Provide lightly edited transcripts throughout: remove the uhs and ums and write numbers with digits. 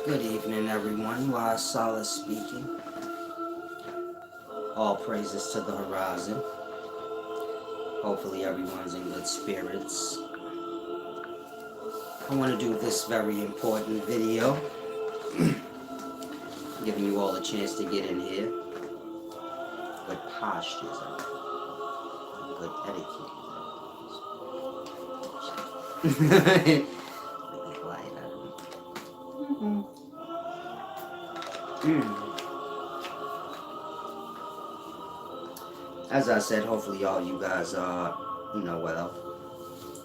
Good evening, everyone. Wise Solace speaking. All praises to the horizon. Hopefully, everyone's in good spirits. I want to do this very important video, giving you all a chance to get in here. Good postures, good etiquette. Be quiet. As I said, hopefully all you guys are, well.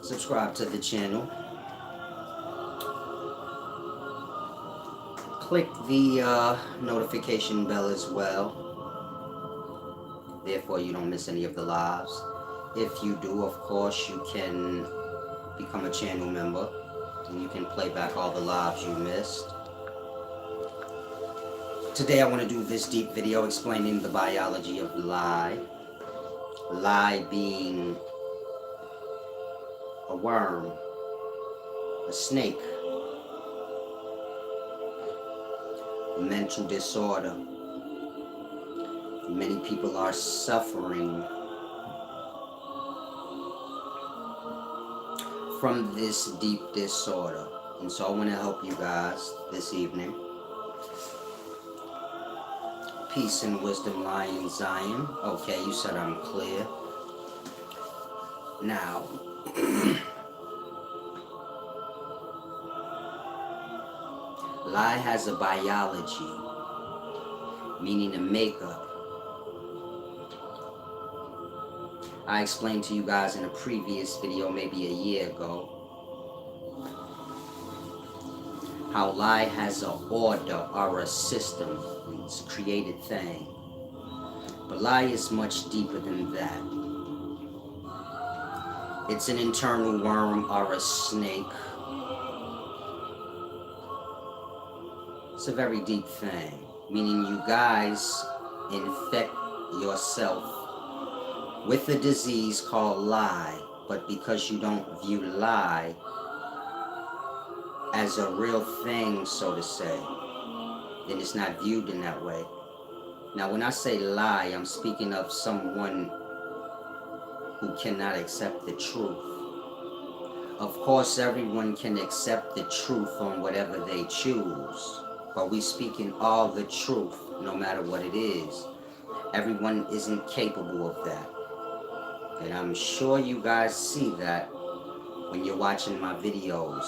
Subscribe to the channel. Click the notification bell as well. Therefore, you don't miss any of the lives. If you do, of course, you can become a channel member and you can play back all the lives you missed. Today, I want to do this deep video explaining the biology of lie. Lie being a worm, a snake, a mental disorder. Many people are suffering from this deep disorder. And so I want to help you guys this evening. Peace and wisdom lie in Zion. Okay, you said I'm clear. Now, lie has a biology, meaning a makeup. I explained to you guys in a previous video, maybe a year ago, how lie has an order or a system. It's a created thing. But lie is much deeper than that. It's an internal worm or a snake. It's a very deep thing, meaning you guys infect yourself with a disease called lie, but because you don't view lie as a real thing, so to say, then it's not viewed in that way. Now, when I say lie, I'm speaking of someone who cannot accept the truth. Of course, everyone can accept the truth on whatever they choose, but we speak in all the truth, no matter what it is. Everyone isn't capable of that. And I'm sure you guys see that when you're watching my videos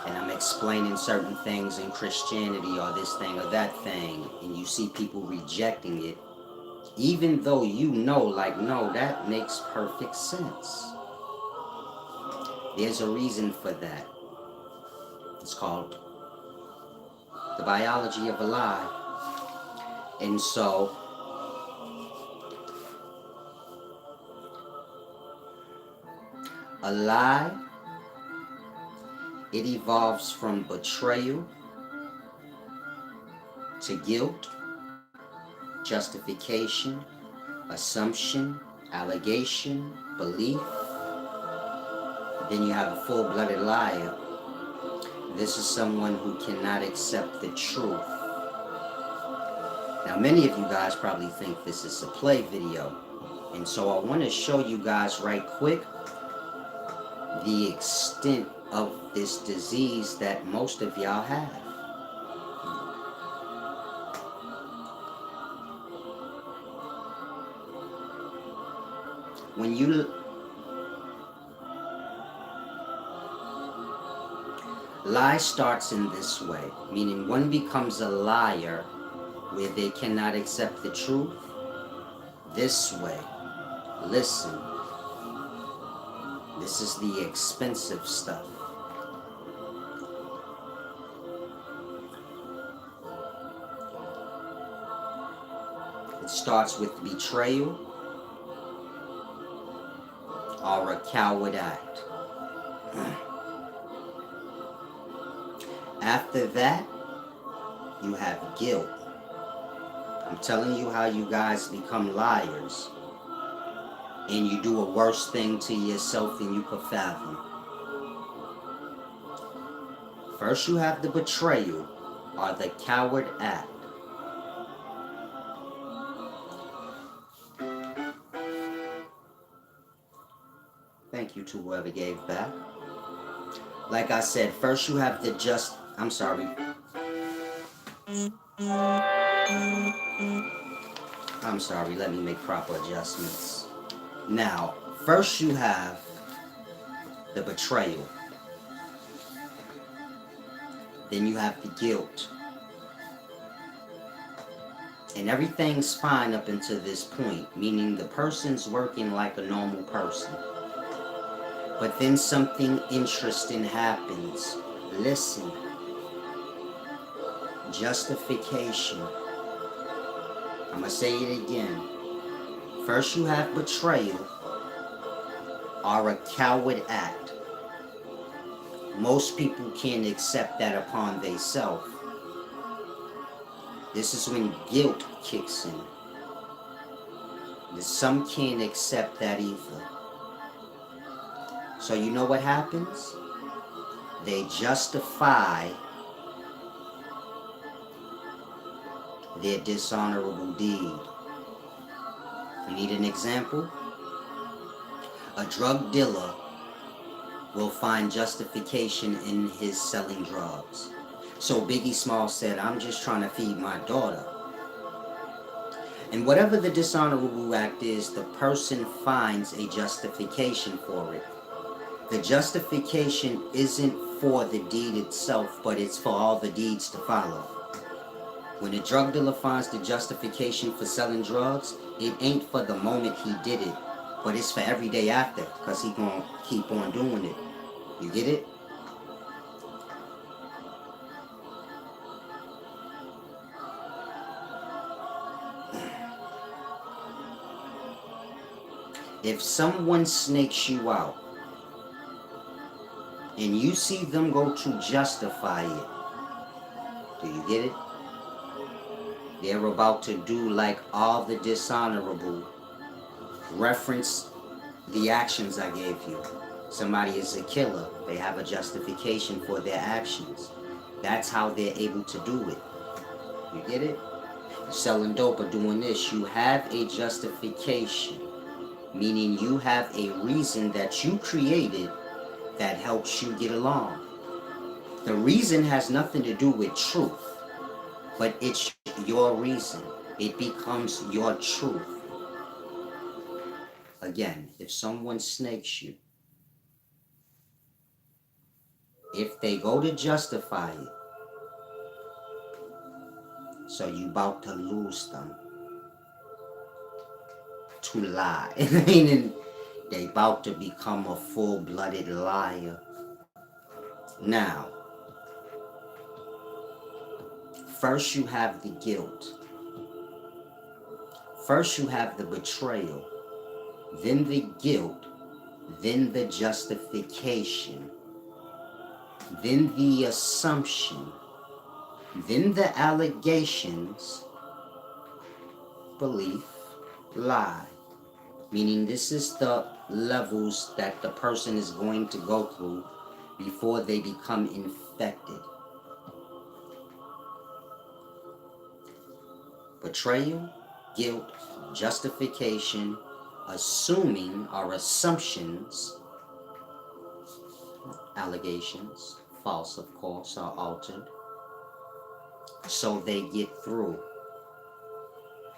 and I'm explaining certain things in Christianity or this thing or that thing, and you see people rejecting it, even though you know, like, no, that makes perfect sense. There's a reason for that. It's called the biology of a lie. And so, a lie, it evolves from betrayal to guilt, justification, assumption, allegation, belief. Then you have a full-blooded liar. This is someone who cannot accept the truth. Now, many of you guys probably think this is a play video. And so I want to show you guys right quick the extent of this disease that most of y'all have. When you lie starts in this way, meaning one becomes a liar where they cannot accept the truth this way. Listen. This is the expensive stuff. It starts with betrayal or a coward act. After that, you have guilt. I'm telling you how you guys become liars. And you do a worse thing to yourself than you could fathom. First you have the betrayal, are the coward act. Thank you to whoever gave back. Like I said, first you have the I'm sorry. I'm sorry, let me make proper adjustments. Now, first you have the betrayal. Then you have the guilt. And everything's fine up until this point, meaning the person's working like a normal person. But then something interesting happens. Listen. Justification. I'm going to say it again. First you have betrayal, or a coward act. Most people can't accept that upon themselves. This is when guilt kicks in. Some can't accept that either. So you know what happens? They justify their dishonorable deed. You need an example? A drug dealer will find justification in his selling drugs. So Biggie Small said, I'm just trying to feed my daughter. And whatever the dishonorable act is, the person finds a justification for it. The justification isn't for the deed itself, but it's for all the deeds to follow. When a drug dealer finds the justification for selling drugs, it ain't for the moment he did it, but it's for every day after, because he gonna keep on doing it. You get it? If someone snakes you out, and you see them go to justify it, do you get it? They're about to do like all the dishonorable. Reference the actions I gave you. Somebody is a killer. They have a justification for their actions. That's how they're able to do it. You get it? Selling dope or doing this, you have a justification. Meaning you have a reason that you created that helps you get along. The reason has nothing to do with truth, but it's your reason. It becomes your truth. Again, if someone snakes you, if they go to justify it, so you about to lose them to lie. Meaning they about to become a full-blooded liar. Now, first you have the guilt. First you have the betrayal. Then the guilt. Then the justification. Then the assumption. Then the allegations. Belief. Lie. Meaning this is the levels that the person is going to go through before they become infected. Betrayal, guilt, justification, assuming or assumptions, allegations, false of course, are altered, so they get through.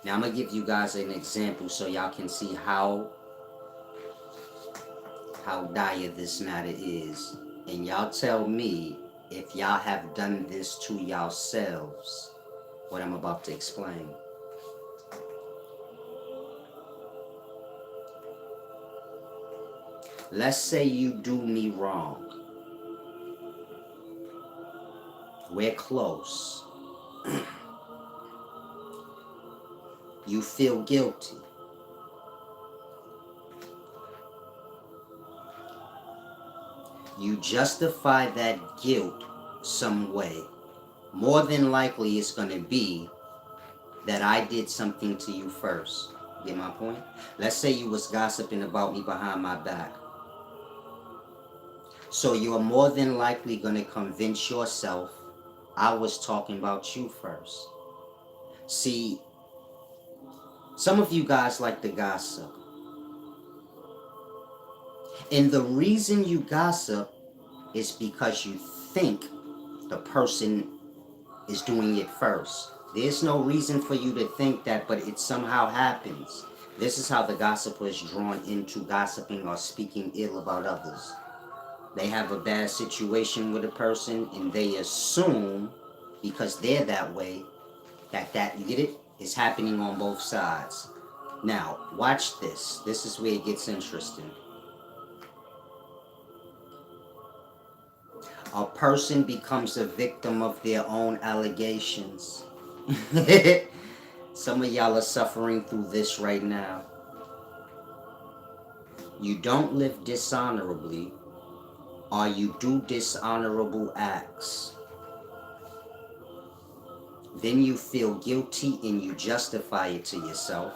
Now I'm going to give you guys an example so y'all can see how dire this matter is. And y'all tell me if y'all have done this to yourselves, what I'm about to explain. Let's say you do me wrong. We're close. You feel guilty. You justify that guilt some way. More than likely it's going to be that I did something to you first. Get my point? Let's say you was gossiping about me behind my back. So you're more than likely going to convince yourself I was talking about you first. See, some of you guys like to gossip. And the reason you gossip is because you think the person is doing it first. There's no reason for you to think that, but it somehow happens. This is how the gossiper is drawn into gossiping or speaking ill about others. They have a bad situation with a person and they assume, because they're that way, that you get it, is happening on both sides. Now, watch this. This is where it gets interesting. A person becomes a victim of their own allegations. Some of y'all are suffering through this right now. You don't live dishonorably, or you do dishonorable acts. Then you feel guilty and you justify it to yourself.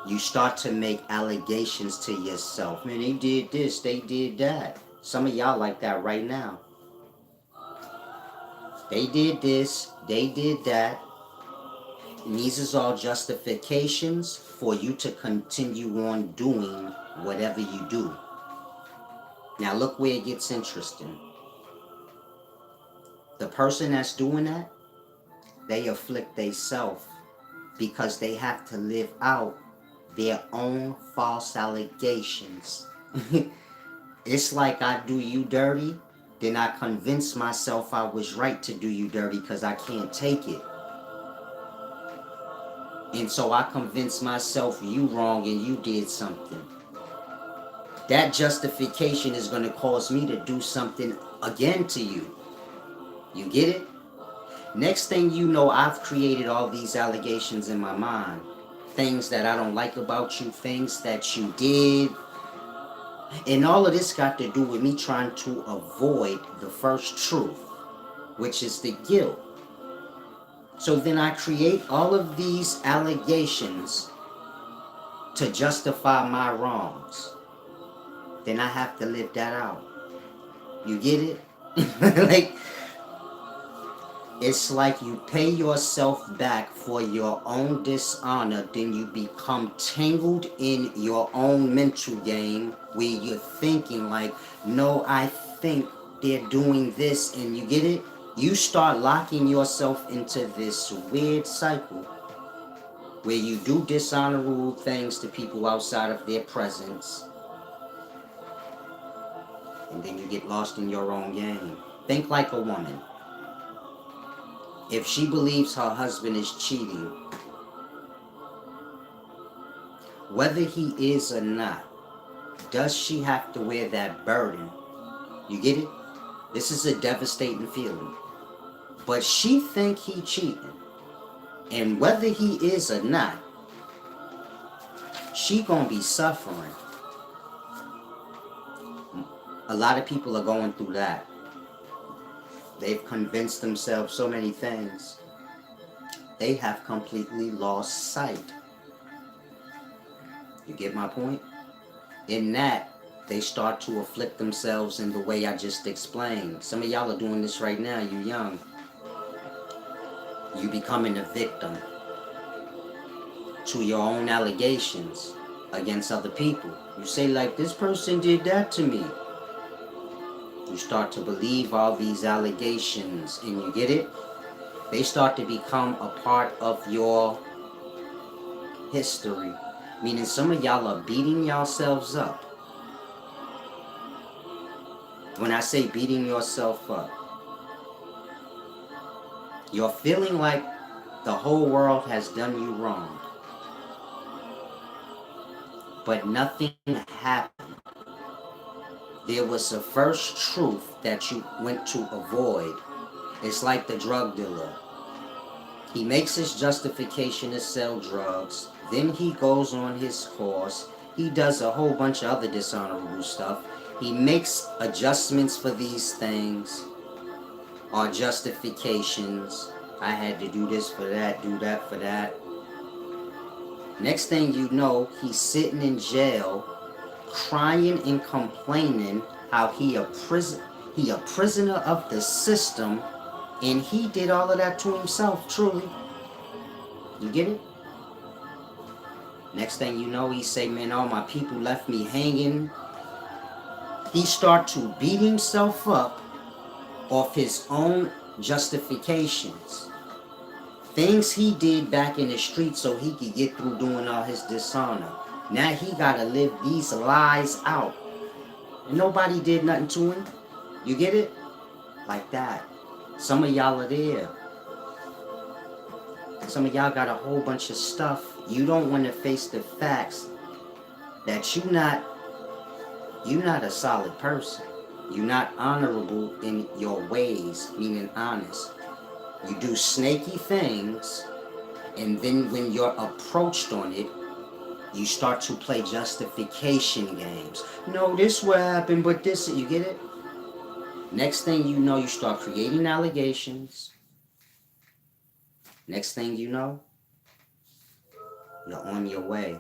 You start to make allegations to yourself. Man, they did this, they did that. Some of y'all like that right now. They did this, they did that. And these is all justifications for you to continue on doing whatever you do. Now look where it gets interesting. The person that's doing that, they afflict themselves because they have to live out their own false allegations. It's like I do you dirty, then I convince myself I was right to do you dirty because I can't take it. And so I convince myself you wrong and you did something. That justification is going to cause me to do something again to you. You get it? Next thing you know, I've created all these allegations in my mind. Things that I don't like about you, things that you did. And all of this got to do with me trying to avoid the first truth, which is the guilt. So then I create all of these allegations to justify my wrongs. Then I have to live that out. You get it? Like, it's like you pay yourself back for your own dishonor, then you become tangled in your own mental game where you're thinking like, no, I think they're doing this, and you get it? You start locking yourself into this weird cycle where you do dishonorable things to people outside of their presence, and then you get lost in your own game. Think like a woman. If she believes her husband is cheating, whether he is or not, does she have to wear that burden? You get it? This is a devastating feeling. But she think he cheating. And whether he is or not, she gonna be suffering. A lot of people are going through that. They've convinced themselves so many things. They have completely lost sight. You get my point? In that, they start to afflict themselves in the way I just explained. Some of y'all are doing this right now. You young. You becoming a victim to your own allegations against other people. You say like, this person did that to me. You start to believe all these allegations, and you get it? They start to become a part of your history. Meaning some of y'all are beating yourselves up. When I say beating yourself up, you're feeling like the whole world has done you wrong. But nothing happened. There was a first truth that you went to avoid. It's like the drug dealer. He makes his justification to sell drugs. Then he goes on his course. He does a whole bunch of other dishonorable stuff. He makes adjustments for these things or justifications. I had to do this for that, do that for that. Next thing you know, he's sitting in jail, crying and complaining how he a prisoner of the system, And he did all of that to himself, truly. You get it? Next thing you know, he say, man, all my people left me hanging. He start to beat himself up off his own justifications. Things he did back in the street so he could get through doing all his dishonor. Now he gotta live these lies out. And nobody did nothing to him. You get it? Like that. Some of y'all are there. Some of y'all got a whole bunch of stuff. You don't want to face the facts that you're not a solid person. You're not honorable in your ways, meaning honest. You do snaky things, and then when you're approached on it, you start to play justification games. No, this what happened, but this, you get it? Next thing you know, you start creating allegations. Next thing you know, you're on your way.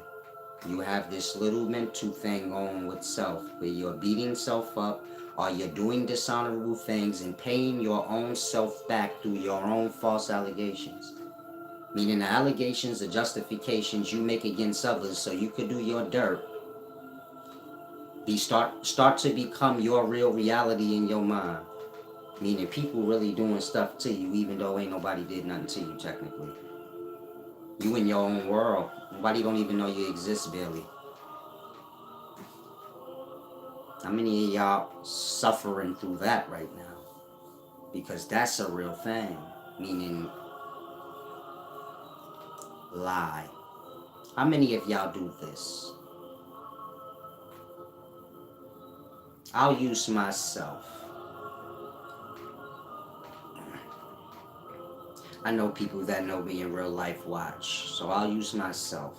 You have this little mental thing on with self, where you're beating self up, or you're doing dishonorable things and paying your own self back through your own false allegations. Meaning the allegations, the justifications you make against others so you could do your dirt, start to become your real reality in your mind. Meaning people really doing stuff to you even though ain't nobody did nothing to you technically. You in your own world. Nobody don't even know you exist barely. How many of y'all suffering through that right now? Because that's a real thing. Meaning lie. How many of y'all do this? I'll use myself. I know people that know me in real life watch, so I'll use myself.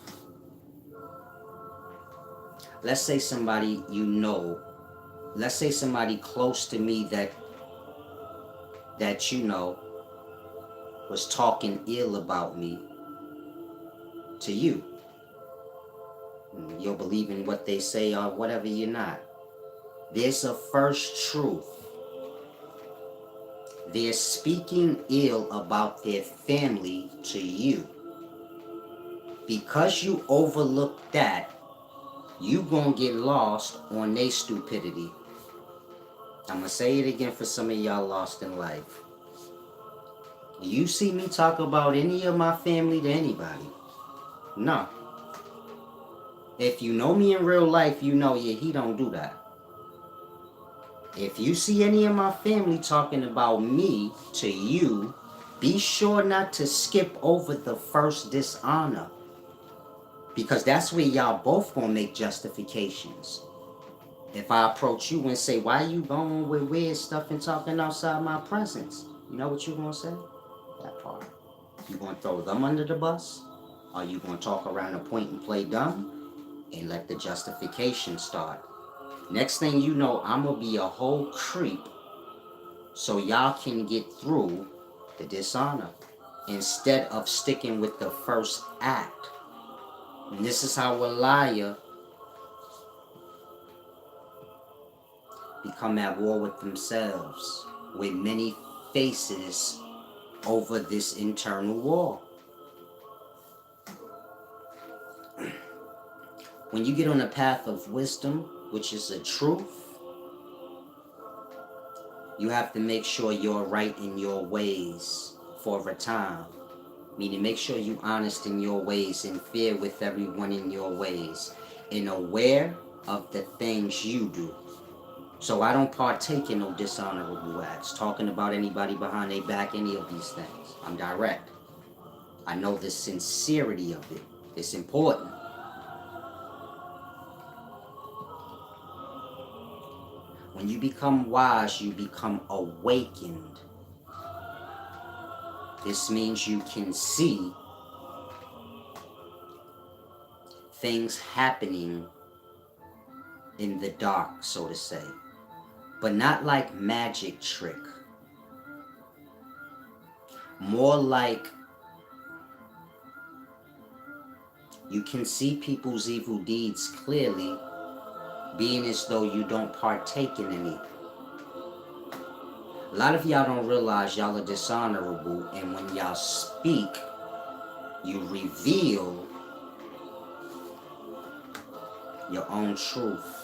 Let's say somebody you know, let's say somebody close to me that you know was talking ill about me to you. You'll believe in what they say or whatever you're not. There's a first truth. They're speaking ill about their family to you. Because you overlook that, you gonna get lost on their stupidity. I'm gonna say it again for some of y'all lost in life. You see me talk about any of my family to anybody? No. If you know me in real life, you know, yeah, he don't do that. If you see any of my family talking about me to you, be sure not to skip over the first dishonor. Because that's where y'all both gonna make justifications. If I approach you and say, why you going with weird stuff and talking outside my presence? You know what you gonna say? That part. You gonna throw them under the bus? Or you gonna talk around the point and play dumb? And let the justification start. Next thing you know, I'm gonna be a whole creep so y'all can get through the dishonor instead of sticking with the first act. And this is how a liar become at war with themselves, with many faces over this internal war. When you get on a path of wisdom, which is the truth, you have to make sure you're right in your ways for a time. Meaning make sure you're honest in your ways and fair with everyone in your ways. And aware of the things you do. So I don't partake in no dishonorable acts, talking about anybody behind their back, any of these things. I'm direct. I know the sincerity of it. It's important. When you become wise, you become awakened. This means you can see things happening in the dark, so to say. But not like magic trick. More like you can see people's evil deeds clearly, being as though you don't partake in any. A lot of y'all don't realize y'all are dishonorable, and when y'all speak, you reveal your own truth.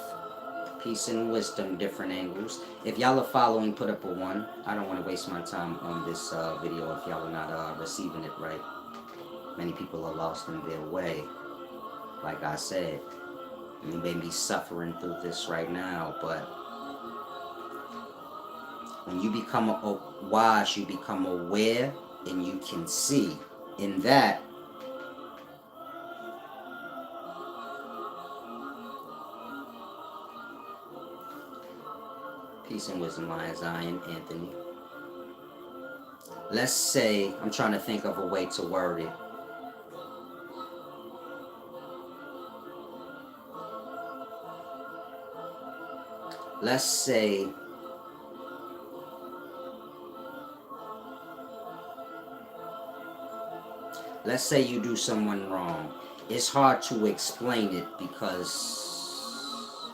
Peace and wisdom, different angles. If y'all are following, put up a 1. I don't want to waste my time on this video if y'all are not receiving it right. Many people are lost in their way. Like I said, you may be suffering through this right now, but when you become wise, you become aware, and you can see. In that, peace and wisdom, Lion Zion, Anthony. Let's say, I'm trying to think of a way to word it. Let's say you do someone wrong. It's hard to explain it because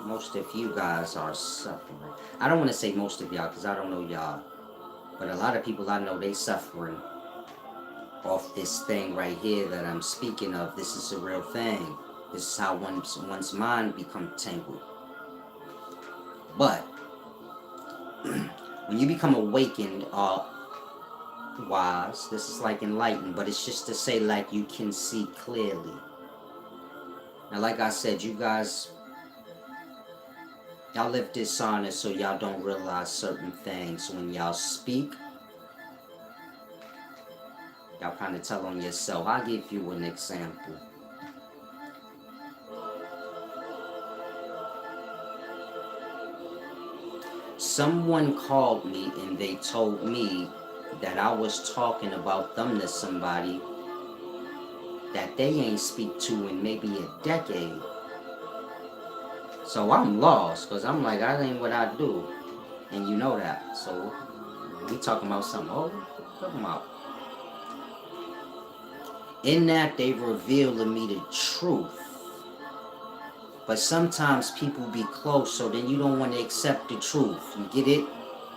most of you guys are suffering. I don't want to say most of y'all because I don't know y'all. But a lot of people I know, they suffering off this thing right here that I'm speaking of. This is a real thing. This is how one's mind becomes tangled. But when you become awakened or wise, this is like enlightened, but it's just to say like you can see clearly. Now, like I said, you guys, y'all live dishonest, so y'all don't realize certain things. When y'all speak, y'all kind of tell on yourself. I'll give you an example. Someone called me and they told me that I was talking about them to somebody that they ain't speak to in maybe a decade. So I'm lost, because I'm like, that ain't what I do. And you know that. So we talking about something. Oh, what we talking about? In that, they revealed to me the truth. But sometimes people be close, so then you don't want to accept the truth. You get it?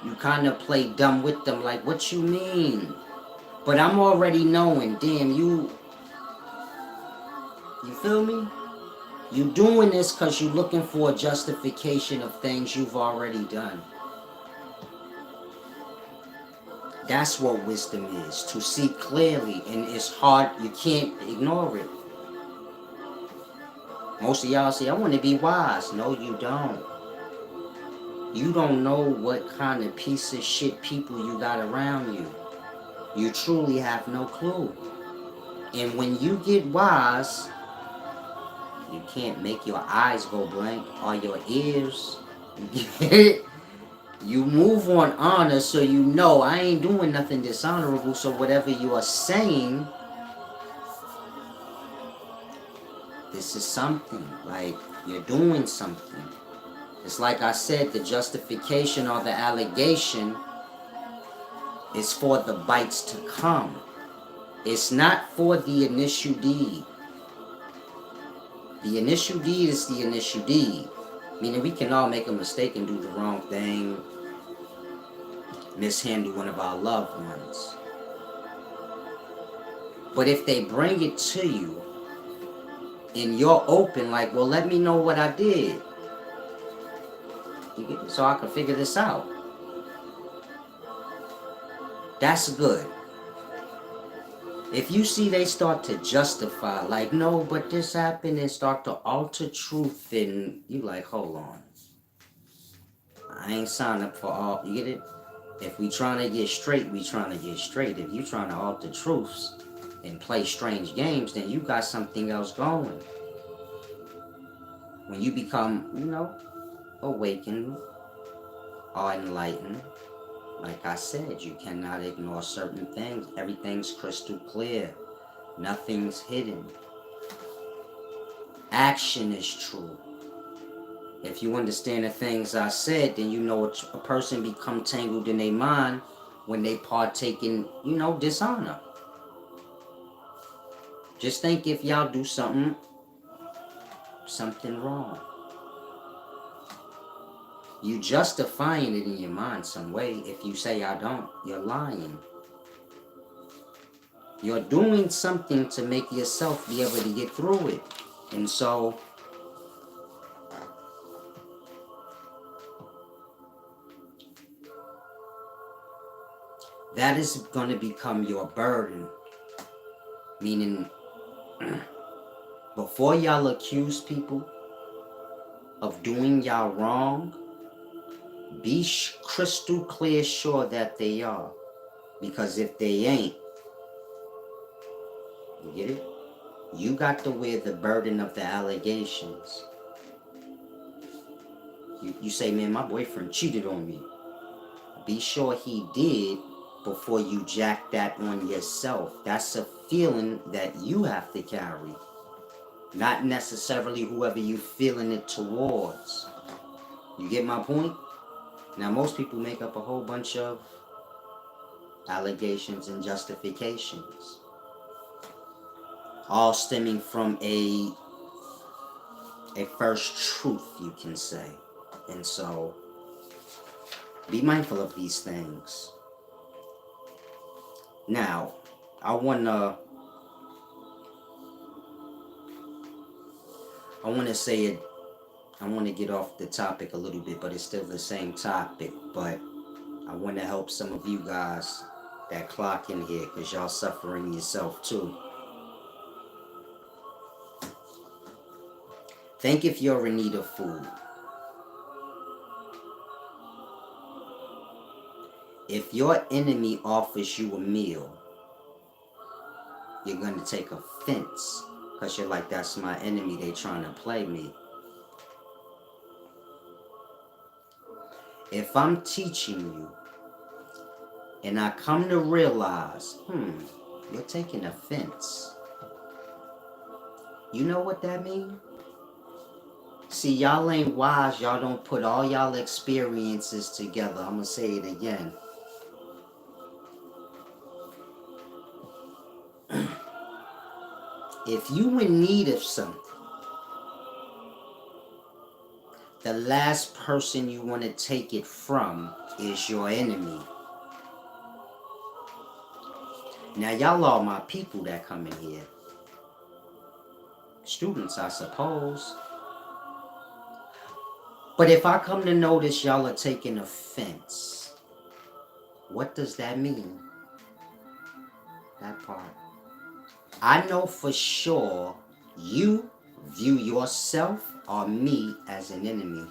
You kind of play dumb with them, like, what you mean? But I'm already knowing, damn, you feel me? You doing this because you're looking for a justification of things you've already done. That's what wisdom is, to see clearly, and it's hard, you can't ignore it. Most of y'all say, I want to be wise. No, you don't. You don't know what kind of piece of shit people you got around you. You truly have no clue. And when you get wise, you can't make your eyes go blank or your ears. You move on honor, so you know I ain't doing nothing dishonorable, so whatever you are saying, this is something, like you're doing something. It's like I said, the justification or the allegation is for the bites to come. It's not for the initial deed. The initial deed is the initial deed. Meaning we can all make a mistake and do the wrong thing, mishandle one of our loved ones. But if they bring it to you and you're open, like, well, let me know what I did, so I can figure this out. That's good. If you see they start to justify, like, no, but this happened, and start to alter truth, and you like, hold on. I ain't signed up for all, you get it? If we trying to get straight, we trying to get straight. If you trying to alter truths and play strange games, then you got something else going. When you become, awakened or enlightened, like I said, you cannot ignore certain things. Everything's crystal clear. Nothing's hidden. Action is true. If you understand the things I said, then you know a person become tangled in their mind when they partake in, dishonor. Just think if y'all do something wrong. You justifying it in your mind some way. If you say I don't, you're lying. You're doing something to make yourself be able to get through it. And so that is going to become your burden. Meaning, before y'all accuse people of doing y'all wrong, be crystal clear sure that they are. Because if they ain't, you get it? You got to wear the burden of the allegations. You say, man, my boyfriend cheated on me. Be sure he did before you jack that on yourself. That's a feeling that you have to carry. Not necessarily whoever you feeling it towards. You get my point? Now, most people make up a whole bunch of allegations and justifications, all stemming from a first truth, you can say. And so, be mindful of these things. Now, I wanna say it. I want to get off the topic a little bit, but it's still the same topic. But I want to help some of you guys that clock in here, because y'all suffering yourself too. Think if you're in need of food. If your enemy offers you a meal, you're going to take offense, because you're like, that's my enemy, they trying to play me. If I'm teaching you and I come to realize, you're taking offense, you know what that means? See, y'all ain't wise. Y'all don't put all y'all experiences together. I'm going to say it again. If you in need of something, the last person you want to take it from is your enemy. Now, y'all are my people that come in here. Students, I suppose. But if I come to notice y'all are taking offense, what does that mean? That part. I know for sure you view yourself or me as an enemy.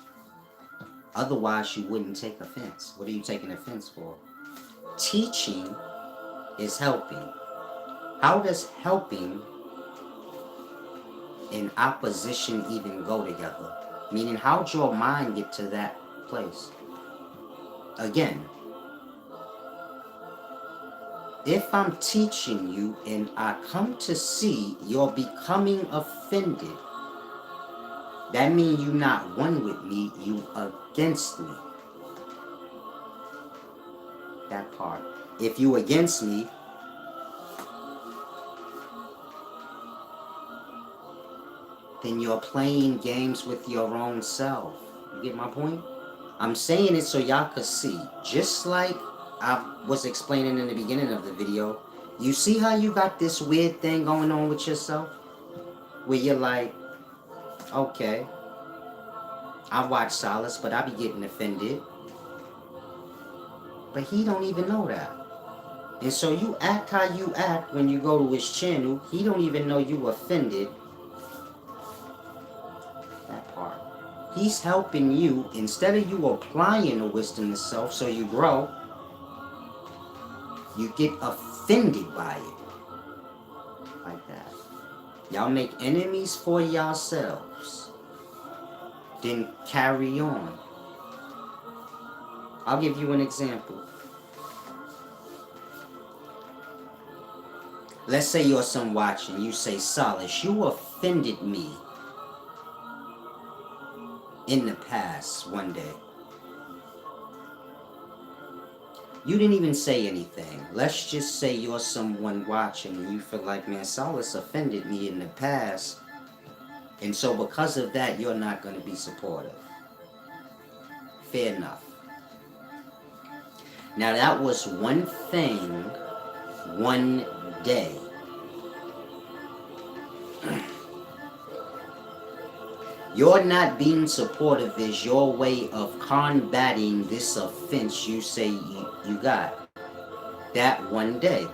Otherwise, you wouldn't take offense. What are you taking offense for? Teaching is helping. How does helping and opposition even go together? Meaning, how'd your mind get to that place? Again, if I'm teaching you and I come to see you're becoming offended, that means you're not one with me, you against me. That part. If you against me, then you're playing games with your own self. You get my point? I'm saying it so y'all could see. Just like I was explaining in the beginning of the video, you see how you got this weird thing going on with yourself? Where you're like, okay, I watch Solace, but I be getting offended. But he don't even know that. And so you act how you act when you go to his channel. He don't even know you offended. That part. He's helping you. Instead of you applying the wisdom to self so you grow, you get offended by it. Like that. Y'all make enemies for yourselves. Then carry on. I'll give you an example. Let's say you're some watching. You say, Solace, you offended me in the past one day. You didn't even say anything. Let's just say you're someone watching and you feel like, man, Solace offended me in the past. And so because of that, you're not going to be supportive. fair enough. Now that was one thing, one day. Your not being supportive is your way of combating this offense you say you got. That one day.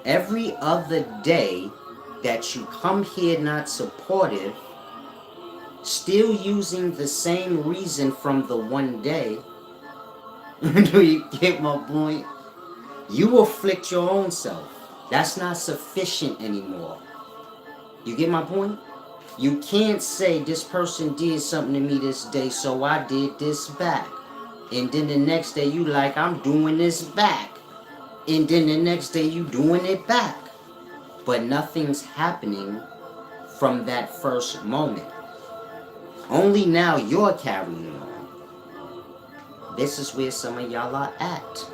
Every other day that you come here not supportive, still using the same reason from the one day, do you get my point? You afflict your own self. That's not sufficient anymore. You get my point? You can't say this person did something to me this day, so I did this back. And then the next day you like, I'm doing this back. And then the next day you doing it back. But nothing's happening from that first moment. Only now you're carrying on. This is where some of y'all are at.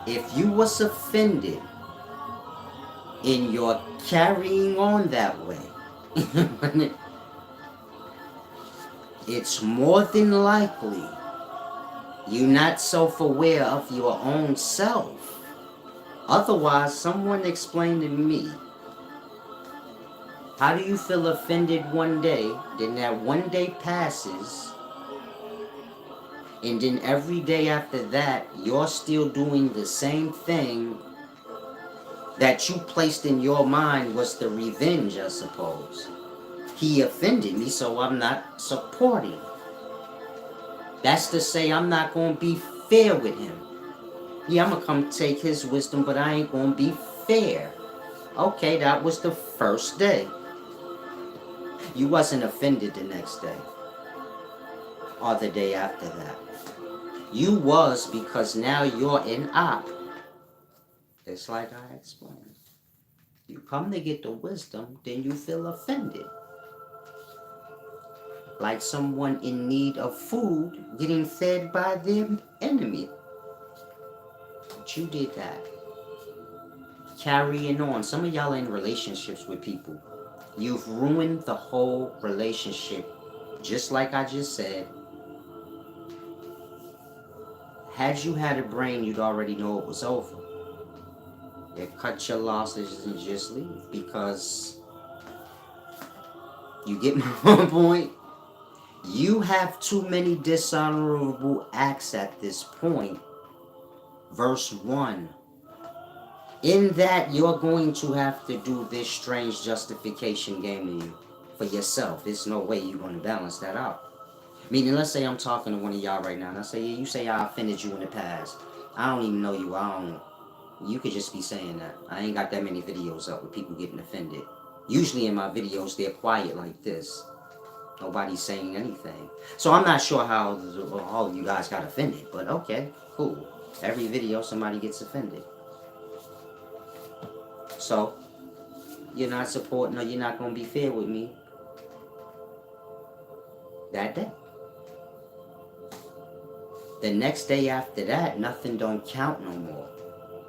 If you was offended and you're carrying on that way, it's more than likely you're not self-aware of your own self. Otherwise, someone explain to me, how do you feel offended one day, then that one day passes, and then every day after that, you're still doing the same thing that you placed in your mind was the revenge, I suppose. He offended me, so I'm not supporting. That's to say I'm not going to be fair with him. Yeah, I'm going to come take his wisdom, but I ain't going to be fair. Okay, that was the first day. You wasn't offended the next day or the day after that. You was, because now you're in op. It's like I explained. You come to get the wisdom, then you feel offended. Like someone in need of food getting fed by their enemy. But you did that. Carrying on. Some of y'all are in relationships with people. You've ruined the whole relationship. Just like I just said. Had you had a brain, you'd already know it was over. You cut your losses and just leave. Because, you get my point? You have too many dishonorable acts at this point. Verse 1. In that, you're going to have to do this strange justification game to you for yourself. There's no way you're going to balance that out. Meaning, let's say I'm talking to one of y'all right now, and I say, yeah, you say I offended you in the past. I don't even know you. You could just be saying that. I ain't got that many videos up with people getting offended. Usually in my videos, they're quiet like this. Nobody's saying anything. So I'm not sure how all of you guys got offended, but okay, cool. Every video, somebody gets offended. So, you're not supporting or you're not going to be fair with me that day. The next day after that, nothing don't count no more.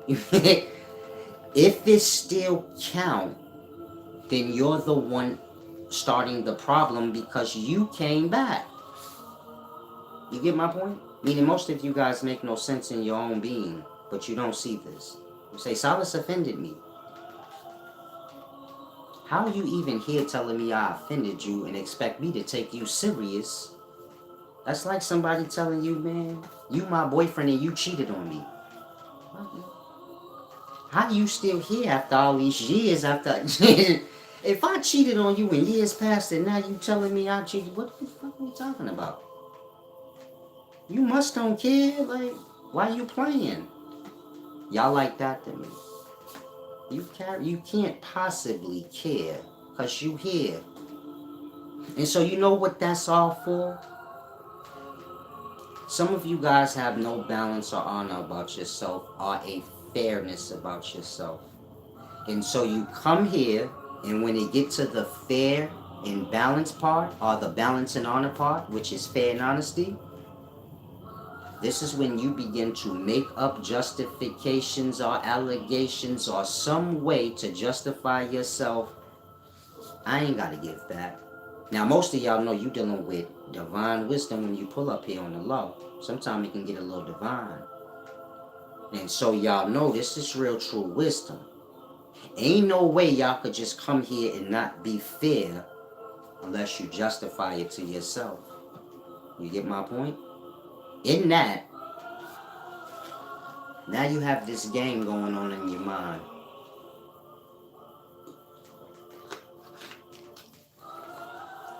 If it still count, then you're the one starting the problem because you came back. You get my point? Meaning most of you guys make no sense in your own being, but you don't see this. You say, Silas offended me. How are you even here telling me I offended you and expect me to take you serious? That's like somebody telling you, man, you my boyfriend and you cheated on me. How are you still here after all these years after... If I cheated on you in years past and now you telling me I cheated, what the fuck are you talking about? You must don't care. Like, why you playing? Y'all like that to me. You can't possibly care because you here. And so you know what that's all for? Some of you guys have no balance or honor about yourself or a fairness about yourself. And so you come here, and when it gets to the fair and balance part, or the balance and honor part, which is fair and honesty, This is when you begin to make up justifications or allegations or some way to justify yourself. I ain't got to give back. Now, most of y'all know you dealing with divine wisdom when you pull up here on the low. Sometimes it can get a little divine. And so y'all know this is real true wisdom. Ain't no way y'all could just come here and not be fair unless you justify it to yourself. You get my point? In that, now you have this game going on in your mind.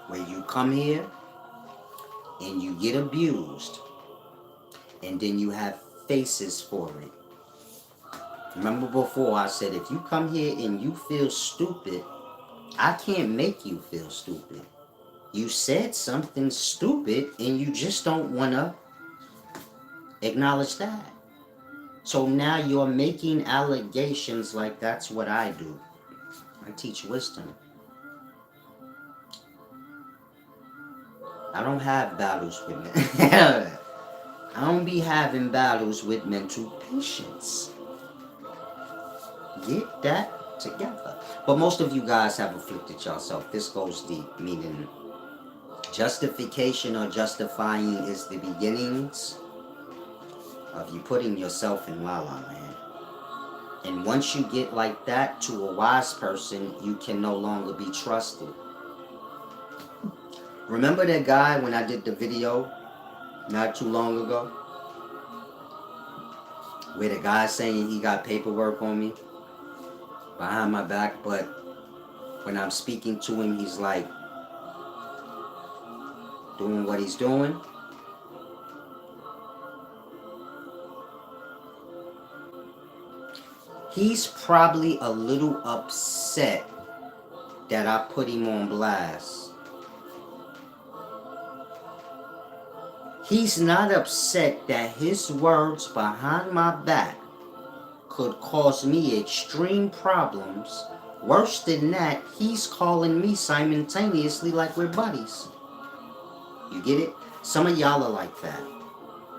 Where you come here and you get abused. And then you have faces for it. Remember before I said if you come here and you feel stupid, I can't make you feel stupid. You said something stupid and you just don't want to acknowledge that. So now you're making allegations like that's what I do. I teach wisdom. I don't have battles with men. I don't be having battles with mental patients. Get that together. But most of you guys have afflicted yourself. This goes deep, meaning justification or justifying is the beginnings of you putting yourself in la la land. And once you get like that to a wise person, you can no longer be trusted. Remember that guy when I did the video not too long ago? Where the guy saying he got paperwork on me behind my back, but when I'm speaking to him, he's like doing what he's doing. He's probably a little upset that I put him on blast. He's not upset that his words behind my back could cause me extreme problems. Worse than that, he's calling me simultaneously like we're buddies. You get it? Some of y'all are like that.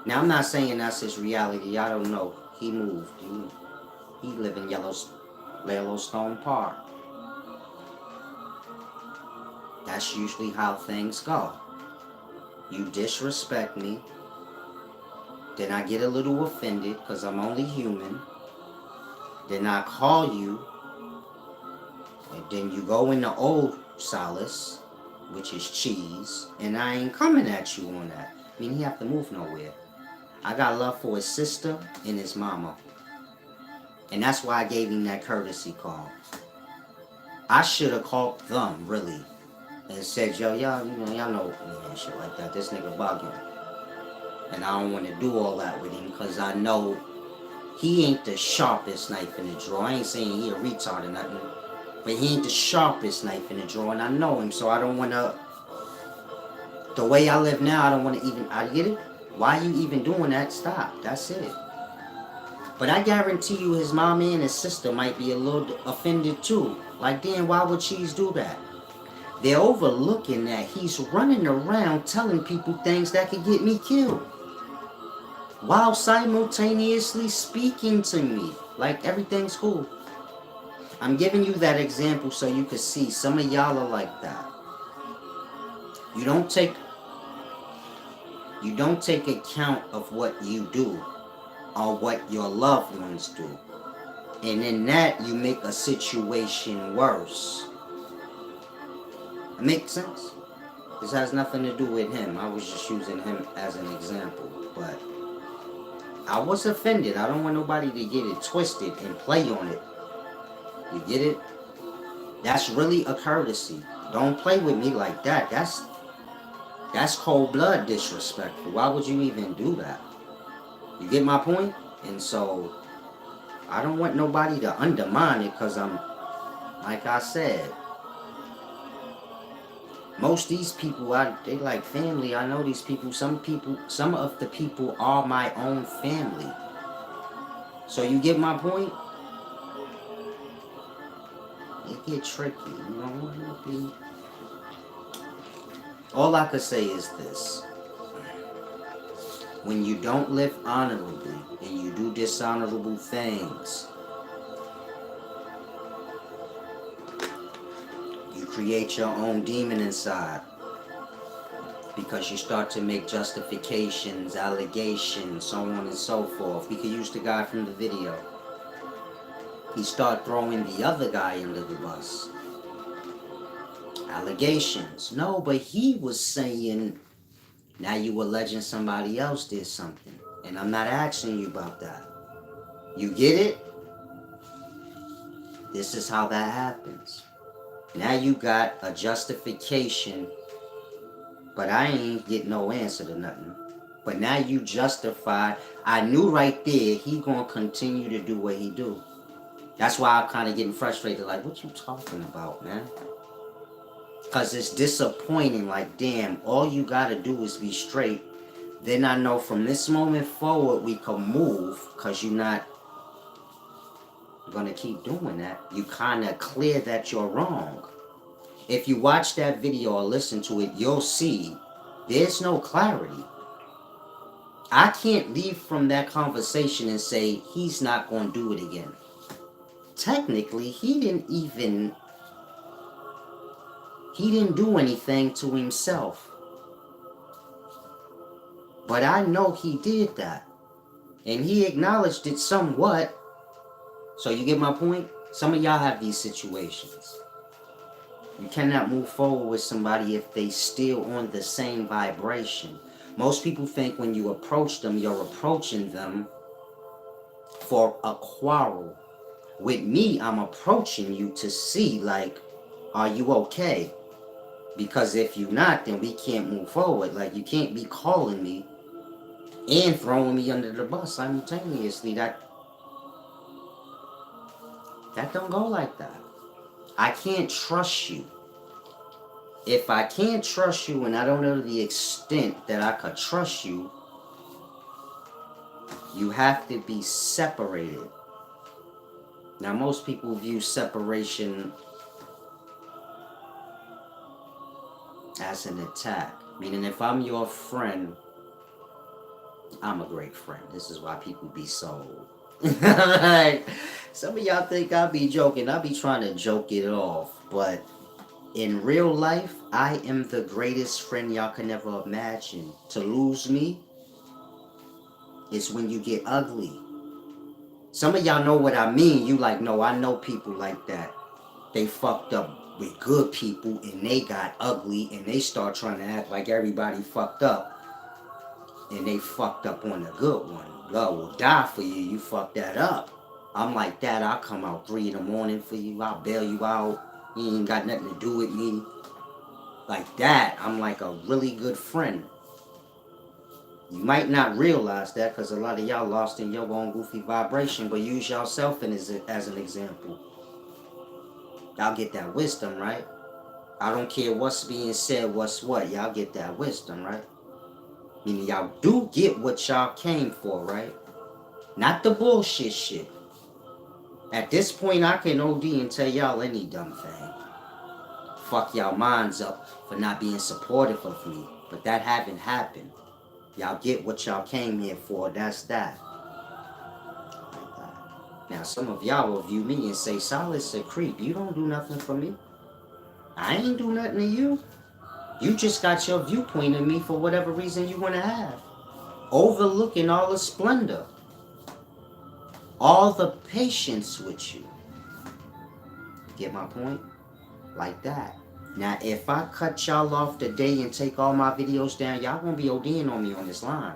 Now, I'm not saying that's his reality. Y'all don't know. He moved. He live in Yellowstone Park. That's usually how things go. You disrespect me. Then I get a little offended because I'm only human. Then I call you. And then you go into old solace, which is cheese. And I ain't coming at you on that. I mean, he have to move nowhere. I got love for his sister and his mama. And that's why I gave him that courtesy call. I should have called them, really. And said, yo, y'all know and shit like that. This nigga bugging. And I don't want to do all that with him because I know he ain't the sharpest knife in the drawer. I ain't saying he a retard or nothing. But he ain't the sharpest knife in the drawer. And I know him, so I don't want to... The way I live now, I don't want to even... I get it? Why you even doing that? Stop. That's it. But I guarantee you his mom and his sister might be a little offended too. Like, damn, why would Cheese do that? They're overlooking that he's running around telling people things that could get me killed. While simultaneously speaking to me. Like, everything's cool. I'm giving you that example so you can see some of y'all are like that. You don't take account of what you do or what your loved ones do. And in that, you make a situation worse. It makes sense? This has nothing to do with him. I was just using him as an example. But I was offended. I don't want nobody to get it twisted and play on it. You get it? That's really a courtesy. Don't play with me like that. That's cold blood disrespectful. Why would you even do that? You get my point? And so, I don't want nobody to undermine it because I'm, like I said, most of these people, they like family. I know these people. Some of the people are my own family. So you get my point? It get tricky, you know? All I could say is this. When you don't live honorably and you do dishonorable things, you create your own demon inside because you start to make justifications, allegations, so on and so forth. We could use the guy from the video. He start throwing the other guy under the bus. Allegations. No, but he was saying, now you alleging somebody else did something. And I'm not asking you about that. You get it? This is how that happens. Now you got a justification, but I ain't get no answer to nothing. But now you justify. I knew right there he gonna continue to do what he do. That's why I'm kind of getting frustrated. Like, what you talking about, man? Because it's disappointing. Like, damn, all you gotta do is be straight. Then I know from this moment forward we can move, because you're not gonna keep doing that. You kind of clear that you're wrong. If you watch that video or listen to it, you'll see there's no clarity. I can't leave from that conversation and say he's not going to do it again. Technically, he didn't do anything to himself. But I know he did that. And he acknowledged it somewhat. So you get my point? Some of y'all have these situations. You cannot move forward with somebody if they still on the same vibration. Most people think when you approach them, you're approaching them for a quarrel. With me, I'm approaching you to see, like, are you okay? Because if you're not, then we can't move forward. Like, you can't be calling me and throwing me under the bus simultaneously. That don't go like that. I can't trust you. If I can't trust you and I don't know the extent that I could trust you, you have to be separated. Now, most people view separation as an attack. Meaning, if I'm your friend, I'm a great friend. This is why people be so... Some of y'all think I be joking. I be trying to joke it off. But in real life, I am the greatest friend y'all can ever imagine. To lose me is when you get ugly. Some of y'all know what I mean. You like, no, I know people like that. They fucked up with good people and they got ugly and they start trying to act like everybody fucked up. And they fucked up on a good one. God will die for you. You fucked that up. I'm like that. I'll come out 3 in the morning for you. I'll bail you out. You ain't got nothing to do with me. Like that. I'm like a really good friend. You might not realize that because a lot of y'all lost in your own goofy vibration, but use yourself as an example. Y'all get that wisdom, right? I don't care what's being said, what's what. Y'all get that wisdom, right? Meaning y'all do get what y'all came for, right? Not the bullshit shit. At this point, I can OD and tell y'all any dumb thing. Fuck y'all minds up for not being supportive of me. But that haven't happened. Y'all get what y'all came here for. That's that. Now, some of y'all will view me and say, Solid's a creep. You don't do nothing for me. I ain't do nothing to you. You just got your viewpoint of me for whatever reason you want to have. Overlooking all the splendor. All the patience with you. Get my point? Like that. Now, if I cut y'all off today and take all my videos down, y'all gonna be ODing on me on this line.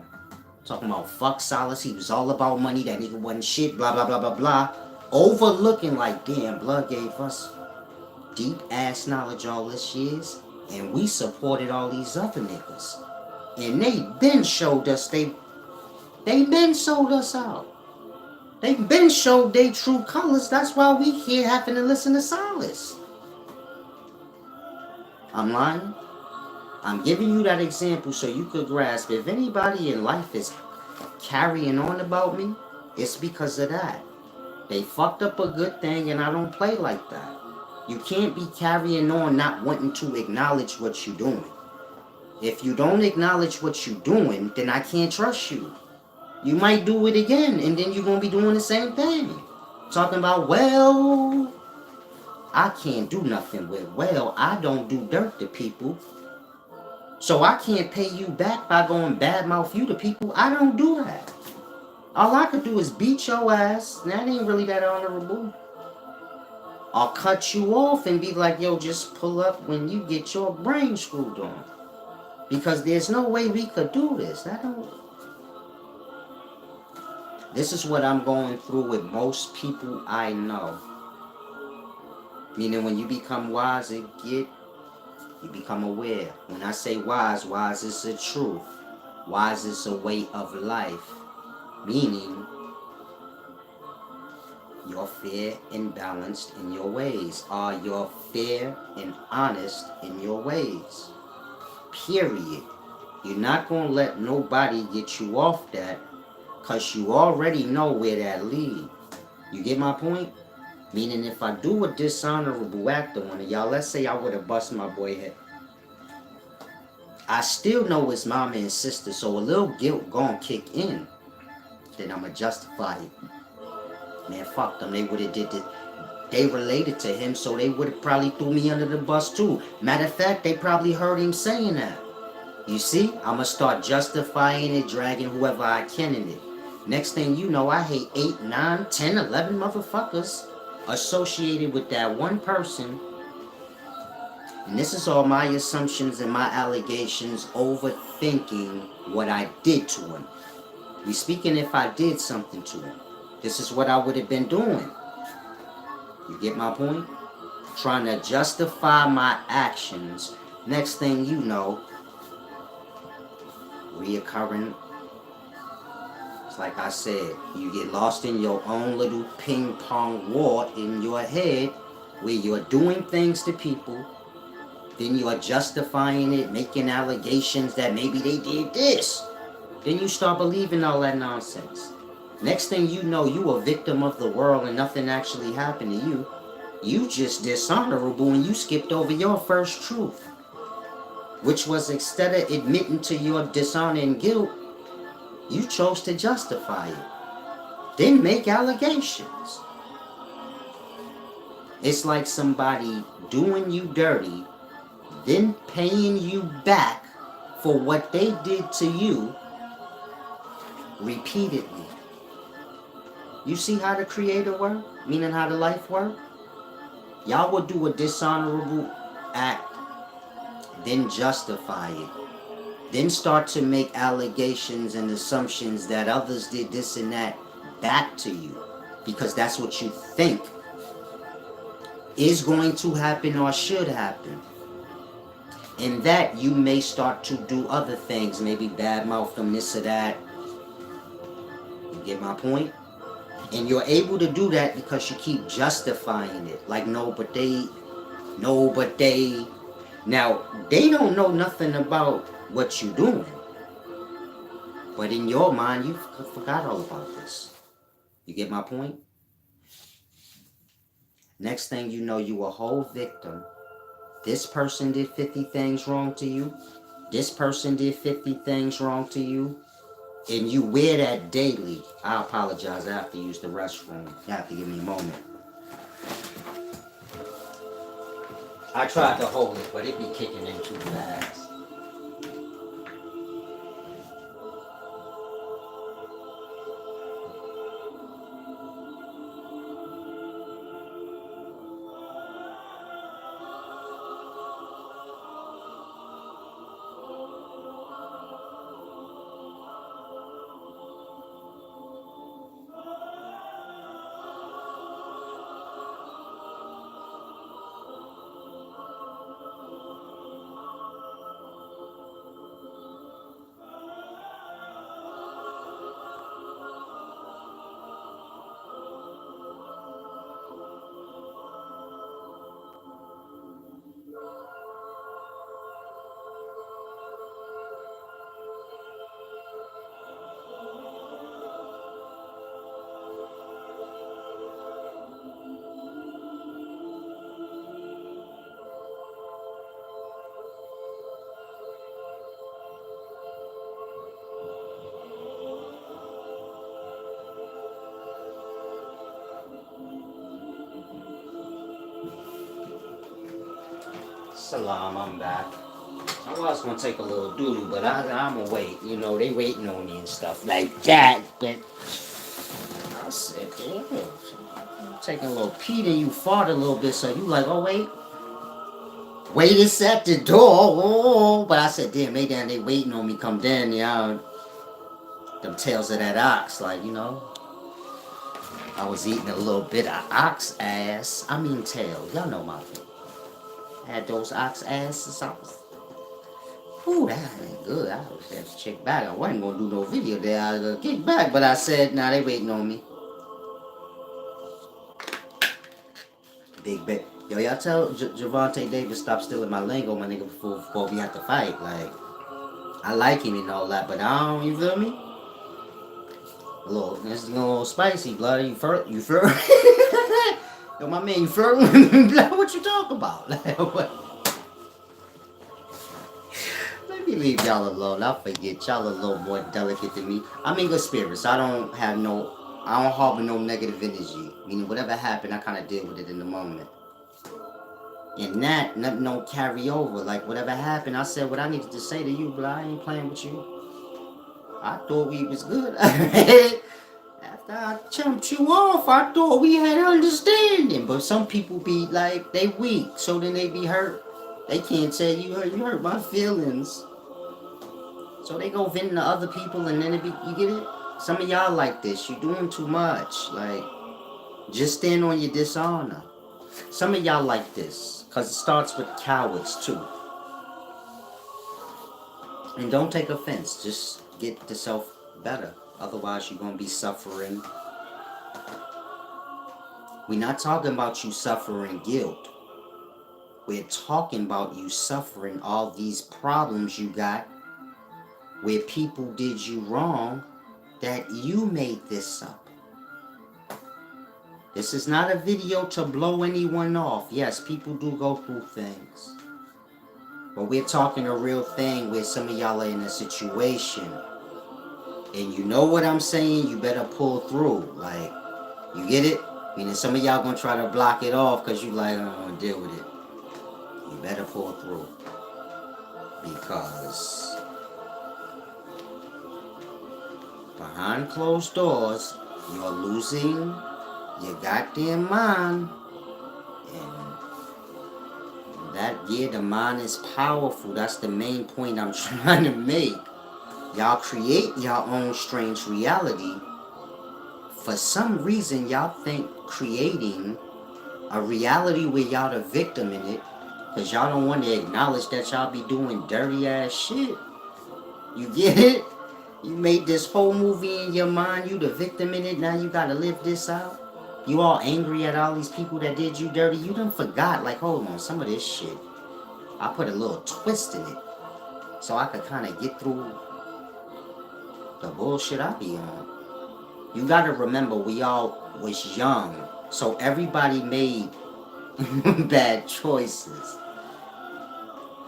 Talking about fuck Solace, he was all about money, that nigga wasn't shit, blah, blah, blah, blah, blah. Overlooking like, damn, Blood gave us deep ass knowledge all this years, and we supported all these other niggas. And they been showed us, they been sold us out. They been showed their true colors. That's why we here having to listen to Solace. I'm lying? I'm giving you that example so you could grasp. If anybody in life is carrying on about me, it's because of that. They fucked up a good thing and I don't play like that. You can't be carrying on not wanting to acknowledge what you're doing. If you don't acknowledge what you're doing, then I can't trust you. You might do it again, and then you're going to be doing the same thing. Talking about, well, I can't do nothing with, well, I don't do dirt to people. So I can't pay you back by going badmouth you to people. I don't do that. All I could do is beat your ass. That ain't really that honorable. I'll cut you off and be like, yo, just pull up when you get your brain screwed on. Because there's no way we could do this. This is what I'm going through with most people I know. Meaning when you become wise, you become aware. When I say wise, wise is the truth. Wise is a way of life. Meaning, you're fair and balanced in your ways. Are you fair and honest in your ways? Period. You're not going to let nobody get you off that, because you already know where that leads. You get my point? Meaning if I do a dishonorable act to one of y'all, let's say I would have busted my boy head, I still know his mama and sister, so a little guilt gon' kick in. Then I'ma justify it. Man, fuck them. They would have did it. They related to him, so they would have probably threw me under the bus too. Matter of fact, they probably heard him saying that. You see, I'ma start justifying it, dragging whoever I can in it. Next thing you know, I hate 8, 9, 10, 11 motherfuckers associated with that one person. And this is all my assumptions and my allegations, overthinking what I did to him. We speaking if I did something to him. This is what I would have been doing. You get my point? Trying to justify my actions. Next thing you know, reoccurring. It's like I said, you get lost in your own little ping pong war in your head where you're doing things to people. Then you're justifying it, making allegations that maybe they did this. Then you start believing all that nonsense. Next thing you know, you a victim of the world and nothing actually happened to you. You just dishonorable and you skipped over your first truth. Which was, instead of admitting to your dishonor and guilt, you chose to justify it. Then make allegations. It's like somebody doing you dirty, then paying you back for what they did to you repeatedly. You see how the creator work? Meaning how the life work? Y'all would do a dishonorable act, then justify it. Then start to make allegations and assumptions that others did this and that back to you. Because that's what you think is going to happen or should happen. In that, you may start to do other things, maybe badmouth them, this or that. You get my point? And you're able to do that because you keep justifying it. Like, no, but they. Now, they don't know nothing about what you're doing. But in your mind, you forgot all about this. You get my point? Next thing you know, you a whole victim. This person did 50 things wrong to you. This person did 50 things wrong to you. And you wear that daily. I apologize. I have to use the restroom. You have to give me a moment. I tried to hold it, but it be kicking in too fast. Salam, I'm back. I was gonna take a little doodle, but I'm gonna wait. You know, they waiting on me and stuff like that. But I said, damn, taking a little pee, then you fart a little bit, so you like, oh wait, it's at the door. Oh, but I said, damn, they waiting on me. Come down, y'all. Them tails of that ox, like I was eating a little bit of ox ass. I mean tail. Y'all know my thing. Had those ox asses. Ooh, that ain't good. I was have to check back. I wasn't gonna do no video there. I was gonna kick back, but I said, nah, they waiting on me. Big bet. Yo, y'all tell Javante Davis stop stealing my lingo, my nigga, before we have to fight. Like, I like him and all that, but I don't, you feel me? It's a little spicy, blood. You flirt? Yo, my man, you flirt with me? What you talking about? Like, what? Let me leave y'all alone. I forget y'all a little more delicate than me. I'm in good spirits. I don't harbor no negative energy. Meaning whatever happened, I kind of deal with it in the moment. And that, nothing don't carry over. Like whatever happened, I said what I needed to say to you, but I ain't playing with you. I thought we was good. After I jumped you off, I thought we had understanding. But some people be like, they weak, so then they be hurt. They can't tell you hurt my feelings. So they go venting to other people and then you get it? Some of y'all like this. You doing too much. Like, just stand on your dishonor. Some of y'all like this. Because it starts with cowards too. And don't take offense. Just get yourself better. Otherwise you're going to be suffering. We're not talking about you suffering guilt. We're talking about you suffering all these problems you got where people did you wrong that you made this up. This is not a video to blow anyone off. Yes, people do go through things. But we're talking a real thing where some of y'all are in a situation. And you know what I'm saying? You better pull through. Like, you get it? Meaning some of y'all gonna try to block it off because you like, I don't want to deal with it. You better pull through. Because behind closed doors, you're losing your goddamn mind. And the mind is powerful. That's the main point I'm trying to make. Y'all create your own strange reality. For some reason, y'all think creating a reality where y'all the victim in it, because y'all don't want to acknowledge that y'all be doing dirty ass shit. You get it? You made this whole movie in your mind, you the victim in it, now you gotta live this out. You all angry at all these people that did you dirty. You done forgot, like, hold on, some of this shit, I put a little twist in it so I could kind of get through the bullshit I be on. You gotta remember, we all was young, so everybody made bad choices.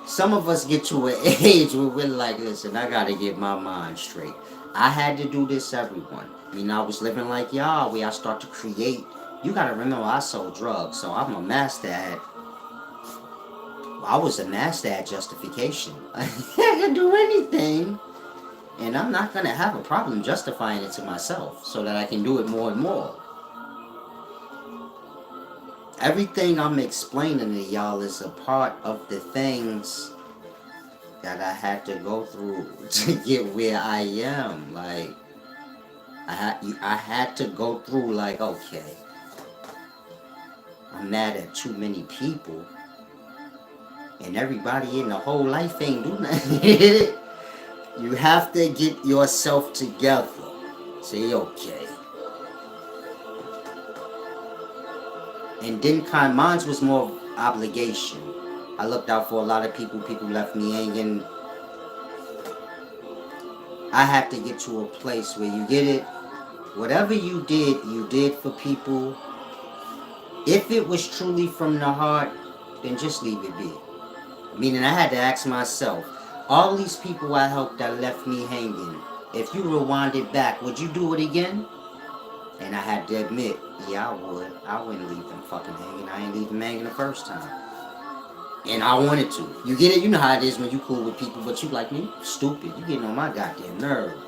Some of us get to an age where we're like, listen, I gotta get my mind straight. I had to do this, everyone. I mean, I was living like y'all, where I start to create. You gotta remember, I sold drugs, so I'm a master at. I was a master at justification. I can do anything, and I'm not gonna have a problem justifying it to myself, so that I can do it more and more. Everything I'm explaining to y'all is a part of the things that I had to go through to get where I am. Like, I had to go through, like, okay, I'm mad at too many people, and everybody in the whole life ain't do nothing. You have to get yourself together. Say, okay. And then mine was more obligation. I looked out for a lot of people. People left me hanging. I had to get to a place where you get it. Whatever you did for people. If it was truly from the heart, then just leave it be. Meaning I had to ask myself, all these people I helped that left me hanging, if you rewind it back, would you do it again? And I had to admit, yeah, I would. I wouldn't leave them fucking hanging. I ain't leave them hanging the first time. And I wanted to. You get it? You know how it is when you cool with people, but you like, me stupid. You getting on my goddamn nerve.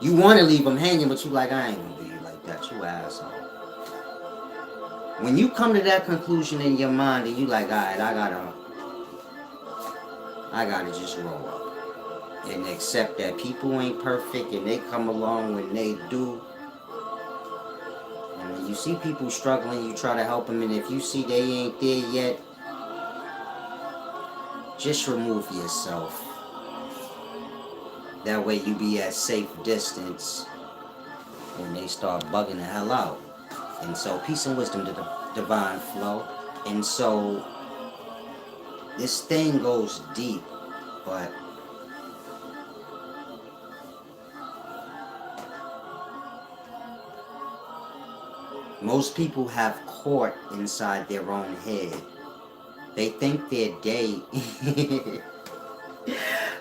You want to leave them hanging, but you like, I ain't gonna do you like that. You asshole. When you come to that conclusion in your mind and you like, alright, I gotta just roll up and accept that people ain't perfect and they come along when they do. And when you see people struggling, you try to help them, and if you see they ain't there yet, just remove yourself. That way you be at safe distance when they start bugging the hell out. And so peace and wisdom to the divine flow. And so this thing goes deep, but most people have caught inside their own head. They think their day.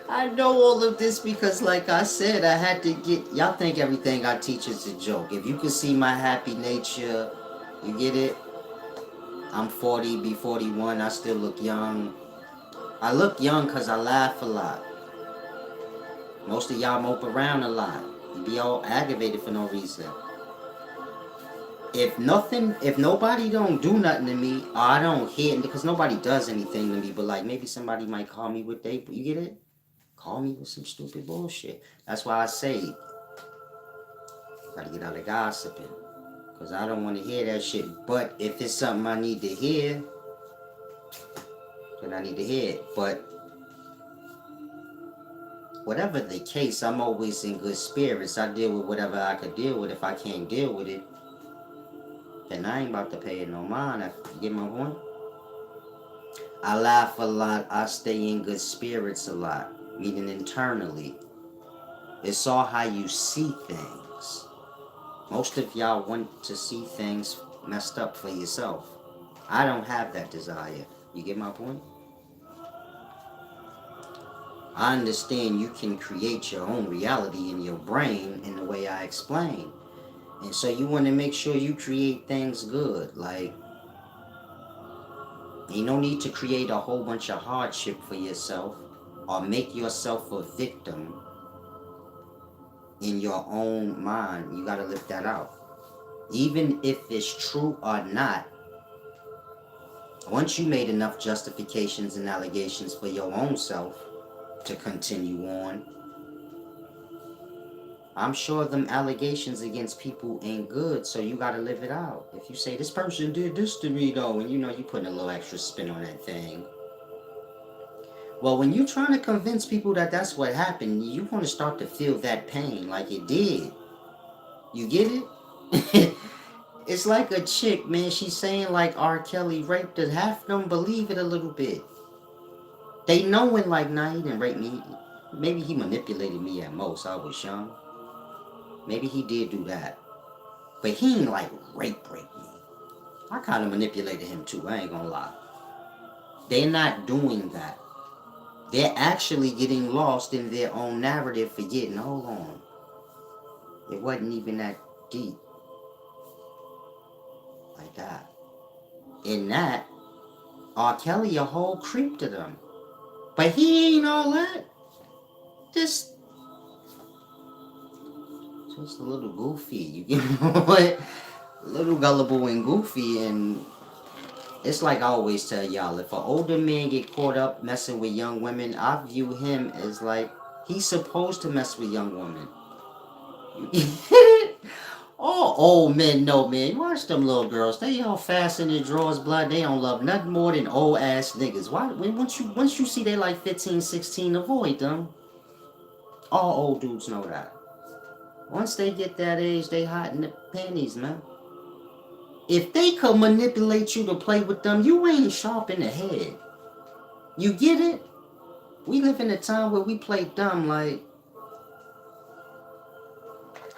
I know all of this because, like I said, I had to get. Y'all think everything I teach is a joke. If you could see my happy nature, you get it? I'm 40, be 41. I still look young. I look young because I laugh a lot. Most of y'all mope around a lot. You be all aggravated for no reason. If nobody don't do nothing to me, or I don't hear, because nobody does anything to me, but like maybe somebody might call me with they, you get it? Call me with some stupid bullshit. That's why I say, gotta get out of gossiping, because I don't want to hear that shit. But if it's something I need to hear, then I need to hear it. But whatever the case, I'm always in good spirits. I deal with whatever I could deal with. If I can't deal with it, then I ain't about to pay it no mind. You get my point? I laugh a lot. I stay in good spirits a lot, meaning internally. It's all how you see things. Most of y'all want to see things messed up for yourself. I don't have that desire. You get my point? I understand you can create your own reality in your brain in the way I explain. And so you want to make sure you create things good. Like, you no need to create a whole bunch of hardship for yourself or make yourself a victim in your own mind. You got to lift that out. Even if it's true or not, once you made enough justifications and allegations for your own self to continue on, I'm sure them allegations against people ain't good, so you gotta live it out. If you say, this person did this to me though, and you know you putting a little extra spin on that thing. Well, when you're trying to convince people that that's what happened, you want to start to feel that pain like it did. You get it? It's like a chick, man, she's saying like R. Kelly raped her. Half of them believe it a little bit. They knowing like, nah, he didn't rape me. Maybe he manipulated me at most. I was young. Maybe he did do that. But he ain't like rape me. I kind of manipulated him too, I ain't gonna lie. They're not doing that. They're actually getting lost in their own narrative, forgetting, hold on. It wasn't even that deep. Like that. In that, R. Kelly a whole creep to them. But he ain't all that. Just a little goofy. You get what? A little gullible and goofy, and it's like I always tell y'all, if an older man get caught up messing with young women, I view him as like he's supposed to mess with young women. All old men know, man. You watch them little girls, they all fast in their drawers, blood. They don't love nothing more than old ass niggas. Why? Once you see they like 15, 16, avoid them. All old dudes know that. Once they get that age, they hot in the panties, man. If they could manipulate you to play with them, you ain't sharp in the head. You get it? We live in a time where we play dumb like,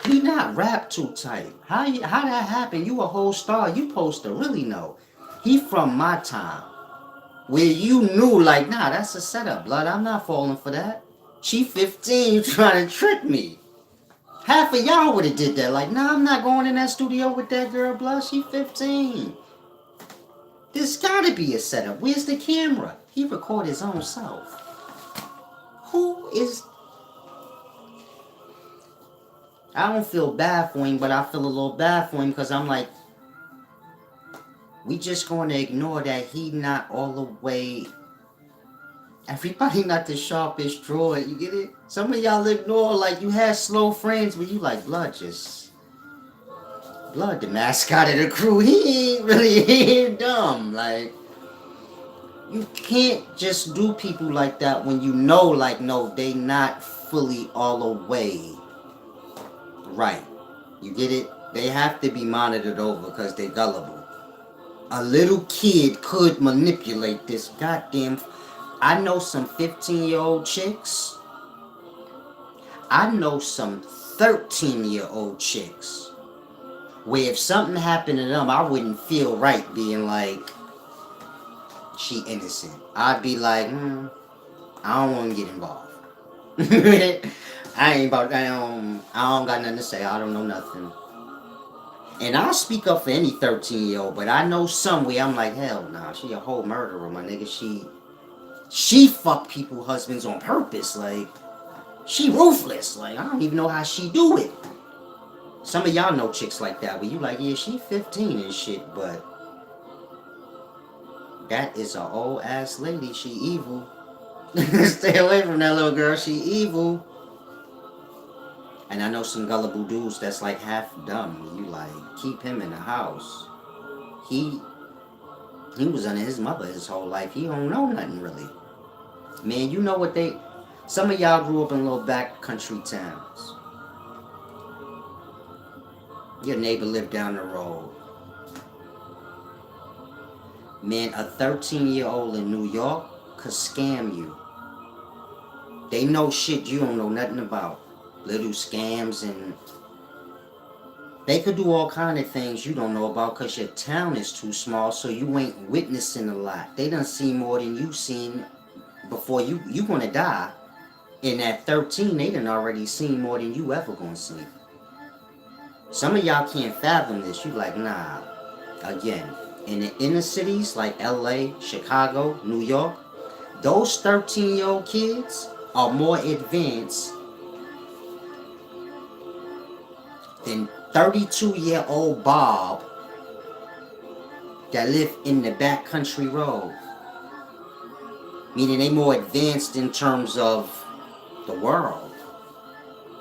he not rap too tight. How that happen? You a whole star. You supposed to really know. He from my time. Where you knew like, nah, that's a setup, blood. I'm not falling for that. She 15, you trying to trick me. Half of y'all would have did that. Like, nah, I'm not going in that studio with that girl, blood. She 15. There's gotta be a setup. Where's the camera? He record his own self. Who is... I don't feel bad for him, but I feel a little bad for him because I'm like, we just gonna ignore that he not all the way... Everybody not the sharpest drawer, you get it? Some of y'all ignore, like, you had slow friends, but you like, Blood just... Blood, the mascot of the crew, he ain't really, he ain't dumb, like... You can't just do people like that when you know, like, no, they not fully all the way right. You get it? They have to be monitored over because they're gullible. A little kid could manipulate this goddamn... I know some 15-year-old chicks. I know some 13-year-old chicks. Where if something happened to them, I wouldn't feel right being like, she innocent. I'd be like, I don't want to get involved. I don't got nothing to say. I don't know nothing. And I'll speak up for any 13-year-old, but I know somewhere I'm like, hell nah, she a whole murderer, my nigga. She fuck people husbands on purpose. Like, she ruthless. Like, I don't even know how she do it. Some of y'all know chicks like that, where you like, yeah, she 15 and shit, but that is an old ass lady. She evil. Stay away from that little girl. She evil. And I know some gullible dudes that's like half dumb. You like, keep him in the house. He was under his mother his whole life. He don't know nothing really. Man, you know what they... Some of y'all grew up in little back country towns. Your neighbor lived down the road. Man, a 13-year-old in New York could scam you. They know shit you don't know nothing about. Little scams, and they could do all kind of things you don't know about because your town is too small, so you ain't witnessing a lot. They done seen more than you seen before you gonna die. And at 13, they done already seen more than you ever gonna see. Some of y'all can't fathom this. You like, nah. Again, in the inner cities like LA, Chicago, New York, those 13-year-old kids are more advanced than 32-year-old Bob that live in the back country road. Meaning they more advanced in terms of the world.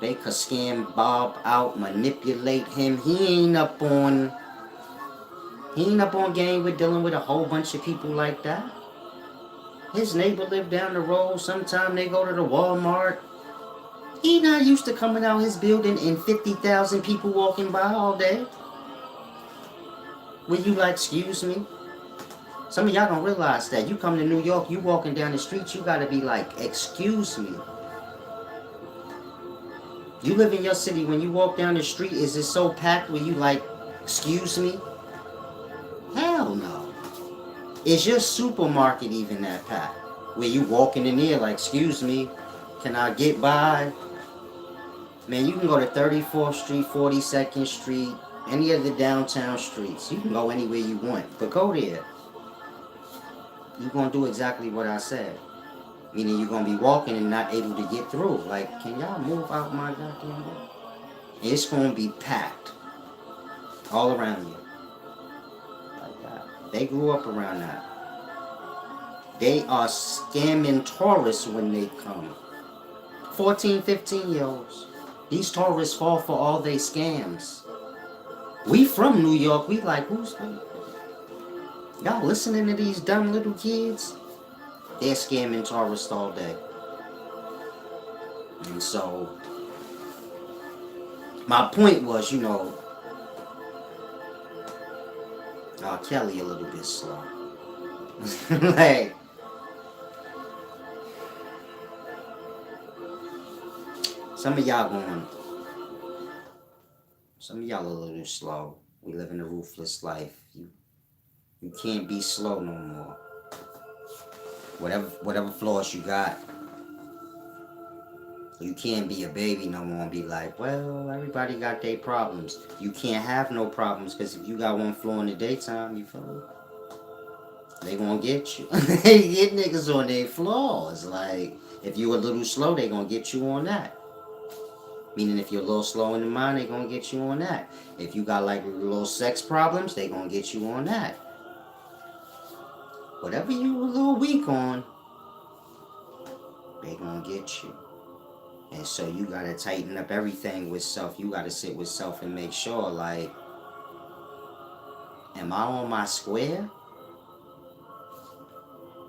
They could scam Bob out, manipulate him. He ain't up on game with dealing with a whole bunch of people like that. His neighbor lived down the road. Sometime they go to the Walmart. He not used to coming out his building and 50,000 people walking by all day. When you like, excuse me? Some of y'all don't realize that. You come to New York, you walking down the street, you gotta be like, excuse me. You live in your city, when you walk down the street, is it so packed where you like, excuse me? Hell no. Is your supermarket even that packed? Where you walking in there like, excuse me, can I get by? Man, you can go to 34th Street, 42nd Street, any of the downtown streets. You can go anywhere you want, but go there. You're going to do exactly what I said. Meaning you're going to be walking and not able to get through. Like, can y'all move out my goddamn way? It's going to be packed all around you. Like that. They grew up around that. They are scamming tourists when they come. 14, 15-year-olds. These tourists fall for all they scams. We from New York. We like, who's... Y'all listening to these dumb little kids? They're scamming tourists all day. And so, my point was, you know, Kelly a little bit slow. Like, some of y'all a little slow. We live in a ruthless life. You can't be slow no more. Whatever flaws you got, you can't be a baby no more and be like, well, everybody got their problems. You can't have no problems because if you got one flaw in the daytime, you feel it? They gonna get you. They get niggas on their flaws. Like, if you a little slow, they gonna get you on that. Meaning if you're a little slow in the mind, they gonna get you on that. If you got like little sex problems, they gonna get you on that. Whatever you a little weak on, they gonna get you. And so you gotta tighten up everything with self. You gotta sit with self and make sure, like, am I on my square?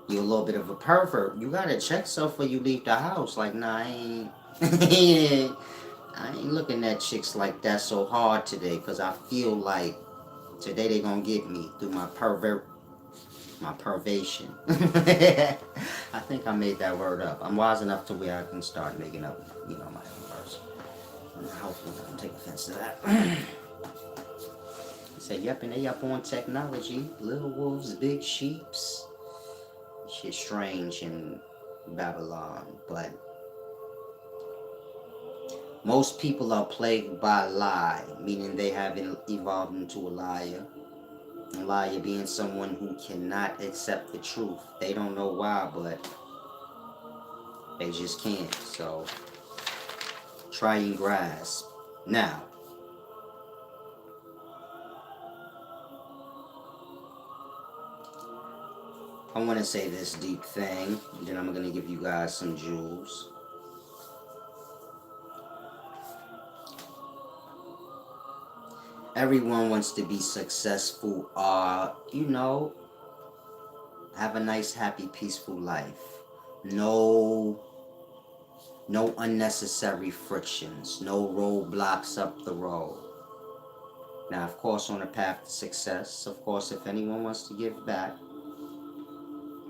You a little bit of a pervert. You gotta check self before you leave the house. Like, nah, I ain't I ain't looking at chicks like that so hard today, because I feel like today they gonna get me through my pervasion. I think I made that word up. I'm wise enough to where I can start making up, my own words. And hopefully I don't take offense to that. He said, yep, and they up on technology. Little wolves, big sheeps. Shit strange in Babylon, but most people are plagued by lie, meaning they have evolved into a liar. A liar being someone who cannot accept the truth. They don't know why, but they just can't. So try and grasp. Now, I want to say this deep thing, and then I'm going to give you guys some jewels. Everyone wants to be successful, have a nice, happy, peaceful life. No unnecessary frictions, no roadblocks up the road. Now, of course, on the path to success, of course, if anyone wants to give back,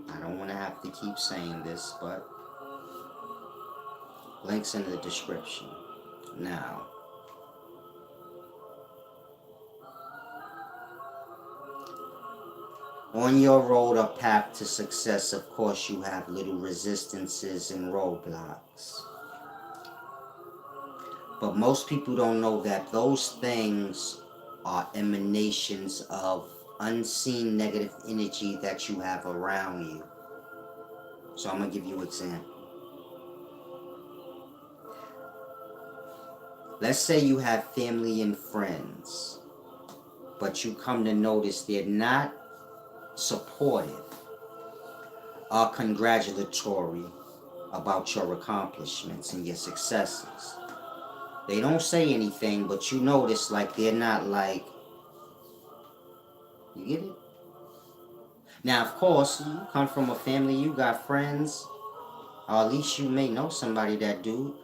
I don't want to have to keep saying this, but links in the description. Now, on your road or path to success, of course, you have little resistances and roadblocks. But most people don't know that those things are emanations of unseen negative energy that you have around you. So I'm going to give you an example. Let's say you have family and friends, but you come to notice they're not supportive or congratulatory about your accomplishments and your successes. They don't say anything, but you notice like they're not like, you get it? Now, of course, you come from a family, you got friends, or at least you may know somebody that do.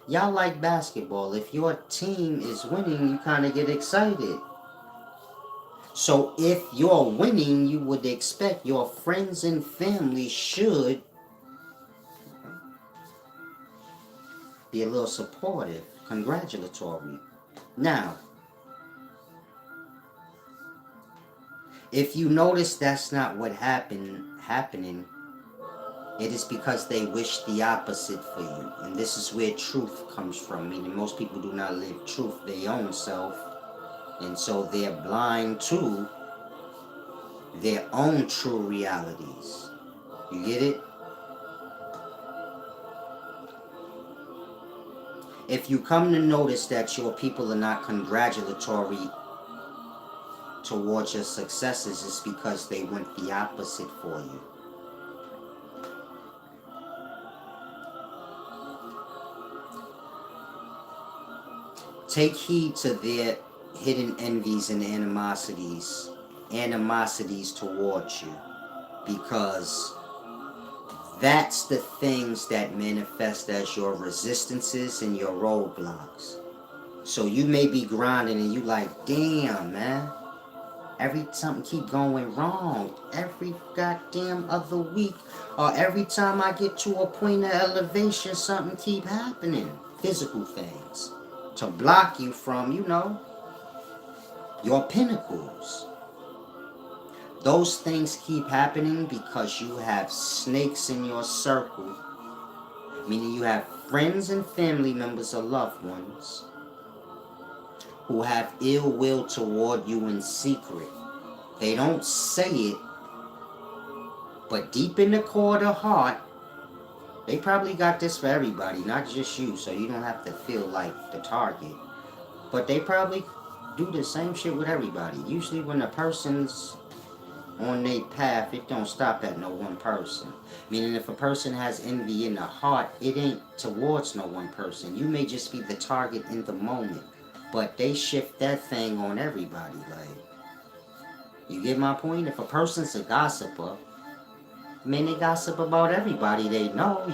Y'all like basketball. If your team is winning, you kind of get excited. So if you're winning, you would expect your friends and family should be a little supportive, congratulatory. Now, if you notice that's not what happening, it is because they wish the opposite for you. And this is where truth comes from. Meaning most people do not live truth their own self. And so they're blind to their own true realities. You get it? If you come to notice that your people are not congratulatory towards your successes, it's because they want the opposite for you. Take heed to their hidden envies and animosities towards you, because that's the things that manifest as your resistances and your roadblocks. So you may be grinding and you like, damn, man, something keep going wrong every goddamn other week, or every time I get to a point of elevation, something keep happening, physical things, to block you from, your pinnacles. Those things keep happening because you have snakes in your circle, meaning you have friends and family members or loved ones who have ill will toward you in secret. They don't say it, But deep in the core of the heart, they probably got this for everybody, not just you, so you don't have to feel like the target. But they probably do the same shit with everybody. Usually when a person's on their path, it don't stop at no one person. Meaning if a person has envy in the heart, it ain't towards no one person. You may just be the target in the moment. But they shift that thing on everybody. Like, you get my point? If a person's a gossiper, I mean they gossip about everybody they know.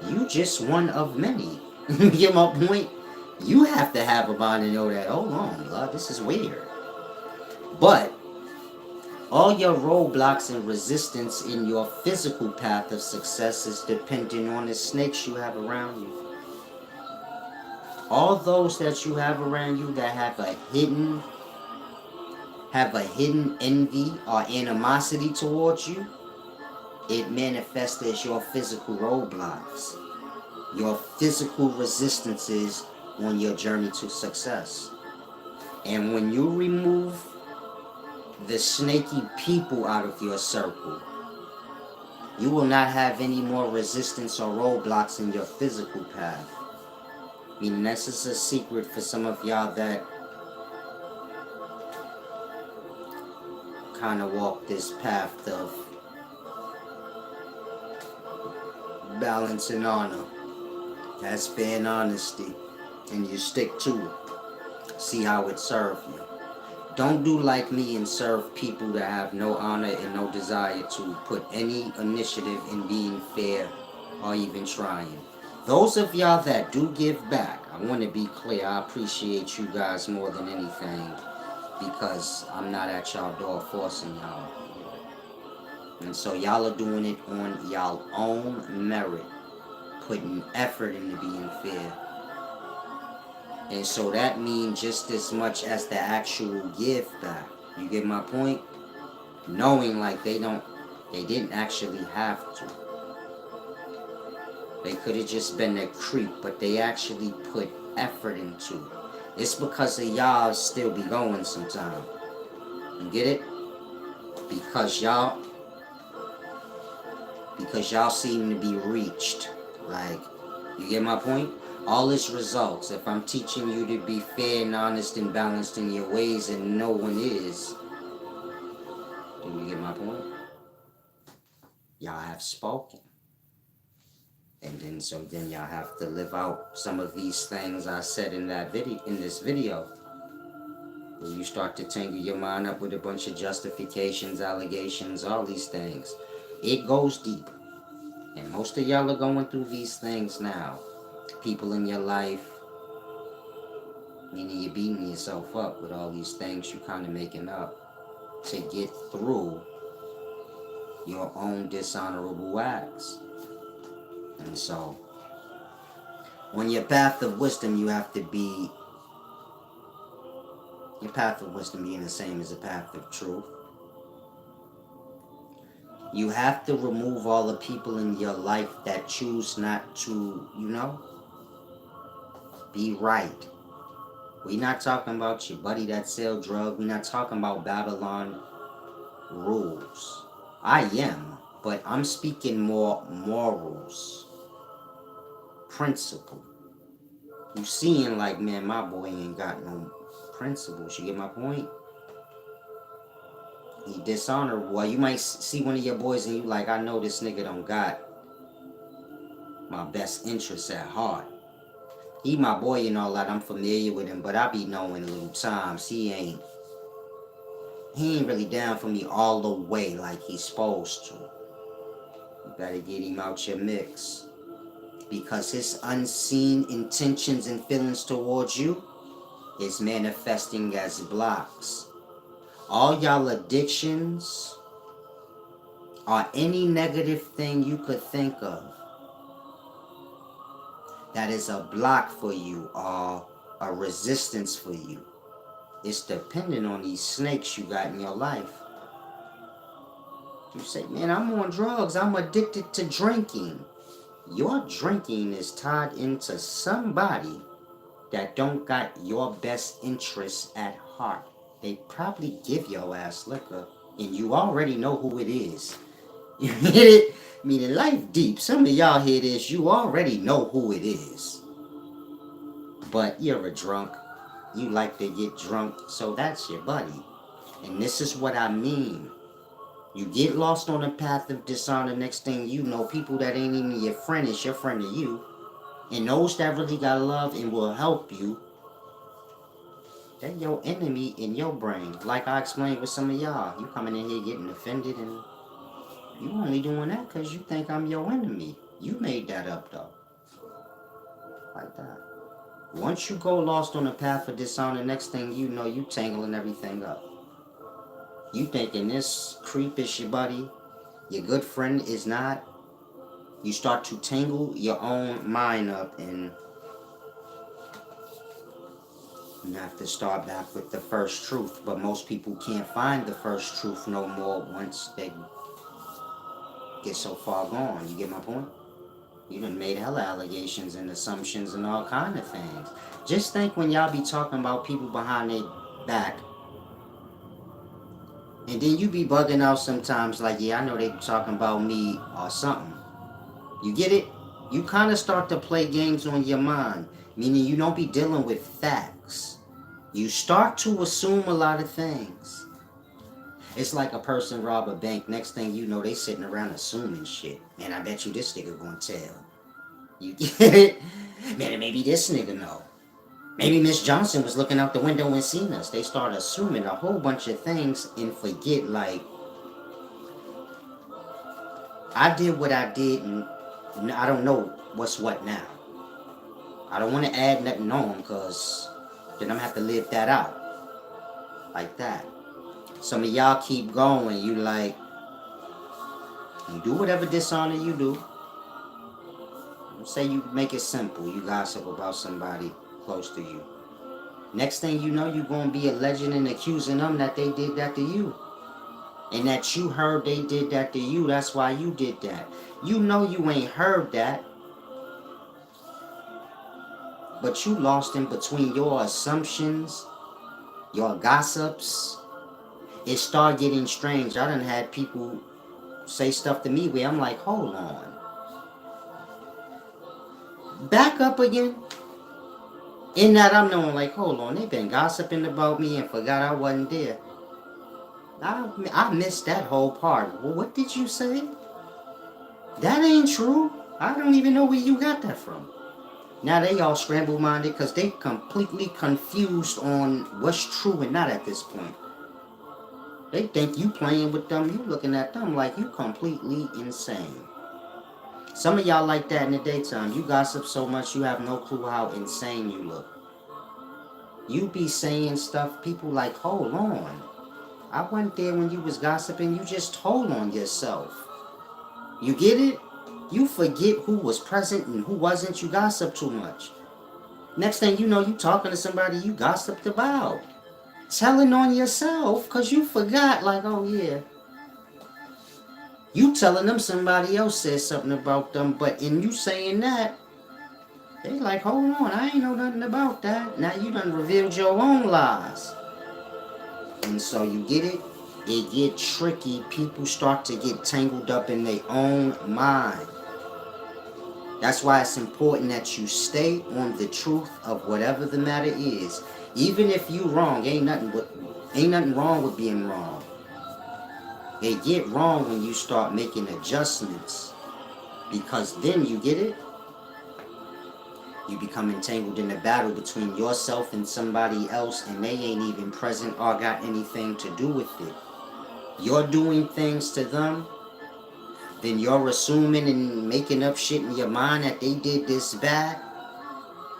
You just one of many. You get my point? You have to have a mind to know that, hold on, love, this is weird. But all your roadblocks and resistance in your physical path of success is dependent on the snakes you have around you. All those that you have around you that have a hidden envy or animosity towards you, it manifests as your physical roadblocks, your physical resistances on your journey to success. And when you remove the snaky people out of your circle, you will not have any more resistance or roadblocks in your physical path. I mean, that's just a secret for some of y'all that kind of walk this path of balance and honor. That's fair and honesty. And you stick to it. See how it serves you. Don't do like me and serve people that have no honor and no desire to put any initiative in being fair or even trying. Those of y'all that do give back, I want to be clear, I appreciate you guys more than anything because I'm not at y'all door forcing y'all. And so y'all are doing it on y'all own merit, putting effort into being fair. And so that means just as much as the actual give back. You get my point? Knowing like they didn't actually have to. They could have just been a creep, but they actually put effort into it. It's because of y'all still be going sometime. You get it? Because y'all seem to be reached. Like, you get my point? All its results. If I'm teaching you to be fair and honest and balanced in your ways and no one is, do you get my point? Y'all have spoken. And then y'all have to live out some of these things I said in this video. When you start to tangle your mind up with a bunch of justifications, allegations, all these things. It goes deep. And most of y'all are going through these things now. People in your life, meaning you're beating yourself up with all these things you're kind of making up to get through your own dishonorable acts. And so, on your path of wisdom, your path of wisdom being the same as the path of truth. You have to remove all the people in your life that choose not to, be right. We're not talking about your buddy that sell drugs. We're not talking about Babylon rules. I am, but I'm speaking more morals, principle. You seeing like, man, my boy ain't got no principles. You get my point? He dishonorable. You might see one of your boys and you like, I know this nigga don't got my best interests at heart. He my boy and all that. I'm familiar with him, but I be knowing little times he ain't really down for me all the way like he's supposed to. You better get him out your mix. Because his unseen intentions and feelings towards you is manifesting as blocks. All y'all addictions or any negative thing you could think of that is a block for you or a resistance for you, it's dependent on these snakes you got in your life. You say, man, I'm on drugs, I'm addicted to drinking. Your drinking is tied into somebody that don't got your best interests at heart. They probably give your ass liquor, and you already know who it is. You get it? Meaning life deep. Some of y'all hear this, you already know who it is. But you're a drunk. You like to get drunk, so that's your buddy. And this is what I mean. You get lost on the path of dishonor, next thing you know, people that ain't even your friend is your friend to you. And those that really got love and will help you, they're your enemy in your brain. Like I explained with some of y'all. You coming in here getting offended and you only doing that because you think I'm your enemy. You made that up though. Like that. Once you go lost on the path of dishonor, next thing you know, you tangling everything up. You thinking this creep is your buddy, your good friend is not. You start to tangle your own mind up, and you have to start back with the first truth. But most people can't find the first truth no more once they get so far gone. You get my point? You done made hella allegations and assumptions and all kind of things. Just think when y'all be talking about people behind their back, and then you be bugging out sometimes like, yeah, I know they talking about me or something. You get it? You kind of start to play games on your mind, meaning you don't be dealing with facts. You start to assume a lot of things. It's like a person rob a bank. Next thing you know, they sitting around assuming shit. Man, I bet you this nigga gonna tell. You get it? Man, maybe this nigga know. Maybe Miss Johnson was looking out the window and seen us. They start assuming a whole bunch of things and forget, like, I did what I did and I don't know what's what now. I don't want to add nothing on because then I'm going to have to live that out. Like that. Some of y'all keep going. You like, you do whatever dishonor you do. Say you make it simple. You gossip about somebody close to you. Next thing you know, you're going to be alleging and accusing them that they did that to you. And that you heard they did that to you. That's why you did that. You know you ain't heard that. But you lost in between your assumptions, your gossips. It started getting strange. I done had people say stuff to me where I'm like, hold on. Back up again. In that I'm knowing like, hold on, they've been gossiping about me and forgot I wasn't there. I missed that whole part. Well, what did you say? That ain't true. I don't even know where you got that from. Now they all scramble-minded because they completely confused on what's true and not at this point. They think you playing with them, you looking at them like you completely insane. Some of y'all like that in the daytime. You gossip so much you have no clue how insane you look. You be saying stuff, people like, hold on. I wasn't there when you was gossiping, you just told on yourself. You get it? You forget who was present and who wasn't. You gossip too much. Next thing you know, you talking to somebody you gossiped about. Telling on yourself because you forgot, like, oh yeah. You telling them somebody else said something about them, but in you saying that, they like, hold on, I ain't know nothing about that. Now you done revealed your own lies. And so you get it? It get tricky. People start to get tangled up in their own mind. That's why it's important that you stay on the truth of whatever the matter is. Even if you wrong, ain't nothing wrong with being wrong. It get wrong when you start making adjustments. Because then you get it? You become entangled in a battle between yourself and somebody else and they ain't even present or got anything to do with it. You're doing things to them, then you're assuming and making up shit in your mind that they did this bad.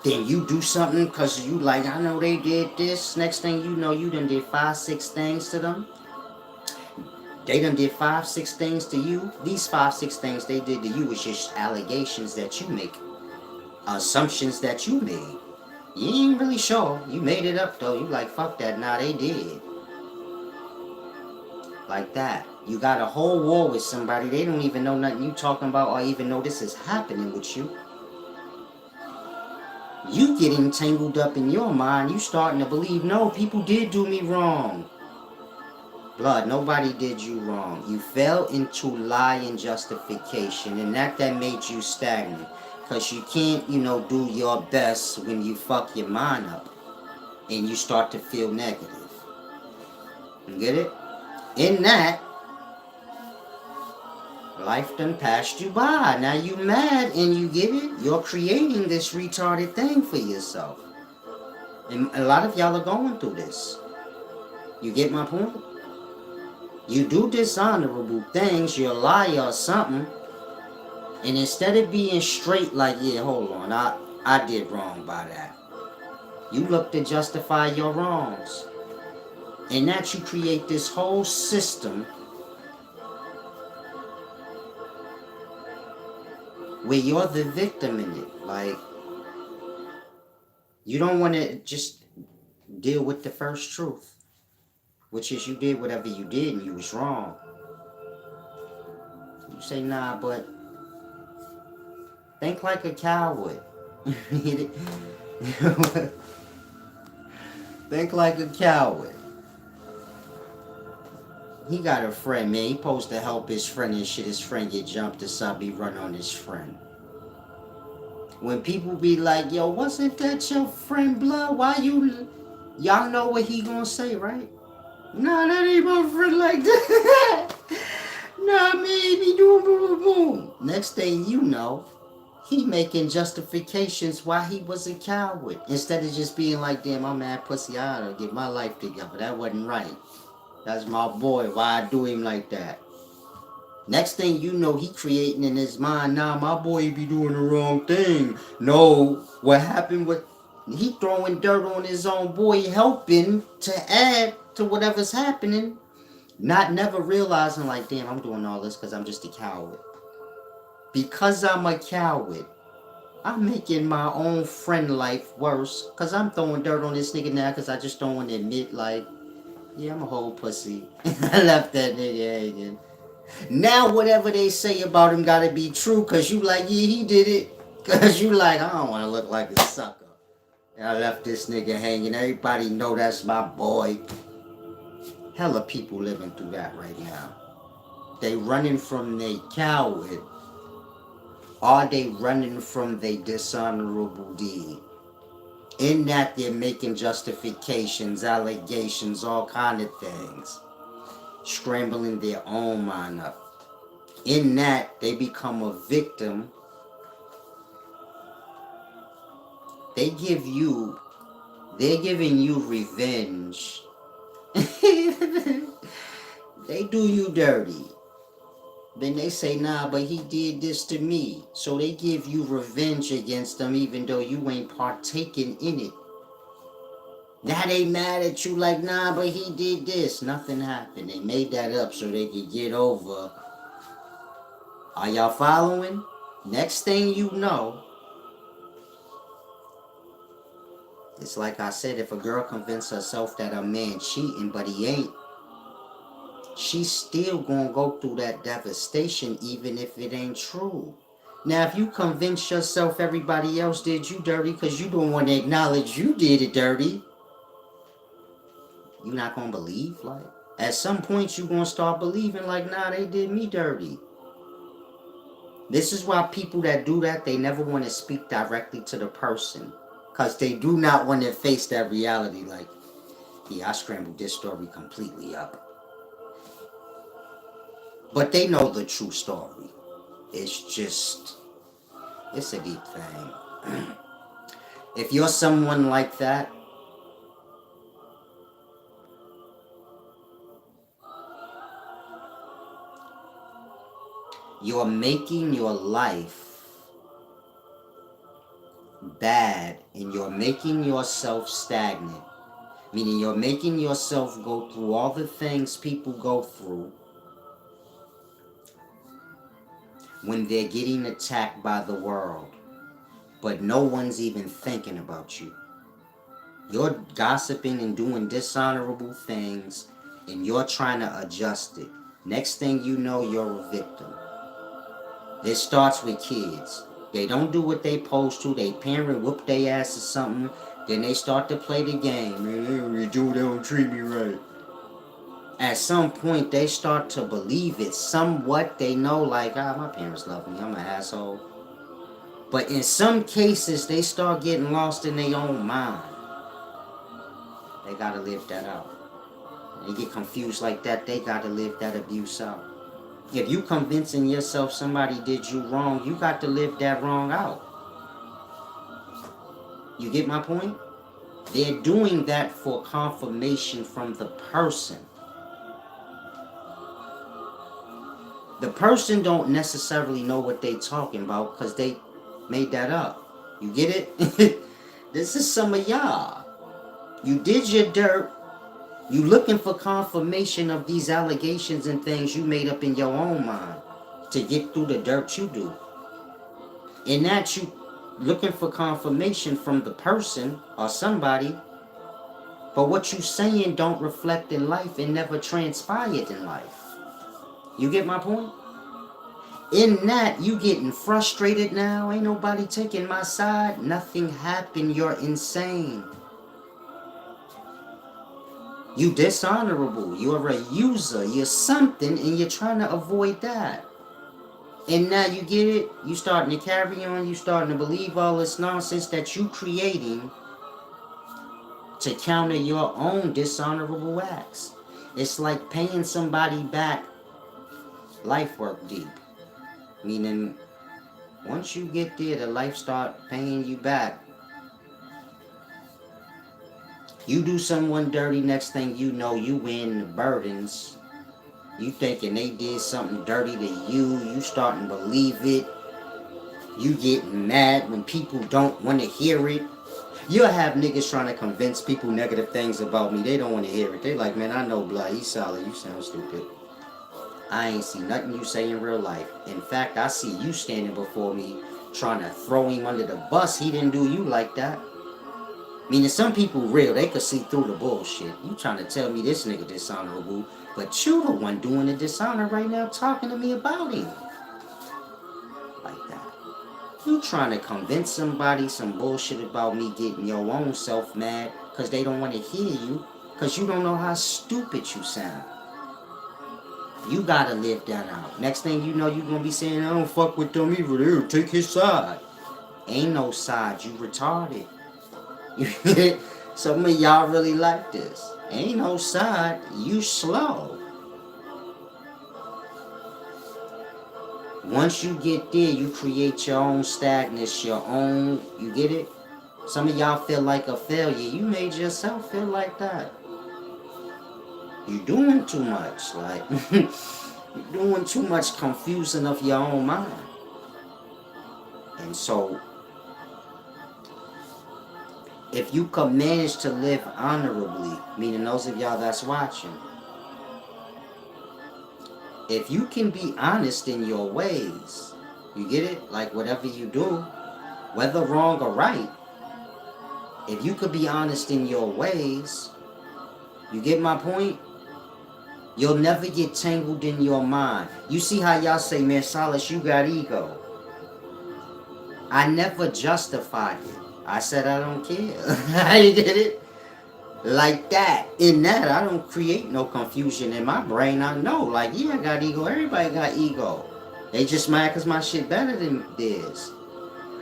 Then you do something because you like, I know they did this. Next thing you know, you done did 5, 6 things to them. They done did 5, 6 things to you. These 5, 6 things they did to you is just allegations that you make. Assumptions that you made. You ain't really sure. You made it up though. You like, fuck that. Nah, they did. Like that. You got a whole war with somebody. They don't even know nothing you talking about or even know this is happening with you. You getting tangled up in your mind. You starting to believe, no, people did do me wrong. Blood, nobody did you wrong. You fell into lie and justification, and that made you stagnant. Because you can't, do your best when you fuck your mind up and you start to feel negative. You get it? In that, life done passed you by. Now you mad and you get it? You're creating this retarded thing for yourself. And a lot of y'all are going through this. You get my point? You do dishonorable things, you're a liar or something, and instead of being straight like, yeah, hold on, I did wrong by that, you look to justify your wrongs. And that you create this whole system where you're the victim in it. Like, you don't want to just deal with the first truth, which is you did whatever you did and you was wrong. You say, nah, but think like a coward. Think like a coward. He got a friend, man. He supposed to help his friend and shit. His friend get jumped or something. He run on his friend. When people be like, yo, wasn't that your friend, blood? Why you... Y'all know what he gonna say, right? Nah, that ain't my friend like that. Nah, man, he be doing boom, boom, boom. Next thing you know, he making justifications why he was a coward. Instead of just being like, damn, I'm mad pussy, I oughta get my life together. That wasn't right. That's my boy. Why I do him like that? Next thing you know, he creating in his mind, nah, my boy be doing the wrong thing. No, what happened with... He throwing dirt on his own boy, helping to add to whatever's happening. Not never realizing like, damn, I'm doing all this because I'm just a coward. Because I'm a coward, I'm making my own friend life worse because I'm throwing dirt on this nigga now because I just don't want to admit, like, yeah, I'm a whole pussy. I left that nigga hanging. Now whatever they say about him gotta be true because you like, yeah, he did it. Because you like, I don't want to look like a sucker. And I left this nigga hanging. Everybody know that's my boy. Hella people living through that right now. They running from they coward. Are they running from their dishonorable deed? In that they're making justifications, allegations, all kind of things. Scrambling their own mind up. In that they become a victim. They're giving you revenge. They do you dirty. Then they say, nah, but he did this to me. So they give you revenge against them even though you ain't partaking in it. Now they mad at you like, nah, but he did this. Nothing happened. They made that up so they could get over. Are y'all following? Next thing you know, it's like I said, if a girl convinces herself that a man cheating, but he ain't, she's still gonna go through that devastation even if it ain't true. Now, if you convince yourself everybody else did you dirty because you don't want to acknowledge you did it dirty, you not gonna believe? Like, at some point you gonna start believing like, nah, they did me dirty. This is why people that do that, they never want to speak directly to the person because they do not want to face that reality like, yeah, I scrambled this story completely up. But they know the true story. It's just, it's a deep thing. If you're someone like that, you're making your life bad and you're making yourself stagnant. Meaning you're making yourself go through all the things people go through when they're getting attacked by the world. But no one's even thinking about you. You're gossiping and doing dishonorable things and you're trying to adjust it. Next thing you know, you're a victim. It starts with kids. They don't do what they supposed to. They parent whoop their ass or something. Then they start to play the game. Man, they don't treat me right. At some point, they start to believe it somewhat. They know, like, my parents love me. I'm an asshole. But in some cases, they start getting lost in their own mind. They gotta live that out. They get confused like that. They gotta live that abuse out. If you convincing yourself somebody did you wrong, you got to live that wrong out. You get my point? They're doing that for confirmation from the person. The person don't necessarily know what they talking about because they made that up. You get it? This is some of y'all. You did your dirt. You looking for confirmation of these allegations and things you made up in your own mind to get through the dirt you do. In that you looking for confirmation from the person or somebody, but what you saying don't reflect in life and never transpired in life. You get my point? In that, you getting frustrated now. Ain't nobody taking my side. Nothing happened. You're insane. You dishonorable. You're a user. You're something, and you're trying to avoid that. And now you get it. You starting to carry on. You starting to believe all this nonsense that you creating to counter your own dishonorable acts. It's like paying somebody back life work deep. Meaning, once you get there, the life start paying you back. You do someone dirty, next thing you know, you win the burdens. You thinking they did something dirty to you. You starting to believe it. You getting mad when people don't want to hear it. You'll have niggas trying to convince people negative things about me. They don't want to hear it. They like, man, I know blood. He's solid. You sound stupid. I ain't see nothing you say in real life. In fact, I see you standing before me trying to throw him under the bus. He didn't do you like that. Meaning some people real, they could see through the bullshit. You trying to tell me this nigga dishonorable, but you the one doing the dishonor right now talking to me about him. Like that. You trying to convince somebody some bullshit about me getting your own self mad because they don't want to hear you because you don't know how stupid you sound. You gotta live that out. Next thing you know, you gonna be saying, I don't fuck with them either. Take his side. Ain't no side. You retarded. Some of y'all really like this. Ain't no side. You slow. Once you get there, you create your own stagnance, your own. You get it? Some of y'all feel like a failure. You made yourself feel like that. You're doing too much. Like, you're doing too much confusing of your own mind. And so, if you can manage to live honorably, meaning those of y'all that's watching, if you can be honest in your ways, you get it? Like whatever you do, whether wrong or right, if you could be honest in your ways, you get my point? You'll never get tangled in your mind. You see how y'all say, man, Solace, you got ego. I never justified it. I said I don't care. I did it like that. In that, I don't create no confusion in my brain. I know, like, yeah, I got ego. Everybody got ego. They just mad because my shit better than theirs.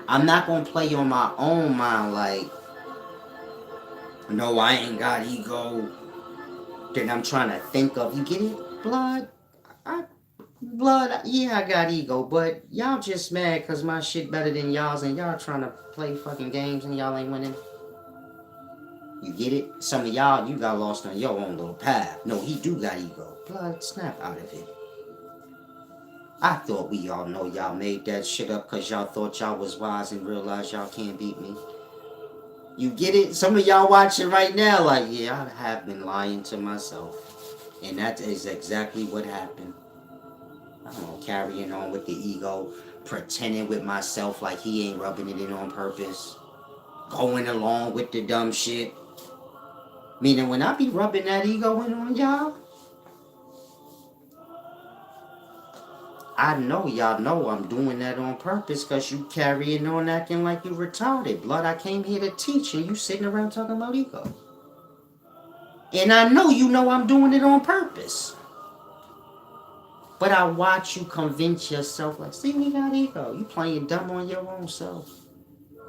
I'm not going to play on my own mind like, no, I ain't got ego. Then I'm trying to think of, you get it? Blood, yeah, I got ego, but y'all just mad because my shit better than y'all's and y'all trying to play fucking games and y'all ain't winning. You get it? Some of y'all, you got lost on your own little path. No, he do got ego. Blood, snap out of it. I thought we all know y'all made that shit up because y'all thought y'all was wise and realized y'all can't beat me. You get it? Some of y'all watching right now like, yeah, I have been lying to myself. And that is exactly what happened. I'm carrying on with the ego, pretending with myself like he ain't rubbing it in on purpose. Going along with the dumb shit. Meaning when I be rubbing that ego in on y'all, I know y'all know I'm doing that on purpose because you carrying on acting like you retarded. Blood, I came here to teach and you sitting around talking about ego. And I know you know I'm doing it on purpose. But I watch you convince yourself, like, see, we got ego. You playing dumb on your own self.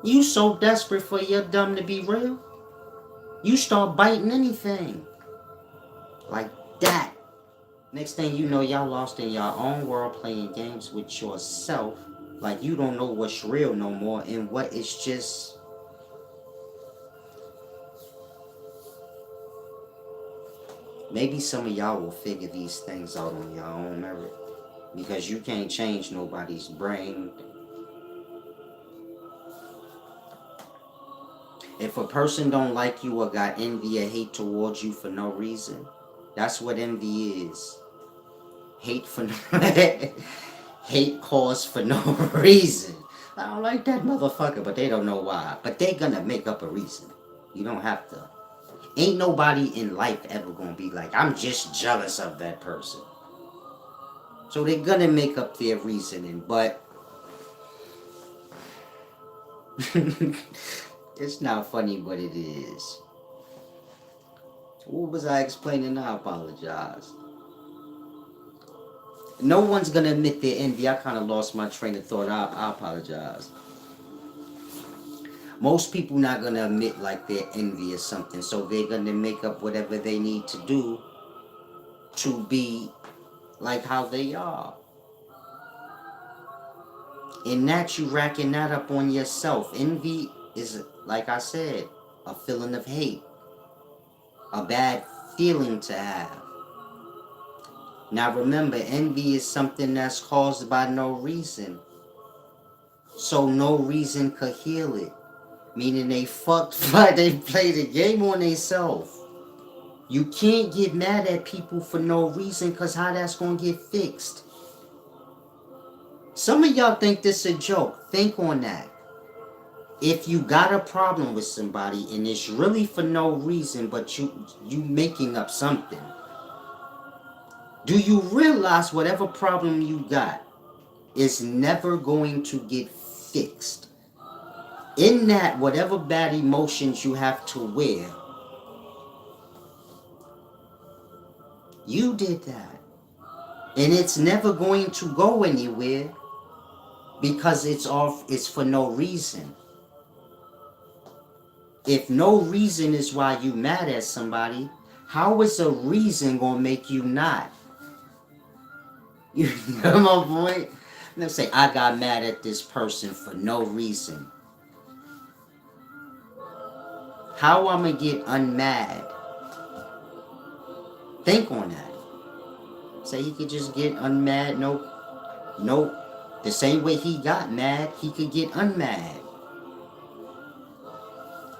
You so desperate for your dumb to be real, you start biting anything. Like that. Next thing you know, y'all lost in your own world playing games with yourself. Like you don't know what's real no more and what is just. Maybe some of y'all will figure these things out on your own merit. Because you can't change nobody's brain. If a person don't like you or got envy or hate towards you for no reason, that's what envy is. Hate for no hate caused for no reason. I don't like that motherfucker, but they don't know why. But they gonna make up a reason. You don't have to. Ain't nobody in life ever gonna be like, I'm just jealous of that person. So they're gonna make up their reasoning, but it's not funny, but it is. What was I explaining? I apologize. No one's gonna admit their envy. I kind of lost my train of thought. I apologize. Most people not gonna admit like they're envious something, so they're gonna make up whatever they need to do to be like how they are. And that you racking that up on yourself. Envy is, like I said, a feeling of hate, a bad feeling to have. Now remember, envy is something that's caused by no reason. So no reason could heal it. Meaning they fucked like they played a game on themselves. You can't get mad at people for no reason, because how that's going to get fixed. Some of y'all think this a joke. Think on that. If you got a problem with somebody and it's really for no reason, but you making up something, do you realize whatever problem you got is never going to get fixed? In that, whatever bad emotions you have to wear, you did that. And it's never going to go anywhere because it's for no reason. If no reason is why you mad at somebody, how is a reason gonna make you not? You know my point? Let's say I got mad at this person for no reason. How I'm gonna get unmad? Think on that. Say he could just get unmad. Nope. The same way he got mad, he could get unmad.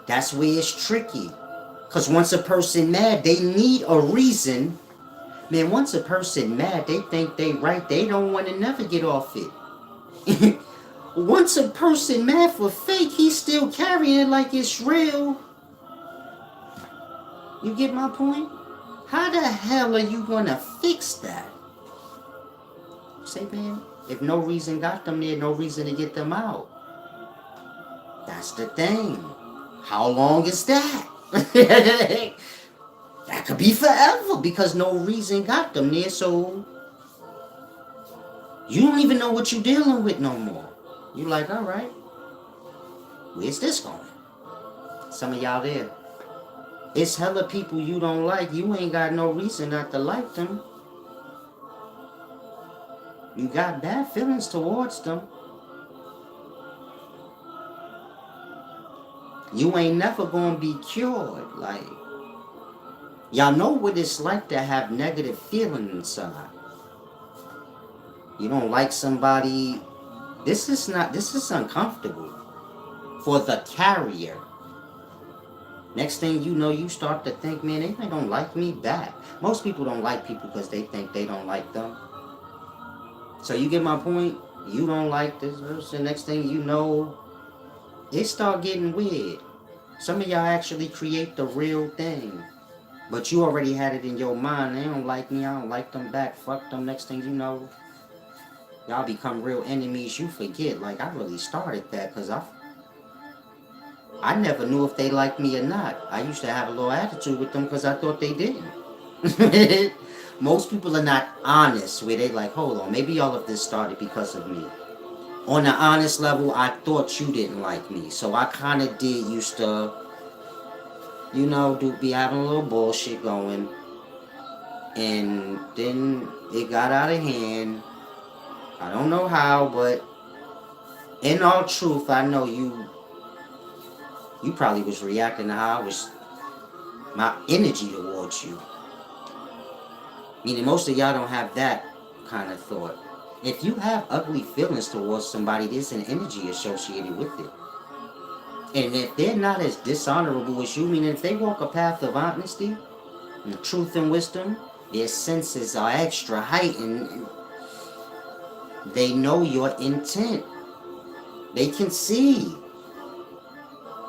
That's where it's tricky. Because once a person mad, they need a reason. Man, once a person mad, they think they right. They don't want to never get off it. Once a person mad for fake, he's still carrying it like it's real. You get my point? How the hell are you going to fix that? Say, man, if no reason got them there, no reason to get them out. That's the thing. How long is that? That could be forever because no reason got them there, so you don't even know what you're dealing with no more. You like, all right, where's this going? Some of y'all there. It's hella people you don't like. You ain't got no reason not to like them. You got bad feelings towards them. You ain't never gonna be cured. Like, y'all know what it's like to have negative feelings inside. You don't like somebody. This is uncomfortable for the carrier. Next thing you know, you start to think, man, they don't like me back. Most people don't like people because they think they don't like them. So you get my point? You don't like this person. Next thing you know, it start getting weird. Some of y'all actually create the real thing. But you already had it in your mind. They don't like me. I don't like them back. Fuck them. Next thing you know, y'all become real enemies. You forget. Like, I really started that because I never knew if they liked me or not. I used to have a little attitude with them because I thought they didn't. Most people are not honest where they like, hold on, maybe all of this started because of me. On the honest level, I thought you didn't like me. So I kind of did used to, do be having a little bullshit going. And then it got out of hand. I don't know how, but in all truth, I know you probably was reacting to how I was, my energy towards you. Meaning most of y'all don't have that kind of thought. If you have ugly feelings towards somebody, there's an energy associated with it. And if they're not as dishonorable as you, meaning if they walk a path of honesty and truth and wisdom, their senses are extra heightened. And they know your intent. They can see.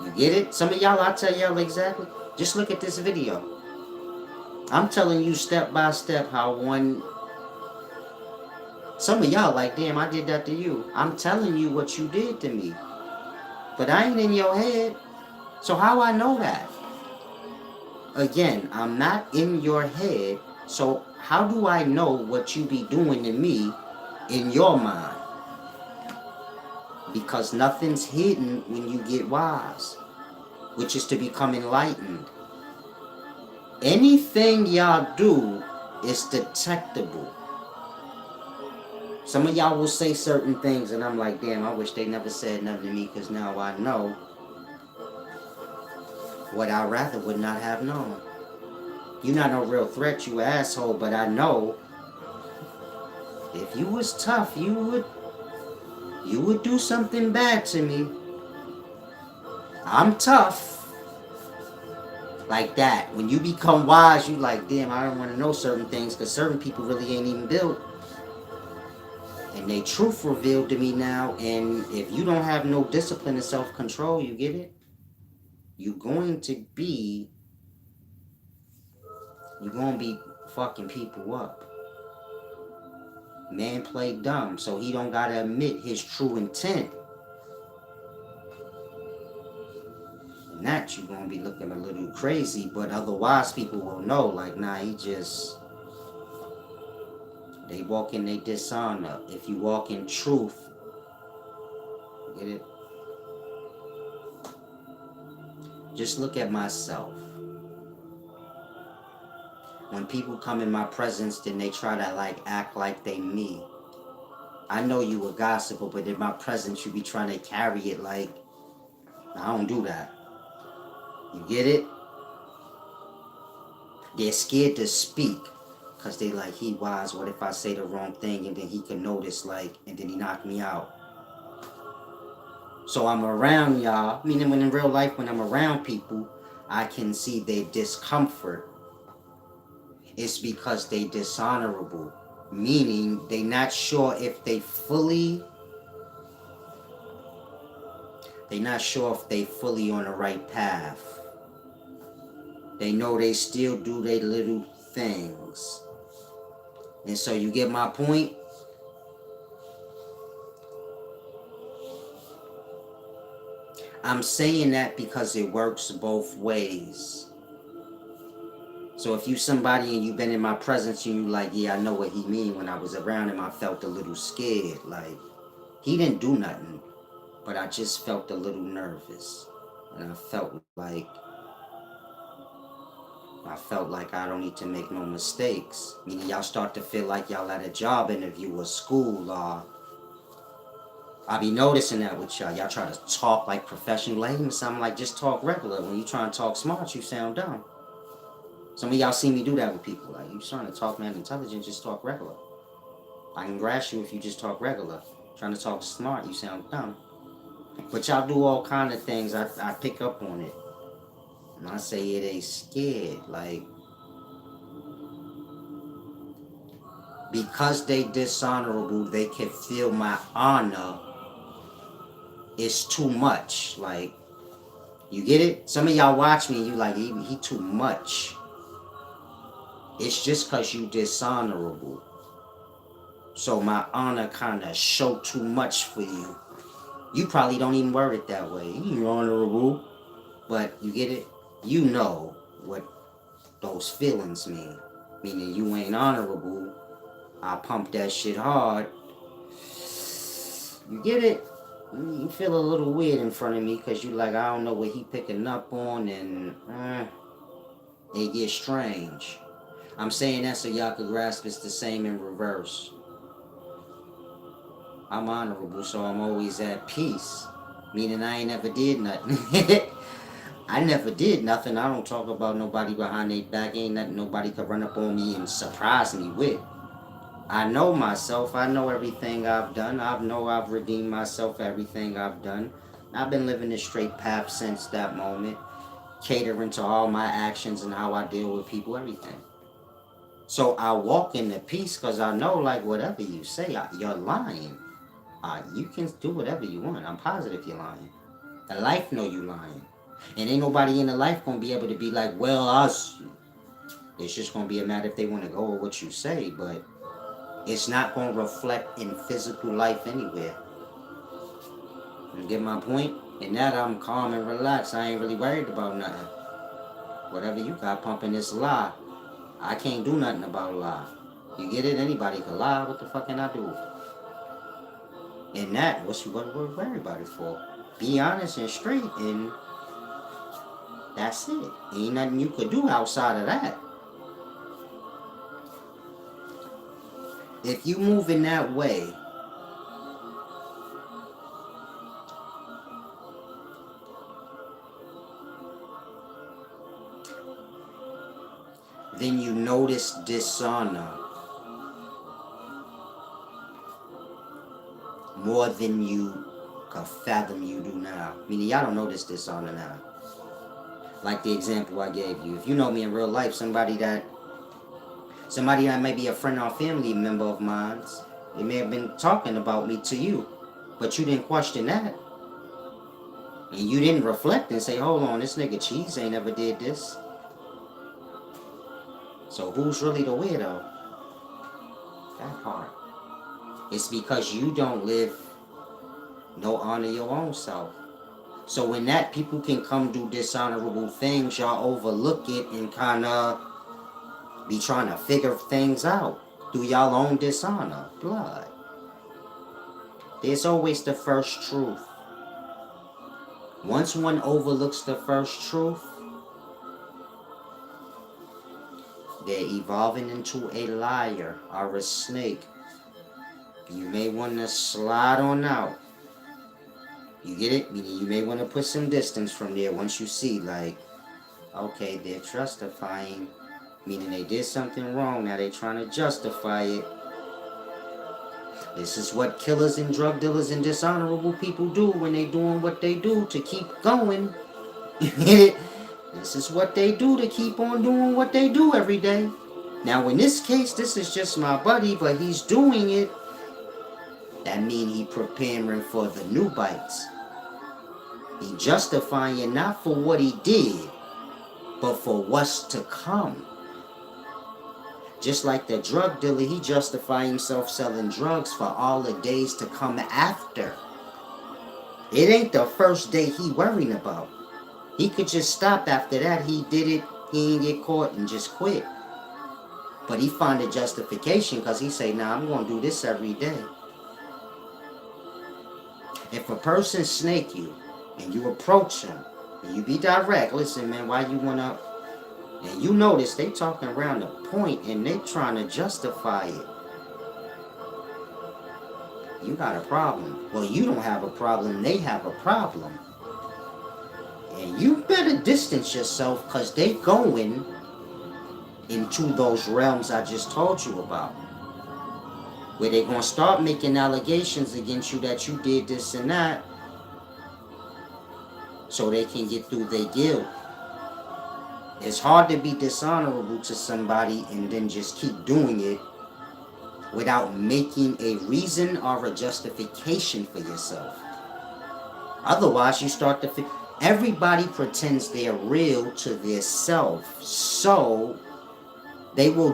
You get it? Some of y'all, I'll tell y'all exactly. Just look at this video. I'm telling you step by step how one. Some of y'all like, damn, I did that to you. I'm telling you what you did to me. But I ain't in your head. So how I know that? Again, I'm not in your head. So how do I know what you be doing to me in your mind? Because nothing's hidden when you get wise, which is to become enlightened. Anything y'all do is detectable. Some of y'all will say certain things and I'm like, damn, I wish they never said nothing to me because now I know what I rather would not have known. You're not no real threat, you asshole, but I know if you was tough, you would do something bad to me. I'm tough. Like that. When you become wise, you like, damn, I don't want to know certain things because certain people really ain't even built. And they truth revealed to me now. And if you don't have no discipline and self-control, you get it? You're going to be fucking people up. Man played dumb, so he don't gotta admit his true intent. And that you're gonna be looking a little crazy, but otherwise people will know, like, nah, they walk in they dishonor. If you walk in truth, get it? Just look at myself. When people come in my presence, then they try to like act like they me. I know you a gossiper, but in my presence you be trying to carry it like, I don't do that. You get it? They're scared to speak because they like, he wise, what if I say the wrong thing and then he can notice, like, and then he knock me out. So I'm around y'all, meaning when in real life, when I'm around people, I can see their discomfort. It's because they dishonorable, meaning they not sure if they fully on the right path. They know they still do their little things. And so you get my point? I'm saying that because it works both ways. So if you somebody and you've been in my presence and you like, yeah, I know what he mean. When I was around him, I felt a little scared. Like, he didn't do nothing, but I just felt a little nervous. And I felt like I don't need to make no mistakes. Meaning y'all start to feel like y'all at a job interview or school, I be noticing that with y'all. Y'all try to talk like professional ladies. I'm like, just talk regular. When you try to talk smart, you sound dumb. Some of y'all see me do that with people. Like, you trying to talk man intelligent, just talk regular. I can grasp you if you just talk regular. Trying to talk smart, you sound dumb. But y'all do all kind of things. I pick up on it. And I say it ain't scared. Like, because they dishonorable, they can feel my honor is too much. Like, you get it? Some of y'all watch me and you like, he too much. It's just because you dishonorable. So my honor kind of show too much for you. You probably don't even word it that way. You honorable. But you get it? You know what those feelings mean. Meaning you ain't honorable. I pump that shit hard. You get it? You feel a little weird in front of me because you like, I don't know what he picking up on, and it gets strange. I'm saying that so y'all could grasp it's the same in reverse. I'm honorable, so I'm always at peace. Meaning I ain't never did nothing. I never did nothing. I don't talk about nobody behind their back. Ain't nothing nobody could run up on me and surprise me with. I know myself. I know everything I've done. I know I've redeemed myself for everything I've done. I've been living this straight path since that moment, catering to all my actions and how I deal with people, everything. So I walk in the peace because I know, like, whatever you say, you're lying. You can do whatever you want. I'm positive you're lying. The life know you lying. And ain't nobody in the life gonna be able to be like, well, us. It's just gonna be a matter if they want to go with what you say, but it's not gonna reflect in physical life anywhere. You get my point? And that I'm calm and relaxed. I ain't really worried about nothing. Whatever you got pumping this lie, I can't do nothing about a lie. You get it? Anybody can lie. What the fuck can I do? And that, what we're worried about it for? Be honest and straight, and that's it. Ain't nothing you could do outside of that. If you move in that way, then you notice dishonor more than you could fathom you do now. Meaning y'all don't notice dishonor now. Like the example I gave you. If you know me in real life, somebody that may be a friend or family member of mine, they may have been talking about me to you, but you didn't question that. And you didn't reflect and say, hold on, this nigga Cheese ain't ever did this. So who's really the weirdo? That part. It's because you don't live no honor your own self. So when that people can come do dishonorable things, y'all overlook it and kind of be trying to figure things out through y'all own dishonor. Blood. There's always the first truth. Once one overlooks the first truth, they're evolving into a liar or a snake. You may want to slide on out. You get it? You may want to put some distance from there once you see, like, okay, they're justifying, meaning they did something wrong, now they're trying to justify it. This is what killers and drug dealers and dishonorable people do when they doing what they do to keep going. You get it? This is what they do to keep on doing what they do every day. Now in this case, this is just my buddy, but he's doing it. That means he preparing for the new bites. He justifying it not for what he did, but for what's to come. Just like the drug dealer, he justify himself selling drugs for all the days to come after. It ain't the first day he worrying about. He could just stop after that. He did it, he ain't get caught and just quit. But he find a justification because he say, nah, I'm going to do this every day. If a person snake you and you approach him and you be direct, listen, man, why you want to... And you notice they talking around the point and they trying to justify it. You got a problem. Well, you don't have a problem. They have a problem. And you better distance yourself because they going into those realms I just told you about. Where they going to start making allegations against you that you did this and that. So they can get through their guilt. It's hard to be dishonorable to somebody and then just keep doing it without making a reason or a justification for yourself. Otherwise, you start to think everybody pretends they're real to their self, so they will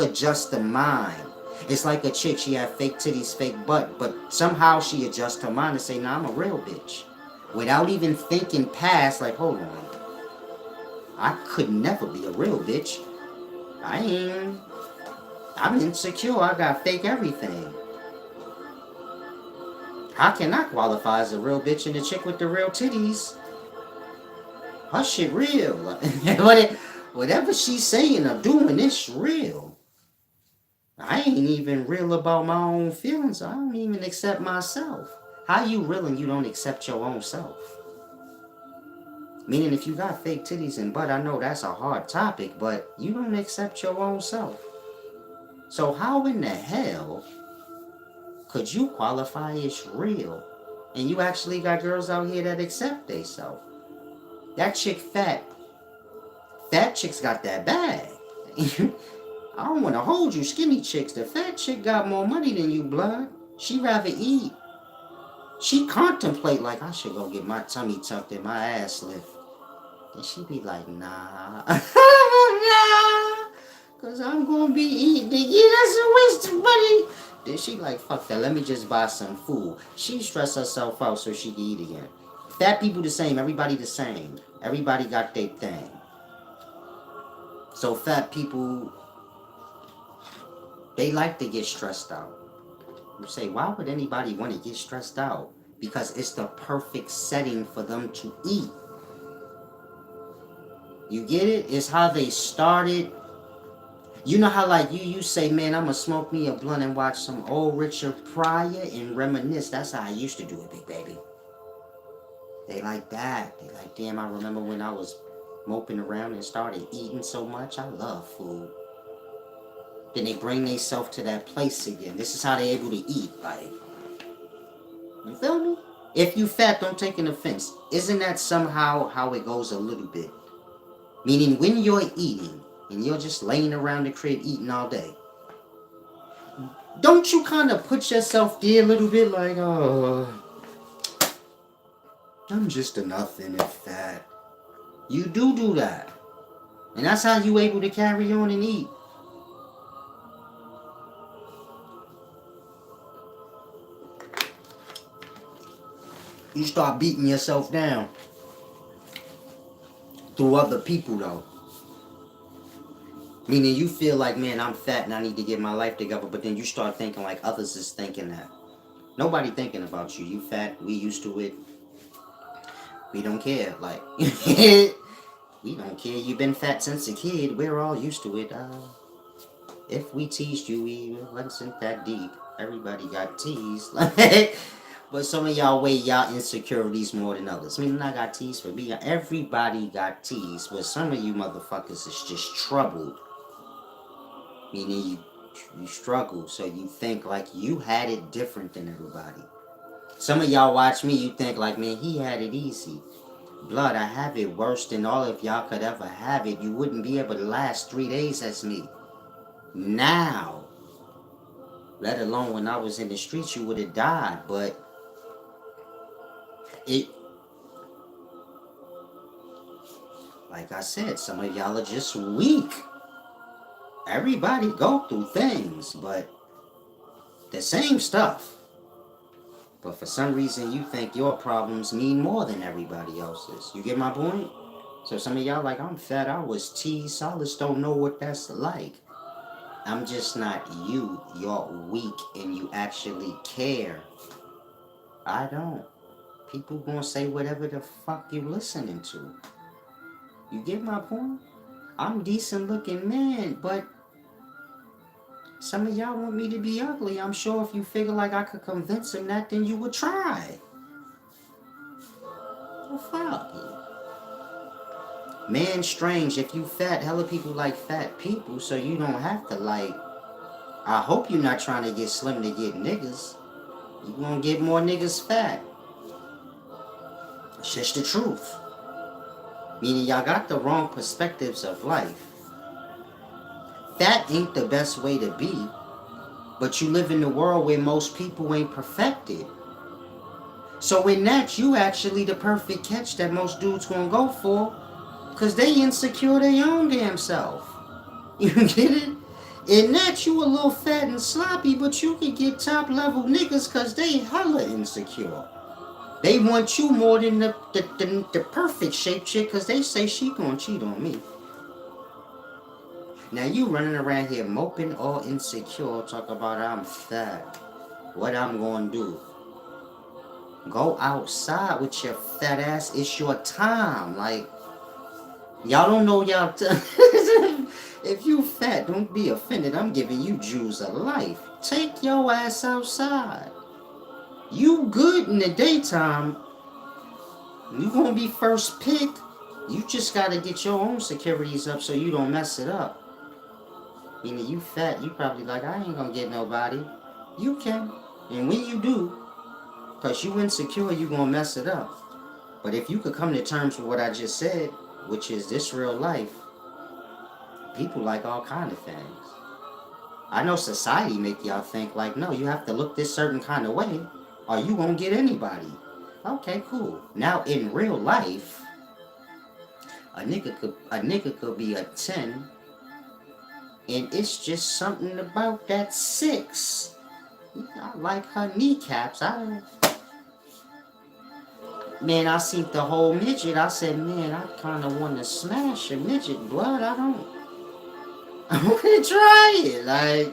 adjust the mind. It's like a chick, she had fake titties, fake butt, but somehow she adjusts her mind and say, nah, I'm a real bitch. without even thinking past, like, hold on, I could never be a real bitch. I'm insecure. I got fake everything. How can I qualify as a real bitch and the chick with the real titties? Her shit real. Whatever she's saying or doing, it's real. I ain't even real about my own feelings. I don't even accept myself. How you real and you don't accept your own self? Meaning if you got fake titties and butt, I know that's a hard topic, but you don't accept your own self. So how in the hell could you qualify as real? And you actually got girls out here that accept theyself. That chick fat. Fat chicks got that bag. I don't want to hold you skinny chicks. The fat chick got more money than you, blood. She rather eat. She contemplate like, I should go get my tummy tucked and my ass lift. And she be like, nah. Nah. Because I'm going to be eating. Yeah, that's a waste of money. Then she like, fuck that. Let me just buy some food. She stress herself out so she can eat again. Fat people the same. Everybody the same. Everybody got their thing. So fat people, they like to get stressed out. You say, why would anybody want to get stressed out? Because it's the perfect setting for them to eat. You get it? It's how they started. You know how like you say, man, I'm going to smoke me a blunt and watch some old Richard Pryor and reminisce. That's how I used to do it, big baby. They like that. They like, damn, I remember when I was moping around and started eating so much. I love food. Then they bring themselves to that place again. This is how they're able to eat. Like, you feel me? If you fat, don't take an offense. Isn't that somehow how it goes a little bit? Meaning when you're eating and you're just laying around the crib eating all day, don't you kind of put yourself there a little bit like, oh, I'm just a nothing if fat. You do that. And that's how you able to carry on and eat. You start beating yourself down. Through other people though. Meaning you feel like, man, I'm fat and I need to get my life together. But then you start thinking like others is thinking that. Nobody thinking about you. You fat, we used to it. We don't care. Like, we don't care. You've been fat since a kid. We're all used to it. If we teased you, it wasn't that deep. Everybody got teased. But some of y'all weigh y'all insecurities more than others. I mean, I got teased for me. Everybody got teased. But some of you motherfuckers is just troubled. Meaning you struggle. So you think like you had it different than everybody. Some of y'all watch me, you think like, man, he had it easy. Blood, I have it worse than all of y'all could ever have it. You wouldn't be able to last 3 days as me. Now. Let alone when I was in the streets, you would have died. But it, like I said, some of y'all are just weak. Everybody go through things, but the same stuff. But for some reason, you think your problems mean more than everybody else's. You get my point? So some of y'all like, I'm fat, I was teased, I just don't know what that's like. I'm just not you. You're weak and you actually care. I don't. People gonna say whatever the fuck you listening to. You get my point? I'm decent looking man, but some of y'all want me to be ugly. I'm sure if you figure like I could convince him that, then you would try. Well, fuck you. Man, strange. If you fat, hella people like fat people, so you don't have to like. I hope you're not trying to get slim to get niggas. You gonna get more niggas fat. It's just the truth. Meaning y'all got the wrong perspectives of life. Fat ain't the best way to be, but you live in a world where most people ain't perfected. So in that, you actually the perfect catch that most dudes gonna go for, cause they insecure their own damn self. You get it? In that, you a little fat and sloppy, but you can get top level niggas cause they hella insecure. They want you more than the perfect shape chick because they say she gonna cheat on me. Now you running around here moping all insecure, talk about I'm fat. What I'm gonna do? Go outside with your fat ass. It's your time. Like, y'all don't know y'all. If you fat, don't be offended. I'm giving you Jews of life. Take your ass outside. You good in the daytime. You gonna be first pick. You just gotta get your own securities up so you don't mess it up. Meaning you fat, you probably like, I ain't gonna get nobody. You can. And when you do, cause you insecure, you gonna mess it up. But if you could come to terms with what I just said, which is this real life, people like all kind of things. I know society make y'all think like, no, you have to look this certain kind of way, or you won't get anybody. Okay, cool. Now in real life, a nigga could be a 10, and it's just something about that 6. I like her kneecaps. Man, I seen the whole midget. I said, man, I kind of want to smash a midget. Blood, I want to try it. Like,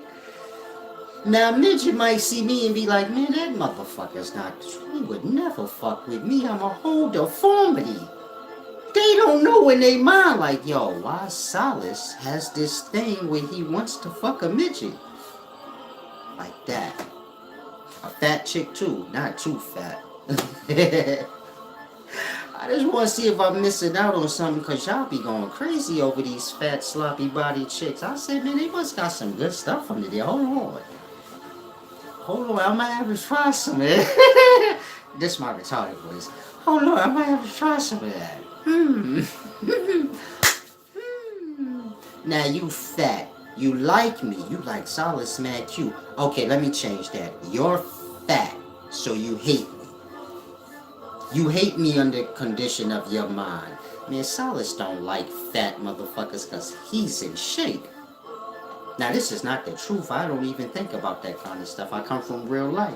now midget might see me and be like, man, that motherfucker's not, he would never fuck with me. I'm a whole deformity. They don't know in their mind, like, yo, why Solace has this thing where he wants to fuck a midget. Like that. A fat chick too, not too fat. I just want to see if I'm missing out on something, because y'all be going crazy over these fat, sloppy body chicks. I said, man, they must got some good stuff under there. Hold on, I might have to try some of that. This is my retarded voice. Hold on, I might have to try some of that. Now you fat. You like me. You like Solace, mad cute. Okay, let me change that. You're fat, so you hate me. You hate me under condition of your mind. Man, Solace don't like fat motherfuckers because he's in shape. Now, this is not the truth. I don't even think about that kind of stuff. I come from real life.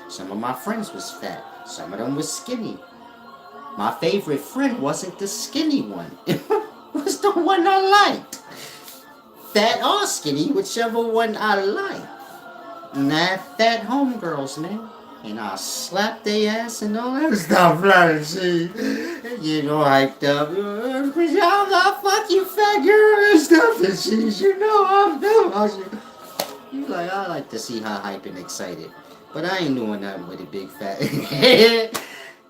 Some of my friends was fat. Some of them was skinny. My favorite friend wasn't the skinny one. It was the one I liked. Fat or skinny, whichever one I liked. Not fat homegirls, man. And I slap their ass and all that stuff. You know, hyped up. I'm not fucking fat girl and stuff. And she's, you know, I'm you. You like, I like to see her hype and excited. But I ain't doing nothing with a big fat.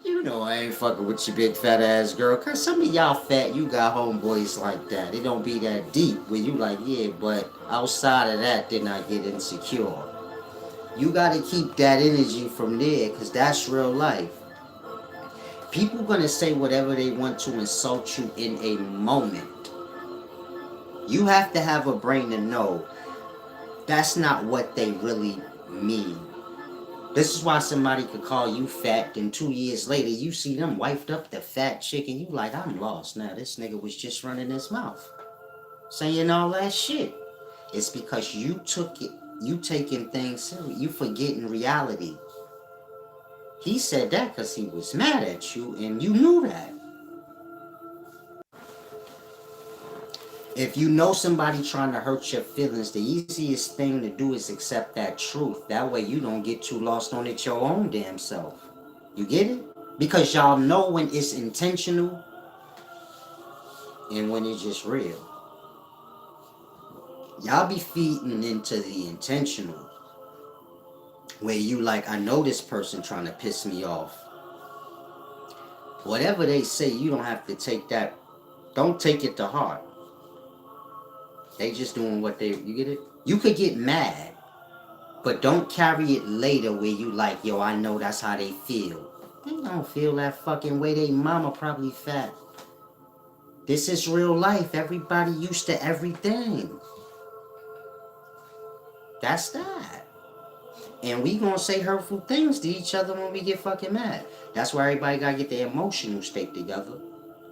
You know I ain't fucking with your big fat ass girl. Cause some of y'all fat, you got homeboys like that. It don't be that deep where you like, yeah, but outside of that, then I get insecure. You gotta keep that energy from there, cause that's real life. People gonna say whatever they want to insult you in a moment. You have to have a brain to know that's not what they really mean. This is why somebody could call you fat, and 2 years later you see them wifed up the fat chick, and you like, I'm lost now. This nigga was just running his mouth, saying all that shit. It's because you took it. You taking things serious. You forgetting reality. He said that because he was mad at you, and you knew that. If you know somebody trying to hurt your feelings, the easiest thing to do is accept that truth. That way you don't get too lost on it your own damn self. You get it? Because y'all know when it's intentional and when it's just real. Y'all be feeding into the intentional. Where you like, I know this person trying to piss me off. Whatever they say, you don't have to take that. Don't take it to heart. They just doing what they, you get it? You could get mad, but don't carry it later where you like, yo, I know that's how they feel. They don't feel that fucking way. They mama probably fat. This is real life. Everybody used to everything. That's that. And we gonna say hurtful things to each other when we get fucking mad. That's why everybody gotta get their emotional state together.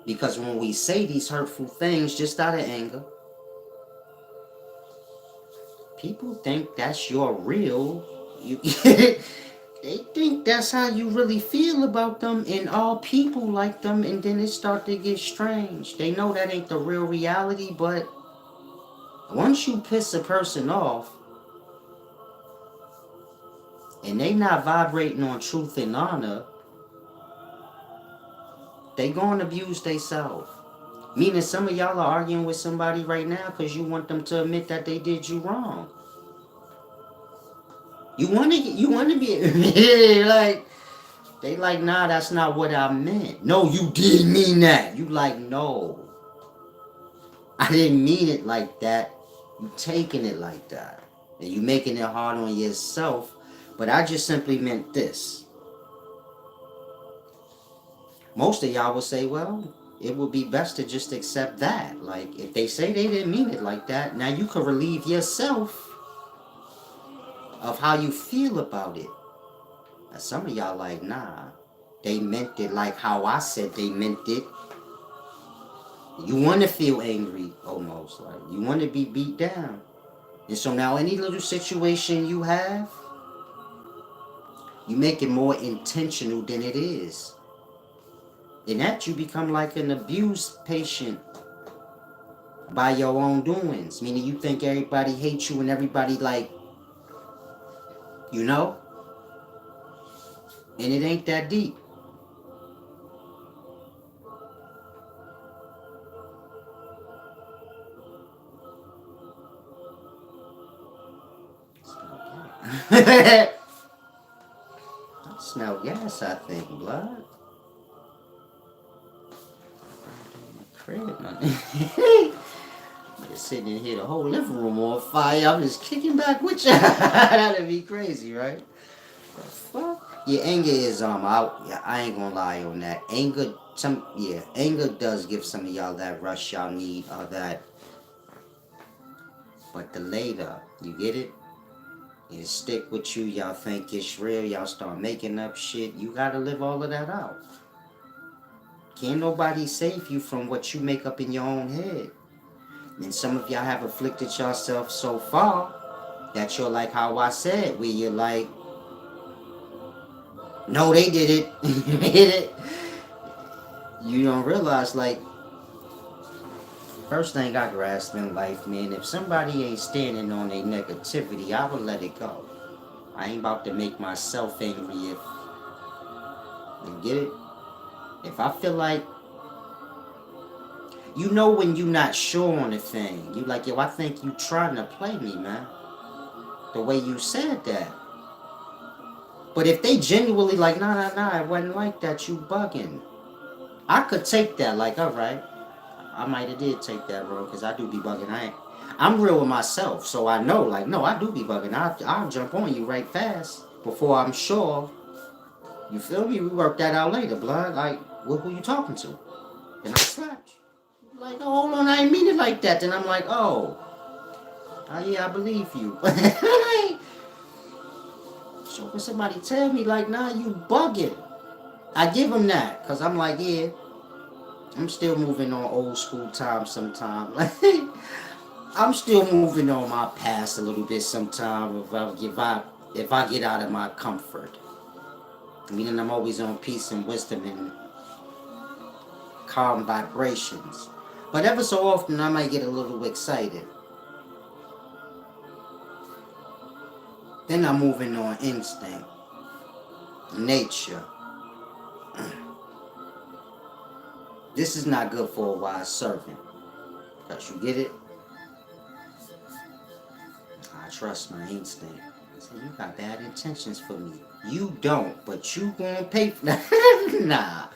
Because when we say these hurtful things just out of anger, people think that's your real. You they think that's how you really feel about them, and all people like them, and then it start to get strange. They know that ain't the real reality, but once you piss a person off and they not vibrating on truth and honor, they gonna abuse theyself. Meaning some of y'all are arguing with somebody right now because you want them to admit that they did you wrong. You wanna be like, they like, nah, that's not what I meant. No, you did mean that. You like, no, I didn't mean it like that. You taking it like that. And you making it hard on yourself. But I just simply meant this. Most of y'all will say, well, it would be best to just accept that. Like, if they say they didn't mean it like that, now you can relieve yourself of how you feel about it. Now, some of y'all like, nah, they meant it like how I said they meant it. You want to feel angry, almost. Like, you want to be beat down. And so now any little situation you have, you make it more intentional than it is. In that, you become like an abused patient by your own doings. Meaning you think everybody hates you and everybody like, you know? And it ain't that deep. I smell gas, I think, blood. Crib, man. I'm just sitting in here, the whole living room on fire. I'm just kicking back with you. That'd be crazy, right? The fuck? Yeah, anger is I ain't gonna lie on that. Anger does give some of y'all that rush y'all need or that. But the later, you get it? It stick with you, y'all think it's real, y'all start making up shit. You gotta live all of that out. Can't nobody save you from what you make up in your own head. And some of y'all have afflicted yourself so far that you're like how I said, where you're like, no, they did it. They did it. You don't realize, like, first thing I grasped in life, man, if somebody ain't standing on their negativity, I would let it go. I ain't about to make myself angry if, you get it? If I feel like, you know when you not sure on a thing, you like, yo, I think you trying to play me, man. The way you said that. But if they genuinely like, nah, it wasn't like that, you bugging. I could take that, like, alright. I might have did take that, bro, because I do be bugging. I'm real with myself, so I know, like, no, I do be bugging. I'll jump on you right fast before I'm sure. You feel me? We work that out later, blood. Like, who you talking to? And I slapped you. Like, oh, hold on, I ain't mean it like that. Then I'm like, oh yeah, I believe you. So when somebody tell me, like, nah, you bugging, I give them that, because I'm like, yeah, I'm still moving on old school time sometimes. Like, I'm still moving on my past a little bit sometimes if I get out of my comfort. Meaning I'm always on peace and wisdom and calm vibrations. But ever so often I might get a little excited. Then I'm moving on instinct, nature. This is not good for a wise servant. Because you get it? I trust my instinct. I said, you got bad intentions for me. You don't, but you gonna pay for that. Nah.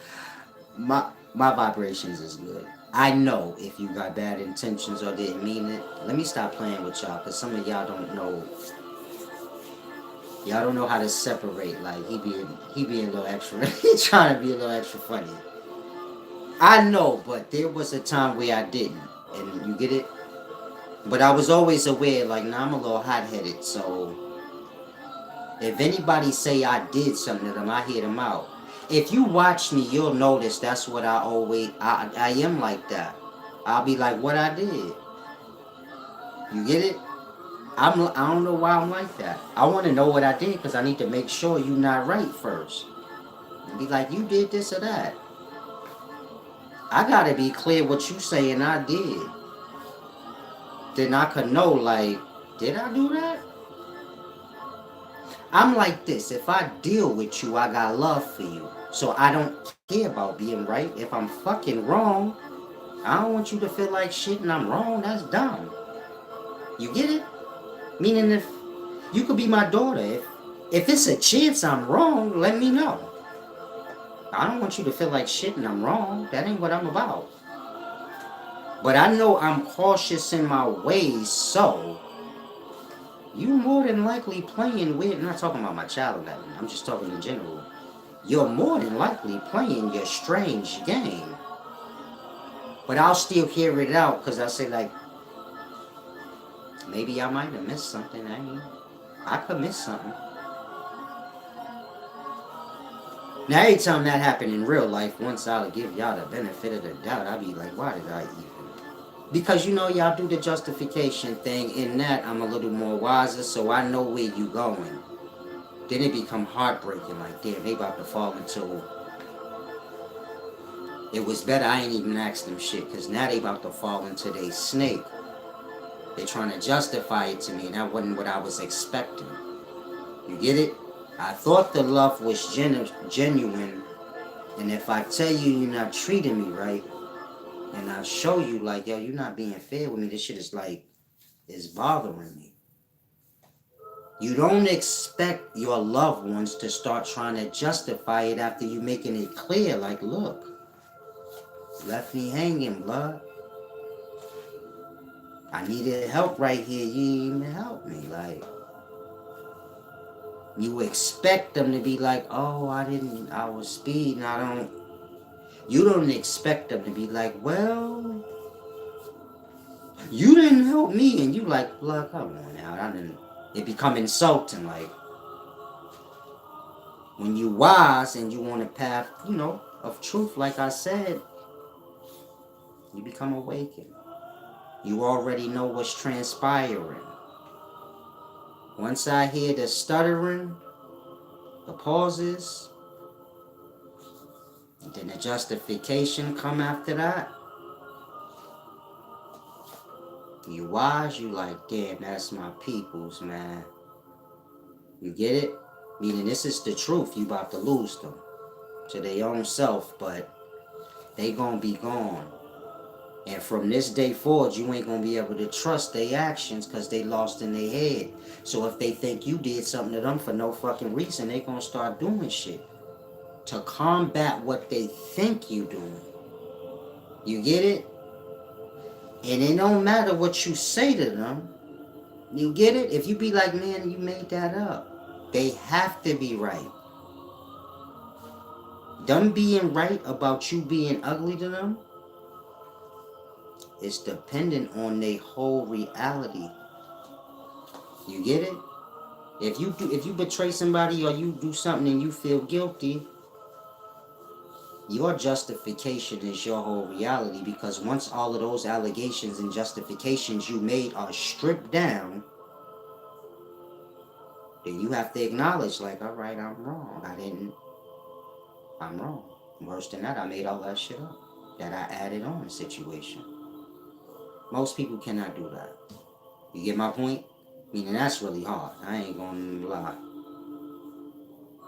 My vibrations is good. I know if you got bad intentions or didn't mean it. Let me stop playing with y'all, because some of y'all don't know. Y'all don't know how to separate. Like, he being a little extra. He trying to be a little extra funny. I know, but there was a time where I didn't. And you get it? But I was always aware, like, nah, I'm a little hot-headed, so if anybody say I did something to them, I hear them out. If you watch me, you'll notice that's what I am like that. I'll be like, what I did. You get it? I don't know why I'm like that. I want to know what I did because I need to make sure you're not right first. And be like, you did this or that. I gotta be clear what you saying I did. Then I could know, like, did I do that? I'm like this. If I deal with you, I got love for you. So I don't care about being right. If I'm fucking wrong, I don't want you to feel like shit and I'm wrong. That's dumb. You get it? Meaning if you could be my daughter, if it's a chance I'm wrong, let me know. I don't want you to feel like shit and I'm wrong. That ain't what I'm about. But I know I'm cautious in my ways, so you more than likely playing with, I'm not talking about my child or nothing, I'm just talking in general. You're more than likely playing your strange game. But I'll still hear it out because I say, like, maybe I might have missed something. I could miss something. Now, every time that happened in real life, once I'll give y'all the benefit of the doubt, I'll be like, why did I even? Because you know, y'all do the justification thing. In that, I'm a little more wiser, so I know where you going. Then it become heartbreaking. Like, damn, they about to fall into. It was better I ain't even asked them shit, because now they about to fall into their snake. They trying to justify it to me, and that wasn't what I was expecting. You get it? I thought the love was genuine, and if I tell you you're not treating me right, and I show you like, yo, you're not being fair with me, this shit is like, it's bothering me. You don't expect your loved ones to start trying to justify it after you making it clear, like, look, left me hanging, blood. I needed help right here, you didn't even help me. Like, you expect them to be like, oh, I was speeding, you don't expect them to be like, well, you didn't help me, and you like, blood, come on now, it become insulting, like, when you wise and you on a path, of truth, like I said, you become awakened. You already know what's transpiring. Once I hear the stuttering, the pauses, and then the justification come after that, you wise, you like, damn, that's my peoples, man. You get it? Meaning this is the truth. You about to lose them to their own self, but they gonna be gone. And from this day forward, you ain't gonna be able to trust their actions because they lost in their head. So if they think you did something to them for no fucking reason, they gonna start doing shit to combat what they think you doing. You get it? And it don't matter what you say to them. You get it? If you be like, man, you made that up. They have to be right. Them being right about you being ugly to them is dependent on their whole reality. You get it? If you betray somebody or you do something and you feel guilty, your justification is your whole reality, because once all of those allegations and justifications you made are stripped down, then you have to acknowledge, like, all right, I'm wrong. I'm wrong. Worse than that, I made all that shit up that I added on the situation. Most people cannot do that. You get my point? Meaning that's really hard. I ain't gonna lie.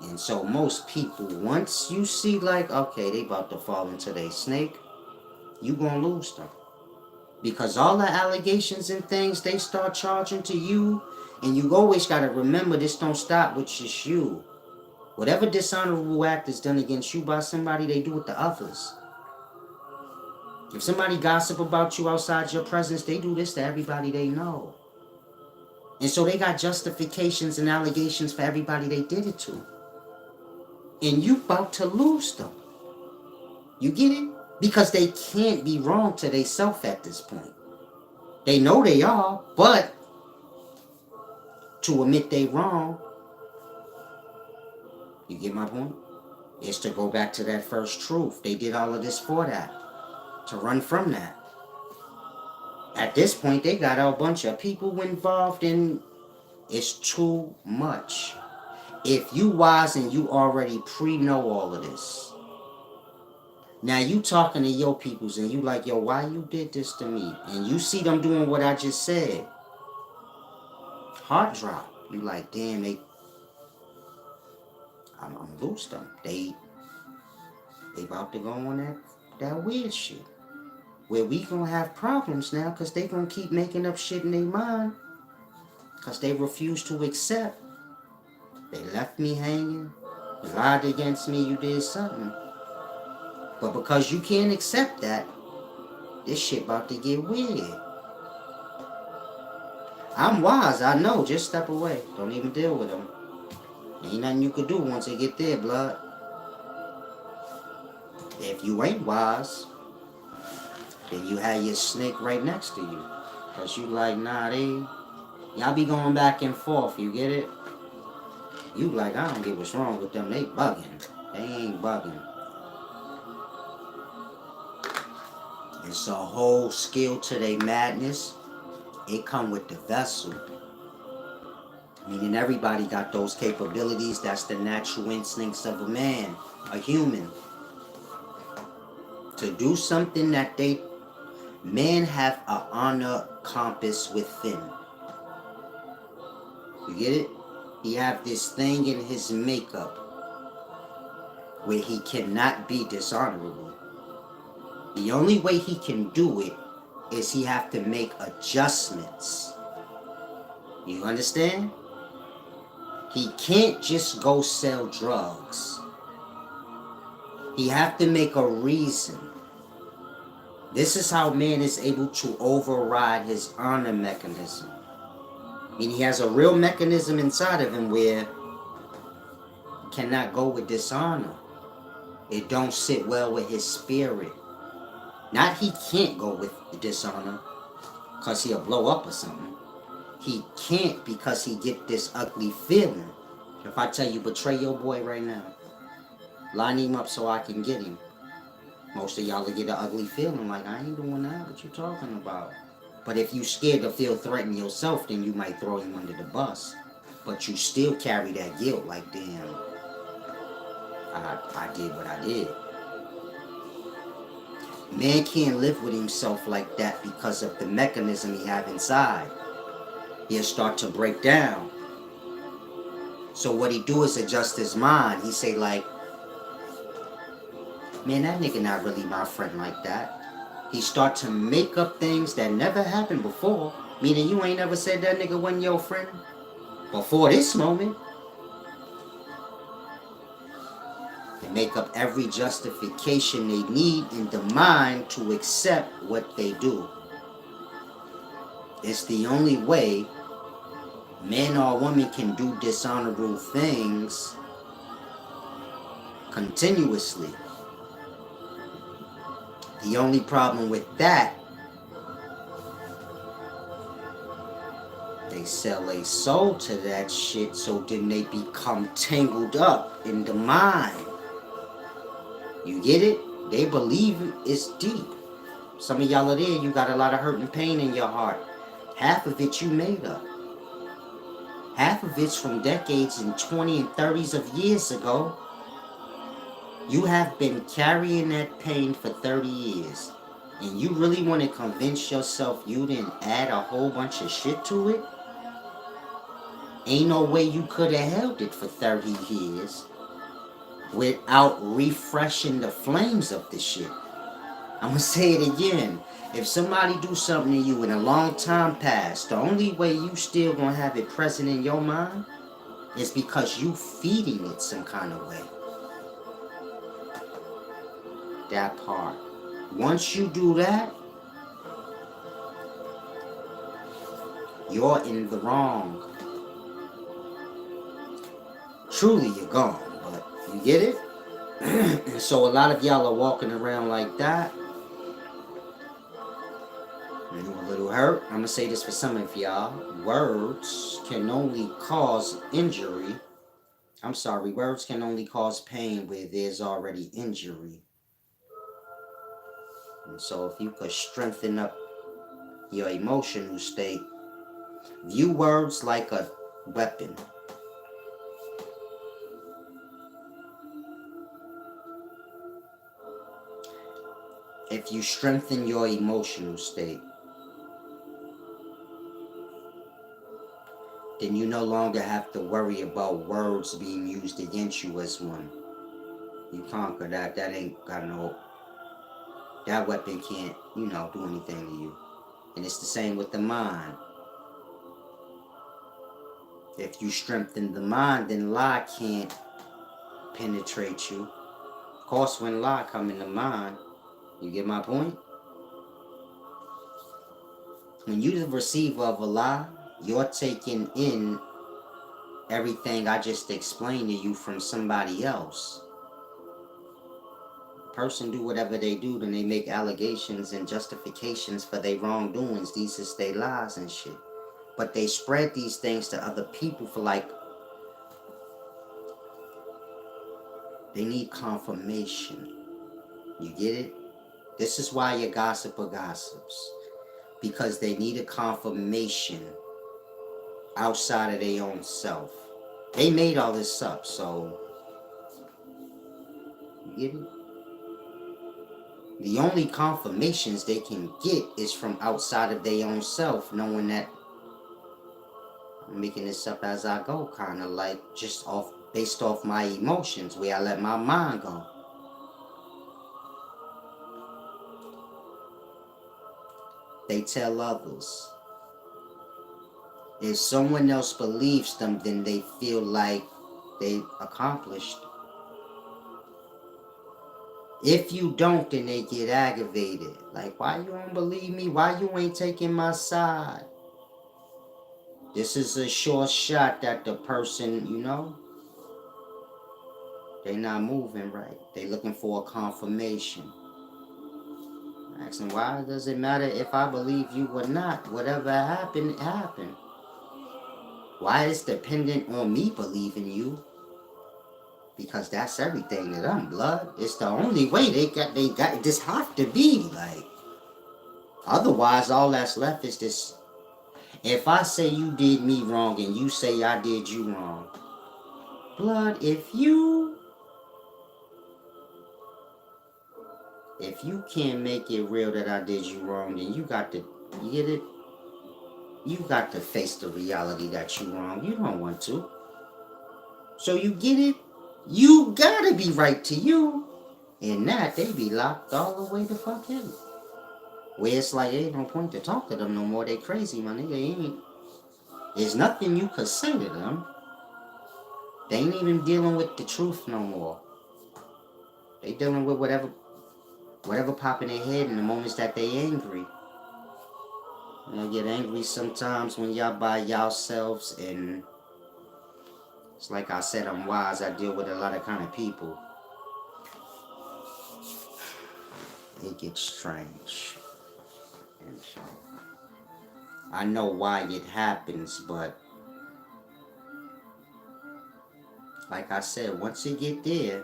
And so most people, once you see like, okay, they about to fall into their snake, you gonna lose them. Because all the allegations and things they start charging to you, and you always gotta remember this don't stop with just you. Whatever dishonorable act is done against you by somebody, they do it to others. If somebody gossip about you outside your presence, they do this to everybody they know. And so they got justifications and allegations for everybody they did it to. And you about to lose them. You get it? Because they can't be wrong to themselves at this point. They know they are, but to admit they wrong, you get my point? It's to go back to that first truth. They did all of this for that. To run from that. At this point, they got a bunch of people involved, and it's too much. If you wise and you already pre-know all of this, now you talking to your peoples and you like, yo, why you did this to me? And you see them doing what I just said. Heart drop. You like, damn, I'm loose them. They about to go on that weird shit. Where we gonna have problems now because they gonna keep making up shit in their mind because they refuse to accept. They left me hanging. You lied against me. You did something. But because you can't accept that, this shit about to get weird. I'm wise, I know. Just step away. Don't even deal with them. Ain't nothing you could do once they get there, blood. If you ain't wise, then you have your snake right next to you. Cause you like, nah, y'all be going back and forth, you get it? You like, I don't get what's wrong with them. They bugging. They ain't bugging. It's a whole skill to their madness. It come with the vessel. Meaning everybody got those capabilities. That's the natural instincts of a man, a human. To do something that men have an honor compass within. You get it? He have this thing in his makeup where he cannot be dishonorable. The only way he can do it is he have to make adjustments. You understand? He can't just go sell drugs. He have to make a reason. This is how man is able to override his honor mechanism. I mean, he has a real mechanism inside of him where he cannot go with dishonor. It don't sit well with his spirit. Not he can't go with the dishonor because he'll blow up or something. He can't because he get this ugly feeling. If I tell you betray your boy right now, line him up so I can get him. Most of y'all will get an ugly feeling like, I ain't doing that. What you talking about? But if you scared to feel threatened yourself, then you might throw him under the bus. But you still carry that guilt like, damn, I did what I did. Man can't live with himself like that because of the mechanism he have inside. He'll start to break down. So what he do is adjust his mind. He say like, man, that nigga not really my friend like that. He start to make up things that never happened before. Meaning you ain't ever said that nigga wasn't your friend before this moment. They make up every justification they need in the mind to accept what they do. It's the only way man or woman can do dishonorable things continuously. The only problem with that, they sell a soul to that shit, so then they become tangled up in the mind. You get it? They believe it's deep. Some of y'all are there, you got a lot of hurt and pain in your heart. Half of it you made up. Half of it's from decades and 20 and 30s of years ago. You have been carrying that pain for 30 years. And you really want to convince yourself you didn't add a whole bunch of shit to it? Ain't no way you could have held it for 30 years without refreshing the flames of the shit. I'm gonna say it again. If somebody do something to you in a long time past, the only way you still gonna have it present in your mind is because you feeding it some kind of way. That part. Once you do that, you're in the wrong. Truly, you're gone, but you get it? And so a lot of y'all are walking around like that. You're a little hurt. I'm going to say this for some of y'all. Words can only cause injury. I'm sorry, words can only cause pain where there's already injury. And so if you could strengthen up your emotional state. View words like a weapon. If you strengthen your emotional state, then you no longer have to worry about words being used against you as one. You conquer that. That ain't got no. That weapon can't, do anything to you. And it's the same with the mind. If you strengthen the mind, then lie can't penetrate you. Of course, when lie come in the mind, you get my point? When you're the receiver of a lie, you're taking in everything I just explained to you from somebody else. Person do whatever they do, then they make allegations and justifications for their wrongdoings. These is their lies and shit. But they spread these things to other people for they need confirmation. You get it? This is why your gossiper gossips. Because they need a confirmation outside of their own self. They made all this up, so you get it? The only confirmations they can get is from outside of their own self, knowing that I'm making this up as I go, kind of like just based off my emotions, where I let my mind go. They tell others. If someone else believes them, then they feel like they've accomplished. If you don't, then they get aggravated. Like, why you don't believe me? Why you ain't taking my side? This is a short shot that the person, they not moving right. They looking for a confirmation. Asking, why does it matter if I believe you or not? Whatever happened, happened. Why is dependent on me believing you? Because that's everything to them, blood. It's the only way they got this have to be like. Otherwise, all that's left is this. If I say you did me wrong and you say I did you wrong, blood, if you can't make it real that I did you wrong, then you get it? You got to face the reality that you wrong. You don't want to. So you get it? You gotta be right to you. And that, they be locked all the way the fuck in. Where it's like, ain't no point to talk to them no more. They crazy, my nigga. Ain't. There's nothing you could say to them. They ain't even dealing with the truth no more. They dealing with whatever pop in their head in the moments that they angry. Get angry sometimes when y'all by yourselves, and it's like I said, I'm wise. I deal with a lot of kind of people. It gets strange. And so, I know why it happens, but like I said, once you get there,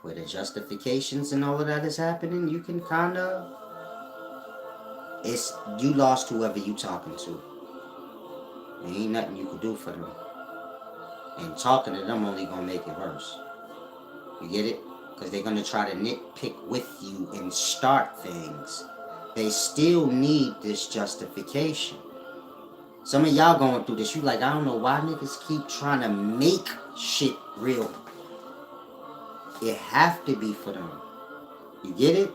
where the justifications and all of that is happening, you can you lost whoever you talking to. There ain't nothing you can do for them. And talking to them only gonna make it worse. You get it? Because they're gonna try to nitpick with you and start things. They still need this justification. Some of y'all going through this. You like, I don't know why niggas keep trying to make shit real. It have to be for them. You get it?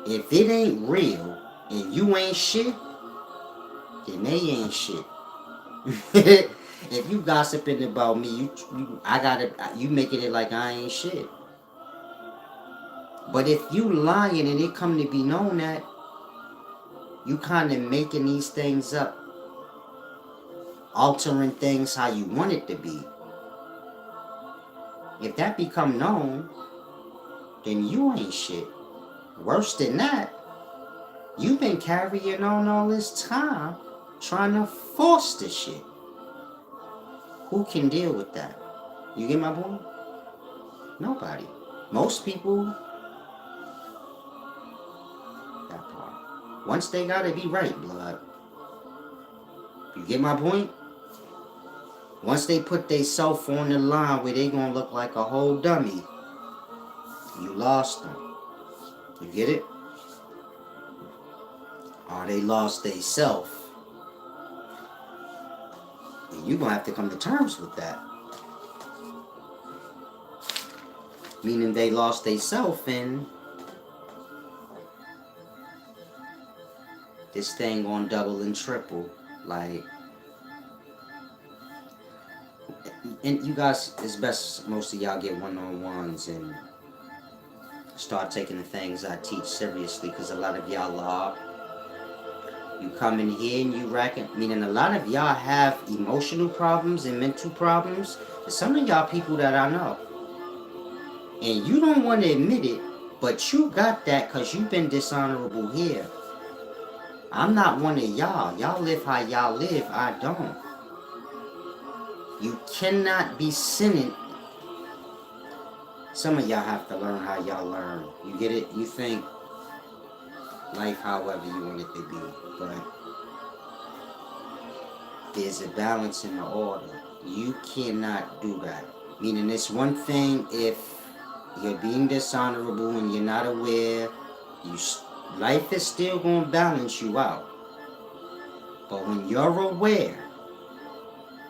If it ain't real and you ain't shit, then they ain't shit. If you gossiping about me, you making it like I ain't shit. But if you lying and it come to be known that you kind of making these things up, altering things how you want it to be, if that become known, then you ain't shit. Worse than that, you've been carrying on all this time trying to force the shit. Who can deal with that? You get my point? Nobody. Most people, that part. Once they gotta be right, blood. You get my point? Once they put they self on the line where they gonna look like a whole dummy, you lost them. You get it? Or they lost they self. And you gonna have to come to terms with that. Meaning they lost they self, and this thing on double and triple. Like, and you guys, it's best most of y'all get one-on-ones and start taking the things I teach seriously, because a lot of y'all are. You come in here and you reckon, meaning a lot of y'all have emotional problems and mental problems. Some of y'all people that I know. And you don't want to admit it, but you got that because you've been dishonorable here. I'm not one of y'all. Y'all live how y'all live. I don't. You cannot be sinning. Some of y'all have to learn how y'all learn. You get it? You think life however you want it to be. But there's a balance in the order. You cannot do that. Meaning it's one thing if you're being dishonorable and you're not aware. Life is still going to balance you out. But when you're aware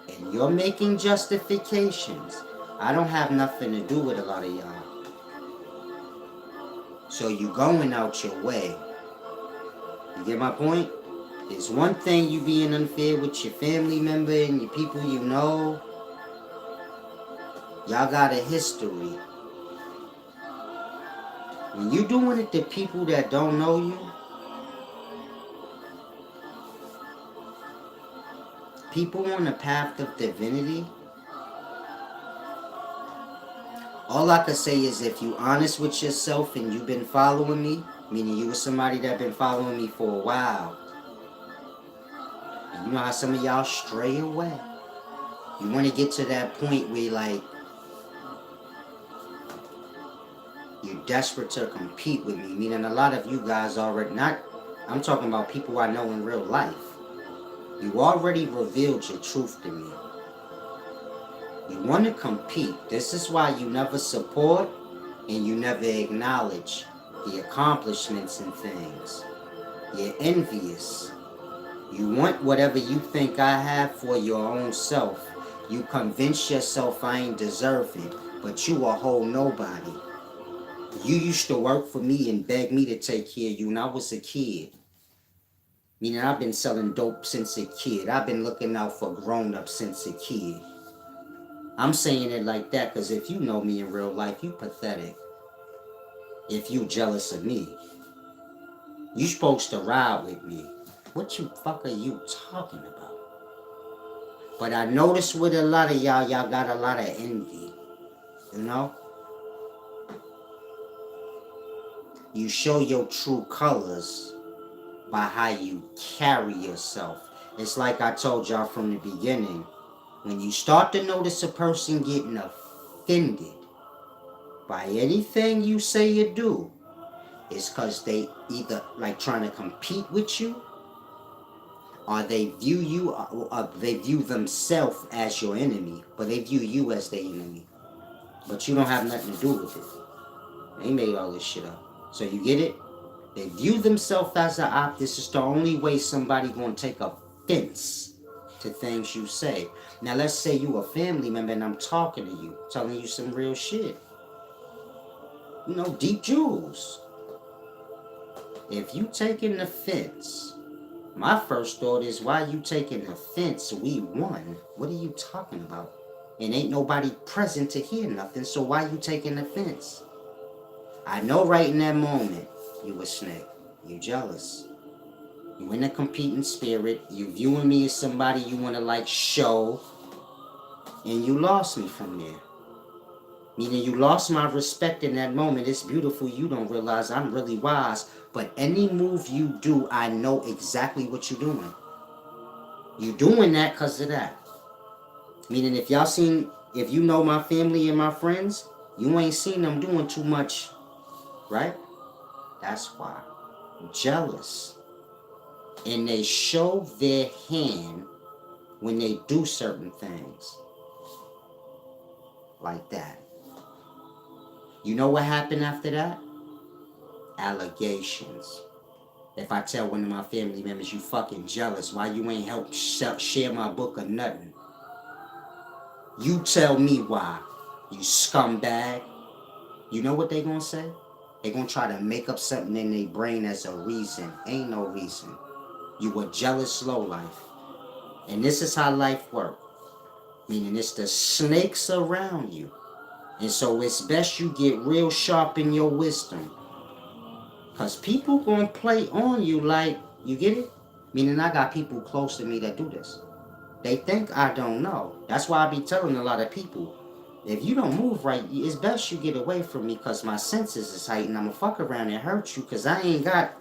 and you're making justifications, I don't have nothing to do with a lot of y'all. So you going out your way. You get my point? There's one thing you being unfair with your family member and your people you know. Y'all got a history. When you doing it to people that don't know you, people on the path of divinity, all I can say is if you honest with yourself and you've been following me, meaning you were somebody that been following me for a while, and you know how some of y'all stray away. You want to get to that point where like you're desperate to compete with me, meaning a lot of you guys already, not, I'm talking about people I know in real life. You already revealed your truth to me. You want to compete. This is why you never support and you never acknowledge the accomplishments and things. You're envious. You want whatever you think I have for your own self. You convince yourself I ain't deserve it, but you a whole nobody. You used to work for me and beg me to take care of you when I was a kid. Meaning I've been selling dope since a kid. I've been looking out for grown-ups since a kid. I'm saying it like that because if you know me in real life, you pathetic. If you jealous of me. You supposed to ride with me. What you fuck are you talking about? But I noticed with a lot of y'all got a lot of envy. You know? You show your true colors by how you carry yourself. It's like I told y'all from the beginning. When you start to notice a person getting offended by anything you say or do, it's because they either like trying to compete with you, or they view you, or they view themselves as your enemy, but they view you as their enemy. But you don't have nothing to do with it. They made all this shit up. So you get it? They view themselves as an op. This is the only way somebody gonna take offense to things you say. Now let's say you a family member and I'm talking to you, telling you some real shit. You know, deep jewels. If you taking offense, my first thought is, why you taking offense? We won. What are you talking about? And ain't nobody present to hear nothing, so why you taking offense? I know right in that moment, you a snake. You jealous. You in a competing spirit. You viewing me as somebody you want to like show. And you lost me from there. Meaning you lost my respect in that moment. It's beautiful. You don't realize I'm really wise. But any move you do, I know exactly what you're doing. You're doing that because of that. Meaning if you know my family and my friends, you ain't seen them doing too much, right? That's why. I'm jealous. and they show their hand when they do certain things like that. You know what happened after that? Allegations. If I tell one of my family members, you fucking jealous, why you ain't help share my book or nothing? You tell me why, you scumbag. You know what they gonna say? They gonna try to make up something in their brain as a reason. Ain't no reason. You a jealous lowlife. And this is how life works. Meaning it's the snakes around you. And so it's best you get real sharp in your wisdom. Because people gonna play on you like, you get it? Meaning I got people close to me that do this. They think I don't know. That's why I be telling a lot of people, if you don't move right, it's best you get away from me because my senses is heightened. I'ma fuck around and hurt you because I ain't got,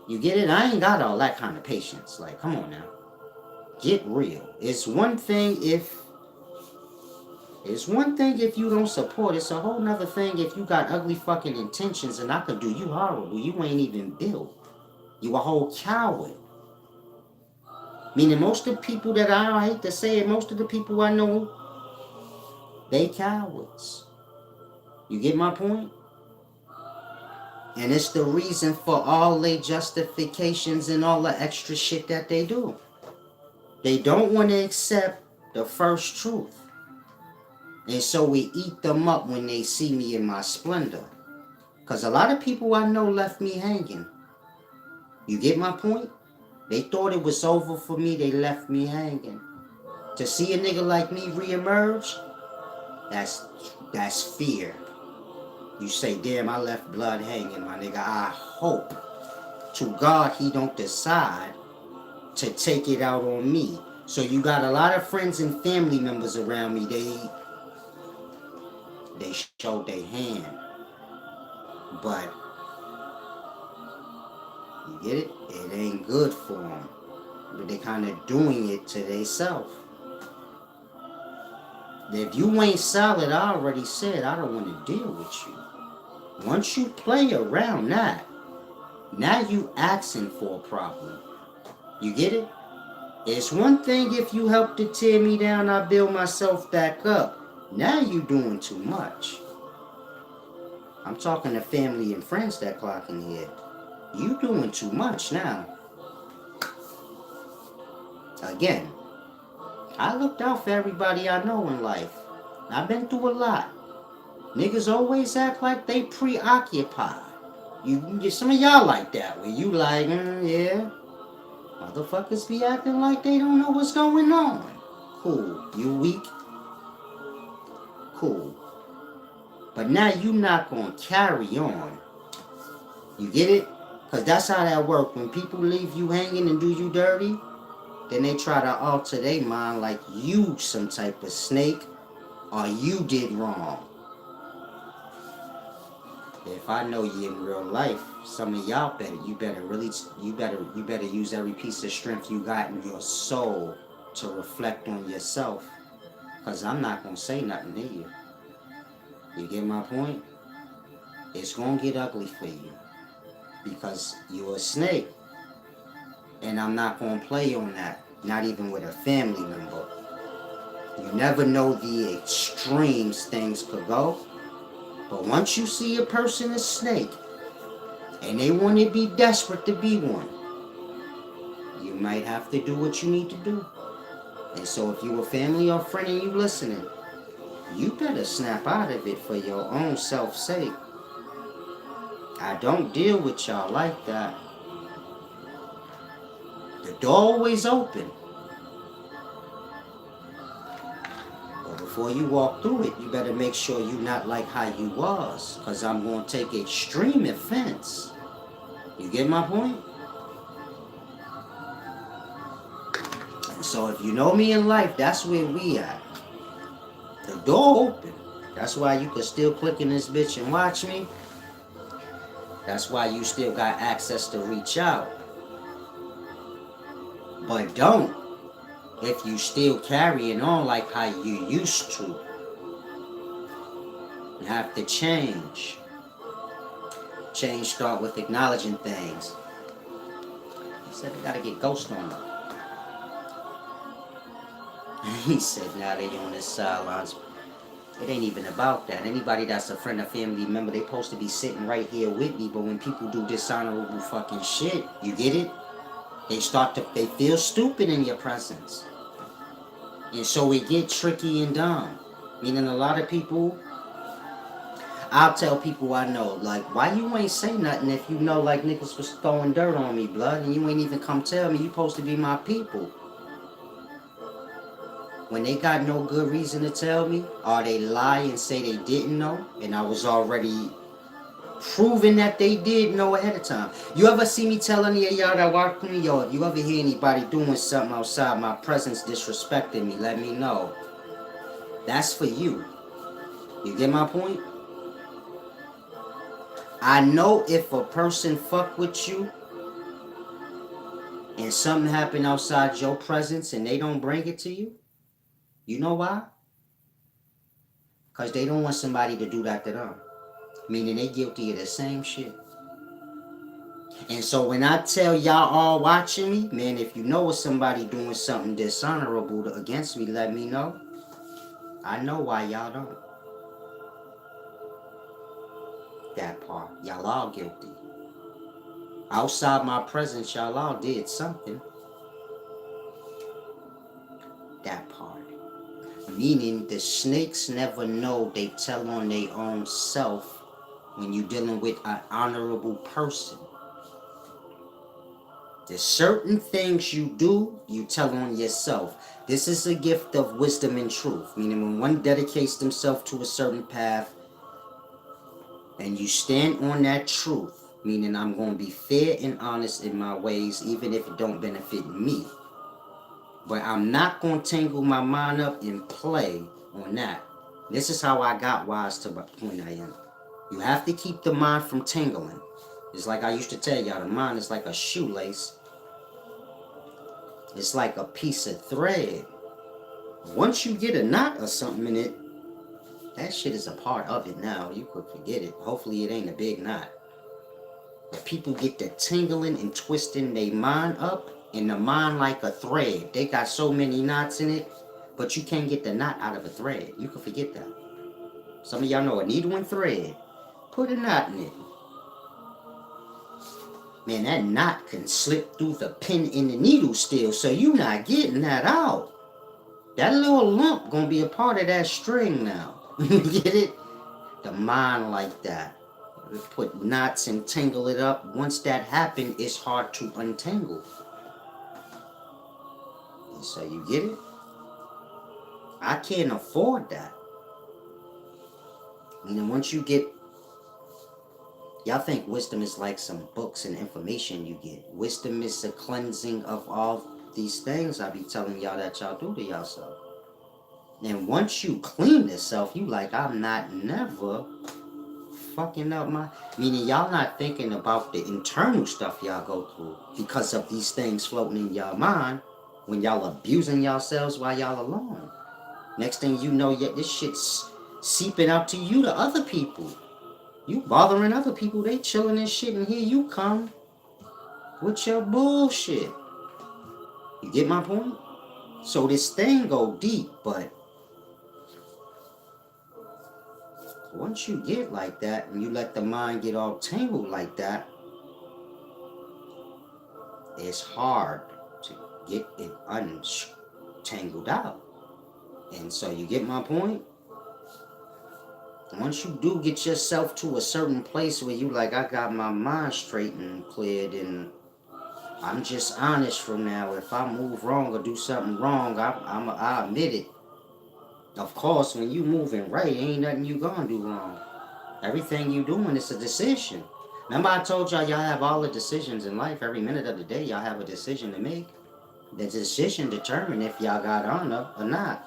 you get it? I ain't got all that kind of patience. Like, come on now. Get real. It's one thing if you don't support. It's a whole nother thing if you got ugly fucking intentions and I could do you horrible. You ain't even built. You a whole coward. Meaning most of the people that I hate to say it, most of the people I know, they cowards. You get my point? And it's the reason for all their justifications and all the extra shit that they do. They don't want to accept the first truth. And so we eat them up when they see me in my splendor. Because a lot of people I know left me hanging. You get my point? They thought it was over for me, they left me hanging. To see a nigga like me reemerge, that's fear. You say, damn, I left blood hanging, my nigga. I hope to God he don't decide to take it out on me. So you got a lot of friends and family members around me, they showed their hand. But, you get it? It ain't good for them. But they kind of doing it to themselves. If you ain't solid, I already said I don't want to deal with you. Once you play around that, now you asking for a problem. You get it? It's one thing if you help to tear me down, I build myself back up. Now you doing too much. I'm talking to family and friends that clock in here. You doing too much now. Again, I looked out for everybody I know in life. I've been through a lot. Niggas always act like they preoccupied. Some of y'all like that, where you like, yeah. Motherfuckers be acting like they don't know what's going on. Cool. You weak? Cool. But now you not gonna carry on. You get it? Because that's how that works. When people leave you hanging and do you dirty, then they try to alter their mind like you some type of snake or you did wrong. If I know you in real life, some of y'all you better use every piece of strength you got in your soul to reflect on yourself. Cause I'm not gonna say nothing to you. You get my point? It's gonna get ugly for you. Because you're a snake. And I'm not gonna play on that. Not even with a family member. You never know the extremes things could go. But once you see a person a snake, and they want to be desperate to be one, you might have to do what you need to do. And so if you a family or friend and you listening, you better snap out of it for your own self's sake. I don't deal with y'all like that. The door always open. But before you walk through it, you better make sure you not like how you was. Because I'm going to take extreme offense. You get my point? And so if you know me in life, that's where we at. The door open. That's why you can still click in this bitch and watch me. That's why you still got access to reach out. But don't if you still carrying on like how you used to. You have to change. Change start with acknowledging things. Said they gotta get ghost on them. He said, now they on the sidelines. It ain't even about that. Anybody that's a friend or family member, they supposed to be sitting right here with me. But when people do dishonorable fucking shit, you get it? They feel stupid in your presence. And so it get tricky and dumb. Meaning a lot of people, I'll tell people I know, like, why you ain't say nothing if you know, like, niggas was throwing dirt on me, blood, and you ain't even come tell me you supposed to be my people. When they got no good reason to tell me, or they lie and say they didn't know, and I was already proving that they did know ahead of time. You ever see me tell any of y'all that walk me, yo, if you ever hear anybody doing something outside my presence disrespecting me, let me know. That's for you. You get my point? I know if a person fuck with you and something happen outside your presence and they don't bring it to you, you know why? Because they don't want somebody to do that to them. Meaning they guilty of the same shit. And so when I tell y'all all watching me, man, if you know of somebody doing something dishonorable against me, let me know. I know why y'all don't. That part. Y'all all guilty. Outside my presence, y'all all did something. That part. Meaning the snakes never know they tell on their own self when you're dealing with an honorable person. There's certain things you do, you tell on yourself. This is a gift of wisdom and truth. Meaning when one dedicates themselves to a certain path and you stand on that truth, meaning I'm going to be fair and honest in my ways even if it don't benefit me. But I'm not going to tangle my mind up and play on that. This is how I got wise to the point I am. You have to keep the mind from tangling. It's like I used to tell y'all, the mind is like a shoelace. It's like a piece of thread. Once you get a knot or something in it, that shit is a part of it now. You could forget it. Hopefully it ain't a big knot. But people get to tingling and twisting their mind up, and the mind like a thread. They got so many knots in it, but you can't get the knot out of a thread. You can forget that. Some of y'all know a needle and thread. Put a knot in it. Man, that knot can slip through the pin in the needle still, so you not getting that out. That little lump gonna be a part of that string now. You get it? The mind like that. Put knots and tangle it up. Once that happens, it's hard to untangle. And so you get it? I can't afford that. And then once you get, y'all think wisdom is like some books and information you get. Wisdom is a cleansing of all these things I be telling y'all that y'all do to yourself. And once you clean yourself, you like, I'm not never fucking up my... Meaning y'all not thinking about the internal stuff y'all go through because of these things floating in y'all mind when y'all abusing yourselves while y'all alone. Next thing you know, this shit's seeping out to you, to other people. You bothering other people, they chilling and shit, and here you come with your bullshit. You get my point? So this thing go deep, but once you get like that and you let the mind get all tangled like that, it's hard to get it untangled out. And so you get my point? Once you do get yourself to a certain place where you like, I got my mind straight and cleared and I'm just honest from now. If I move wrong or do something wrong, I admit it. Of course, when you moving right, ain't nothing you gonna do wrong. Everything you doing is a decision. Remember I told y'all have all the decisions in life. Every minute of the day, y'all have a decision to make. The decision determine if y'all got honor or not.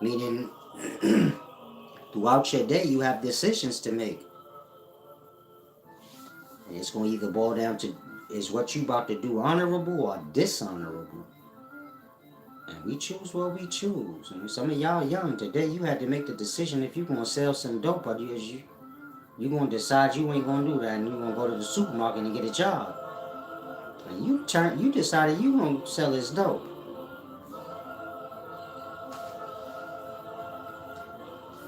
Meaning, throughout your day, you have decisions to make. And it's going to either boil down to, is what you about to do honorable or dishonorable? And we choose what we choose. And some of y'all young today, you had to make the decision if you're going to sell some dope or you're going to decide you ain't going to do that and you're going to go to the supermarket and get a job. And you decided you gonna sell this dope.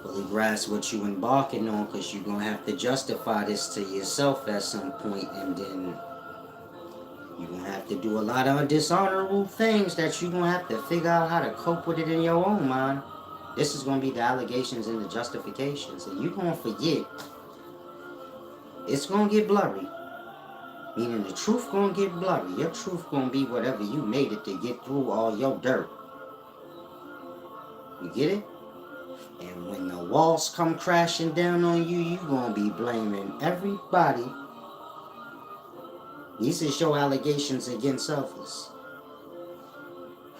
Fully grasp what you embarking on, because you're gonna have to justify this to yourself at some point, and then you're gonna have to do a lot of dishonorable things that you're gonna have to figure out how to cope with it in your own mind. This is gonna be the allegations and the justifications, and you're gonna forget. It's gonna get blurry. Meaning the truth gonna get blurry. Your truth gonna be whatever you made it to get through all your dirt. You get it? And when the walls come crashing down on you, you gonna be blaming everybody. These is your allegations against others.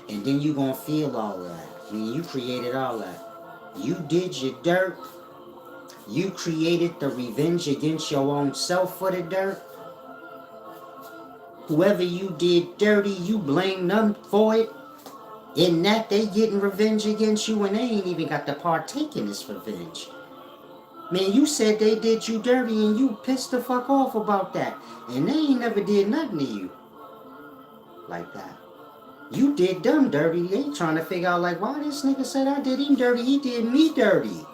And then you gonna feel all that. I mean, you created all that. You did your dirt. You created the revenge against your own self for the dirt. Whoever you did dirty, you blame them for it. In that, they getting revenge against you, and they ain't even got to partake in this revenge. Man, you said they did you dirty, and you pissed the fuck off about that. And they ain't never did nothing to you like that. You did them dirty. They trying to figure out, like, why this nigga said I did him dirty, he did me dirty.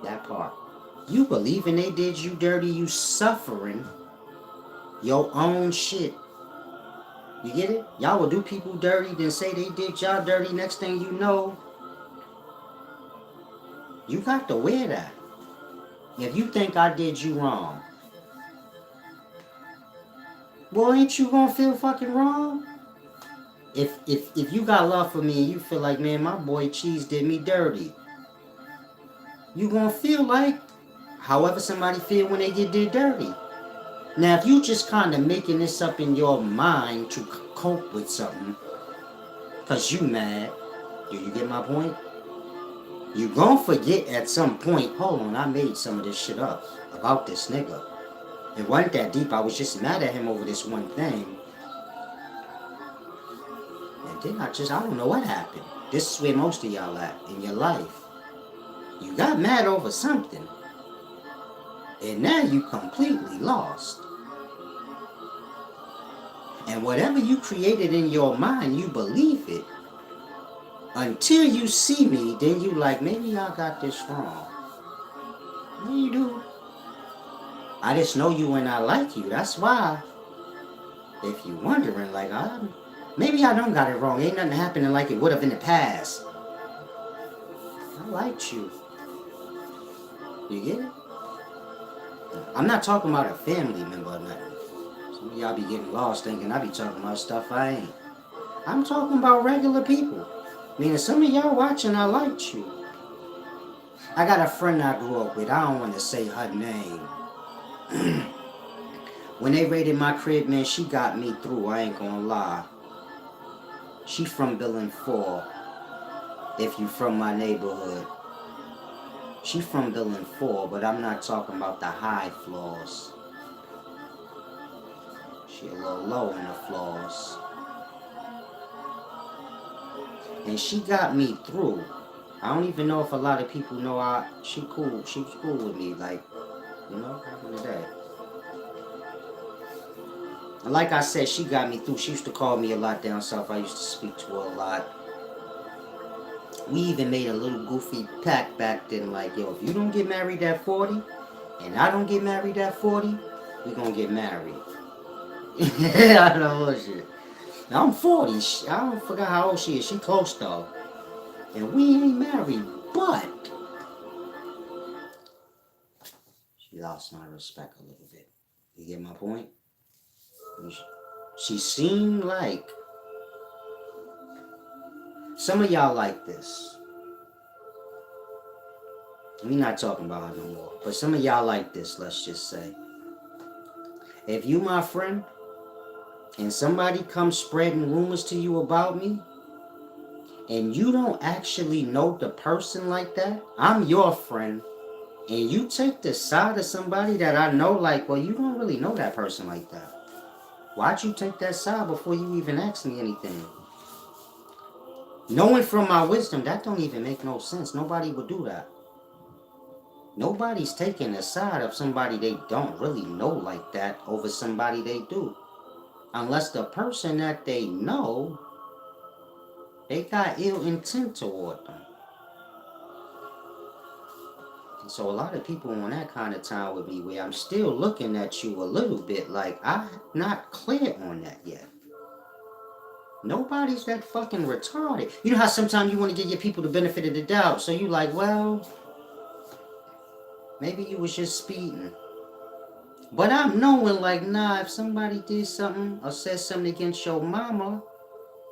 That part. You believing they did you dirty, you suffering your own shit. You get it? Y'all will do people dirty, then say they did y'all dirty. Next thing you know, you got to wear that. If you think I did you wrong, well, ain't you gonna feel fucking wrong? If you got love for me and you feel like, man, my boy Cheese did me dirty, you gonna feel like however somebody feel when they get did dirty. Now, if you just kind of making this up in your mind to cope with something, because you mad, do you get my point? You gon' forget at some point, hold on, I made some of this shit up about this nigga. It wasn't that deep, I was just mad at him over this one thing. And then I don't know what happened. This is where most of y'all at in your life. You got mad over something. And now you completely lost. And whatever you created in your mind, you believe it. Until you see me, then you like, maybe I got this wrong. What you do? I just know you and I like you. That's why. If you wondering, like, maybe I don't got it wrong. Ain't nothing happening like it would have in the past. I liked you. You get it? I'm not talking about a family member or nothing. Some of y'all be getting lost thinking I be talking about stuff I ain't. I'm talking about regular people. Meaning some of y'all watching, I liked you. I got a friend I grew up with. I don't want to say her name. When they raided my crib, man, she got me through. I ain't gonna lie. She from Building 4. If you from my neighborhood. She from Building 4, but I'm not talking about the high floors. She a little low in the floors. And she got me through. I don't even know if a lot of people know she cool. She's cool with me, like, you know, back in the day. And like I said, she got me through. She used to call me a lot down south. I used to speak to her a lot. We even made a little goofy pact back then, like, yo, if you don't get married at 40, and I don't get married at 40, we gonna get married. I know bullshit. Now I'm 40. I don't forget how old she is. She close though. And we ain't married, but she lost my respect a little bit. You get my point? She seemed like some of y'all like this. We not talking about her no more. But some of y'all like this, let's just say. If you my friend, and somebody comes spreading rumors to you about me, and you don't actually know the person like that, I'm your friend, and you take the side of somebody that I know, like, well, you don't really know that person like that. Why'd you take that side before you even asked me anything? Knowing from my wisdom, that don't even make no sense. Nobody would do that. Nobody's taking the side of somebody they don't really know like that over somebody they do. unless the person that they know, they got ill intent toward them. And so a lot of people on that kind of time with me where I'm still looking at you a little bit like I'm not clear on that yet. Nobody's that fucking retarded. You know how sometimes you want to give your people the benefit of the doubt, so you like, well, maybe you was just speeding. But I'm knowing like, nah, if somebody did something or said something against your mama,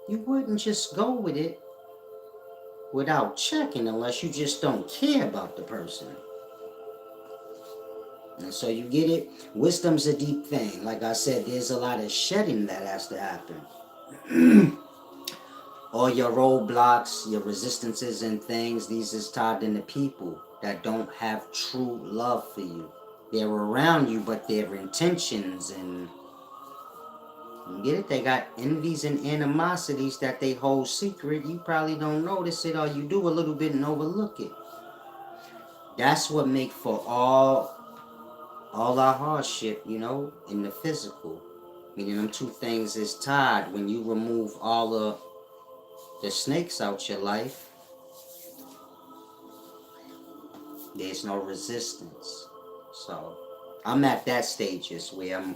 you wouldn't just go with it without checking unless you just don't care about the person. And so you get it? Wisdom's a deep thing. Like I said, there's a lot of shedding that has to happen. All your roadblocks, your resistances and things, these is tied into people that don't have true love for you. They're around you, but their intentions and you get it? They got envies and animosities that they hold secret. You probably don't notice it, or you do a little bit and overlook it. That's what make for all our hardship, you know, in the physical. Meaning them two things is tied. When you remove all of the snakes out your life, there's no resistance. So I'm at that stages where I'm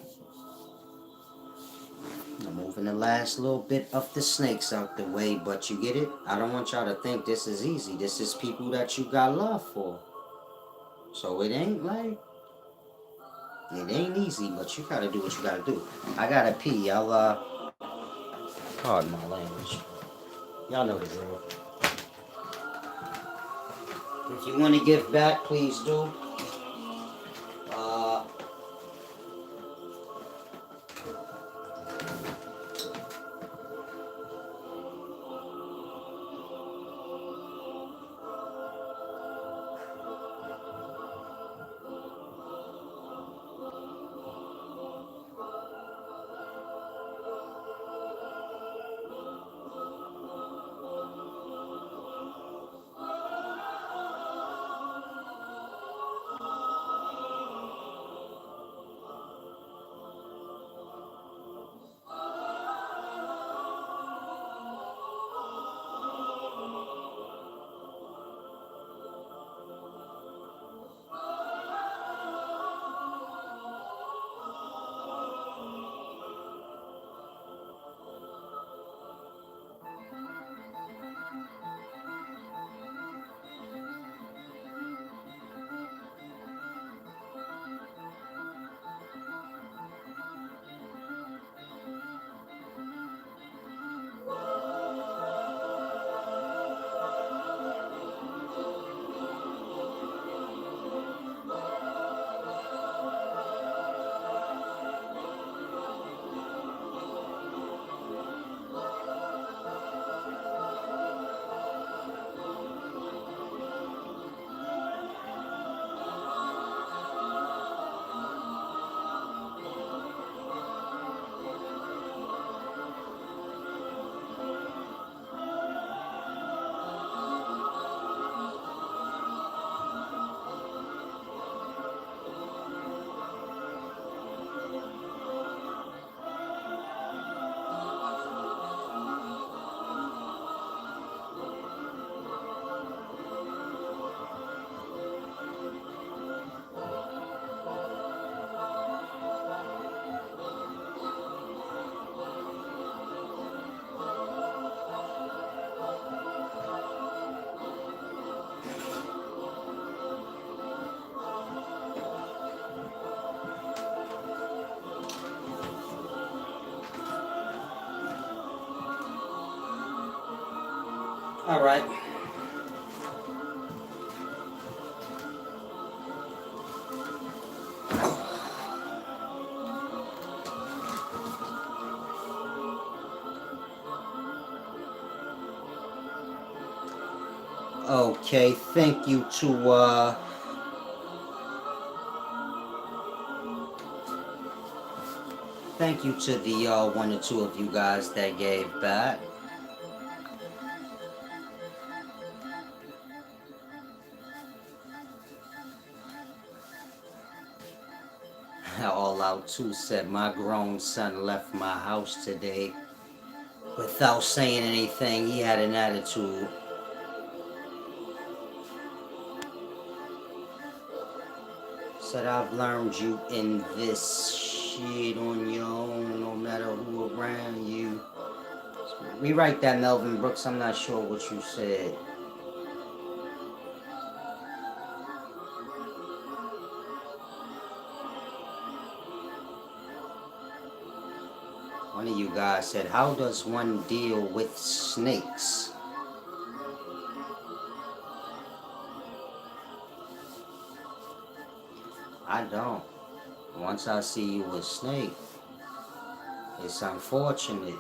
moving the last little bit of the snakes out the way, but you get it? I don't want y'all to think this is easy. This is people that you got love for. So it ain't like, it ain't easy, but you gotta do what you gotta do. I gotta pee. Pardon my language. Y'all know the drill. If you want to give back, please do. Uh, all right. Okay, thank you to the one or two of you guys that gave back. All Out 2 said, my grown son left my house today without saying anything. He had an attitude. Said, I've learned you in this shit on your own, no matter who around you. Rewrite that, Melvin Brooks. I'm not sure what you said. One of you guys said, how does one deal with snakes? I don't. Once I see you a snake, it's unfortunate.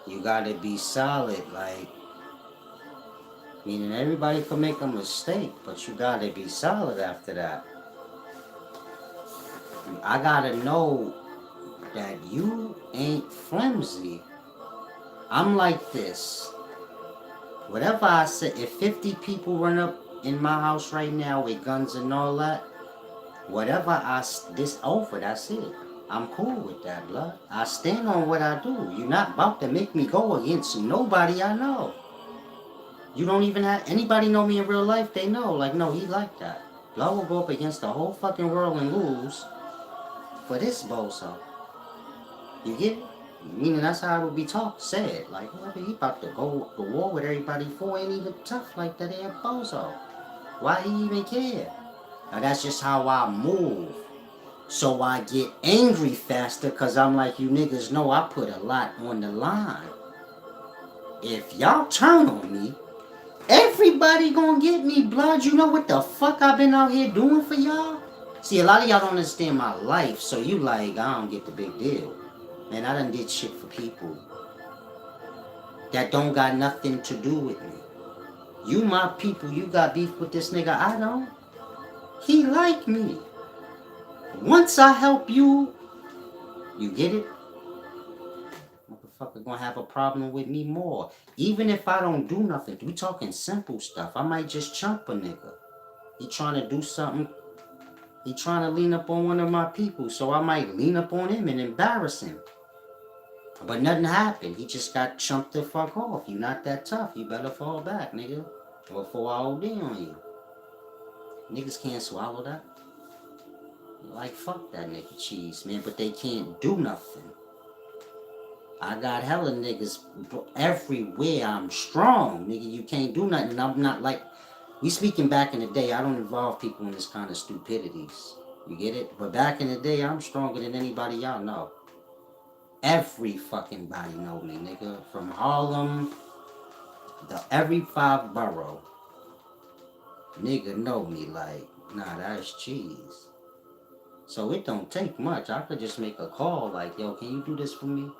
You gotta be solid, like, meaning everybody can make a mistake, but you gotta be solid after that. I gotta know that you ain't flimsy. I'm like this. Whatever I say, if 50 people run up in my house right now with guns and all that, whatever this over, that's it. I'm cool with that, blood. I stand on what I do. You're not about to make me go against nobody I know. You don't even have anybody know me in real life. They know, like, no, he like that. Blood will go up against the whole fucking world and lose for this bozo. You get it? Meaning that's how it would be said. Like, whoever he about to go to war with everybody for ain't even tough like that damn bozo. Why he even care? Now that's just how I move. So I get angry faster because I'm like, you niggas know I put a lot on the line. If y'all turn on me, everybody gonna get me, blood. You know what the fuck I've been out here doing for y'all? See, a lot of y'all don't understand my life, so you like, I don't get the big deal. Man, I done did shit for people that don't got nothing to do with me. You my people, you got beef with this nigga, I don't. He like me. Once I help you, you get it? Motherfucker gonna have a problem with me more. Even if I don't do nothing, we talking simple stuff. I might just chump a nigga. He trying to do something. He trying to lean up on one of my people, so I might lean up on him and embarrass him. But nothing happened. He just got chumped the fuck off. You not that tough. You better fall back, nigga. Before I OD on you. Niggas can't swallow that. Like, fuck that nigga cheese, man. But they can't do nothing. I got hella niggas everywhere. I'm strong, nigga. You can't do nothing. I'm not like... We speaking back in the day. I don't involve people in this kind of stupidities. You get it? But back in the day, I'm stronger than anybody y'all know. Every fucking body know me, nigga. From Harlem, every 5 borough. Nigga know me like, nah, that's cheese. So it don't take much. I could just make a call like, yo, can you do this for me?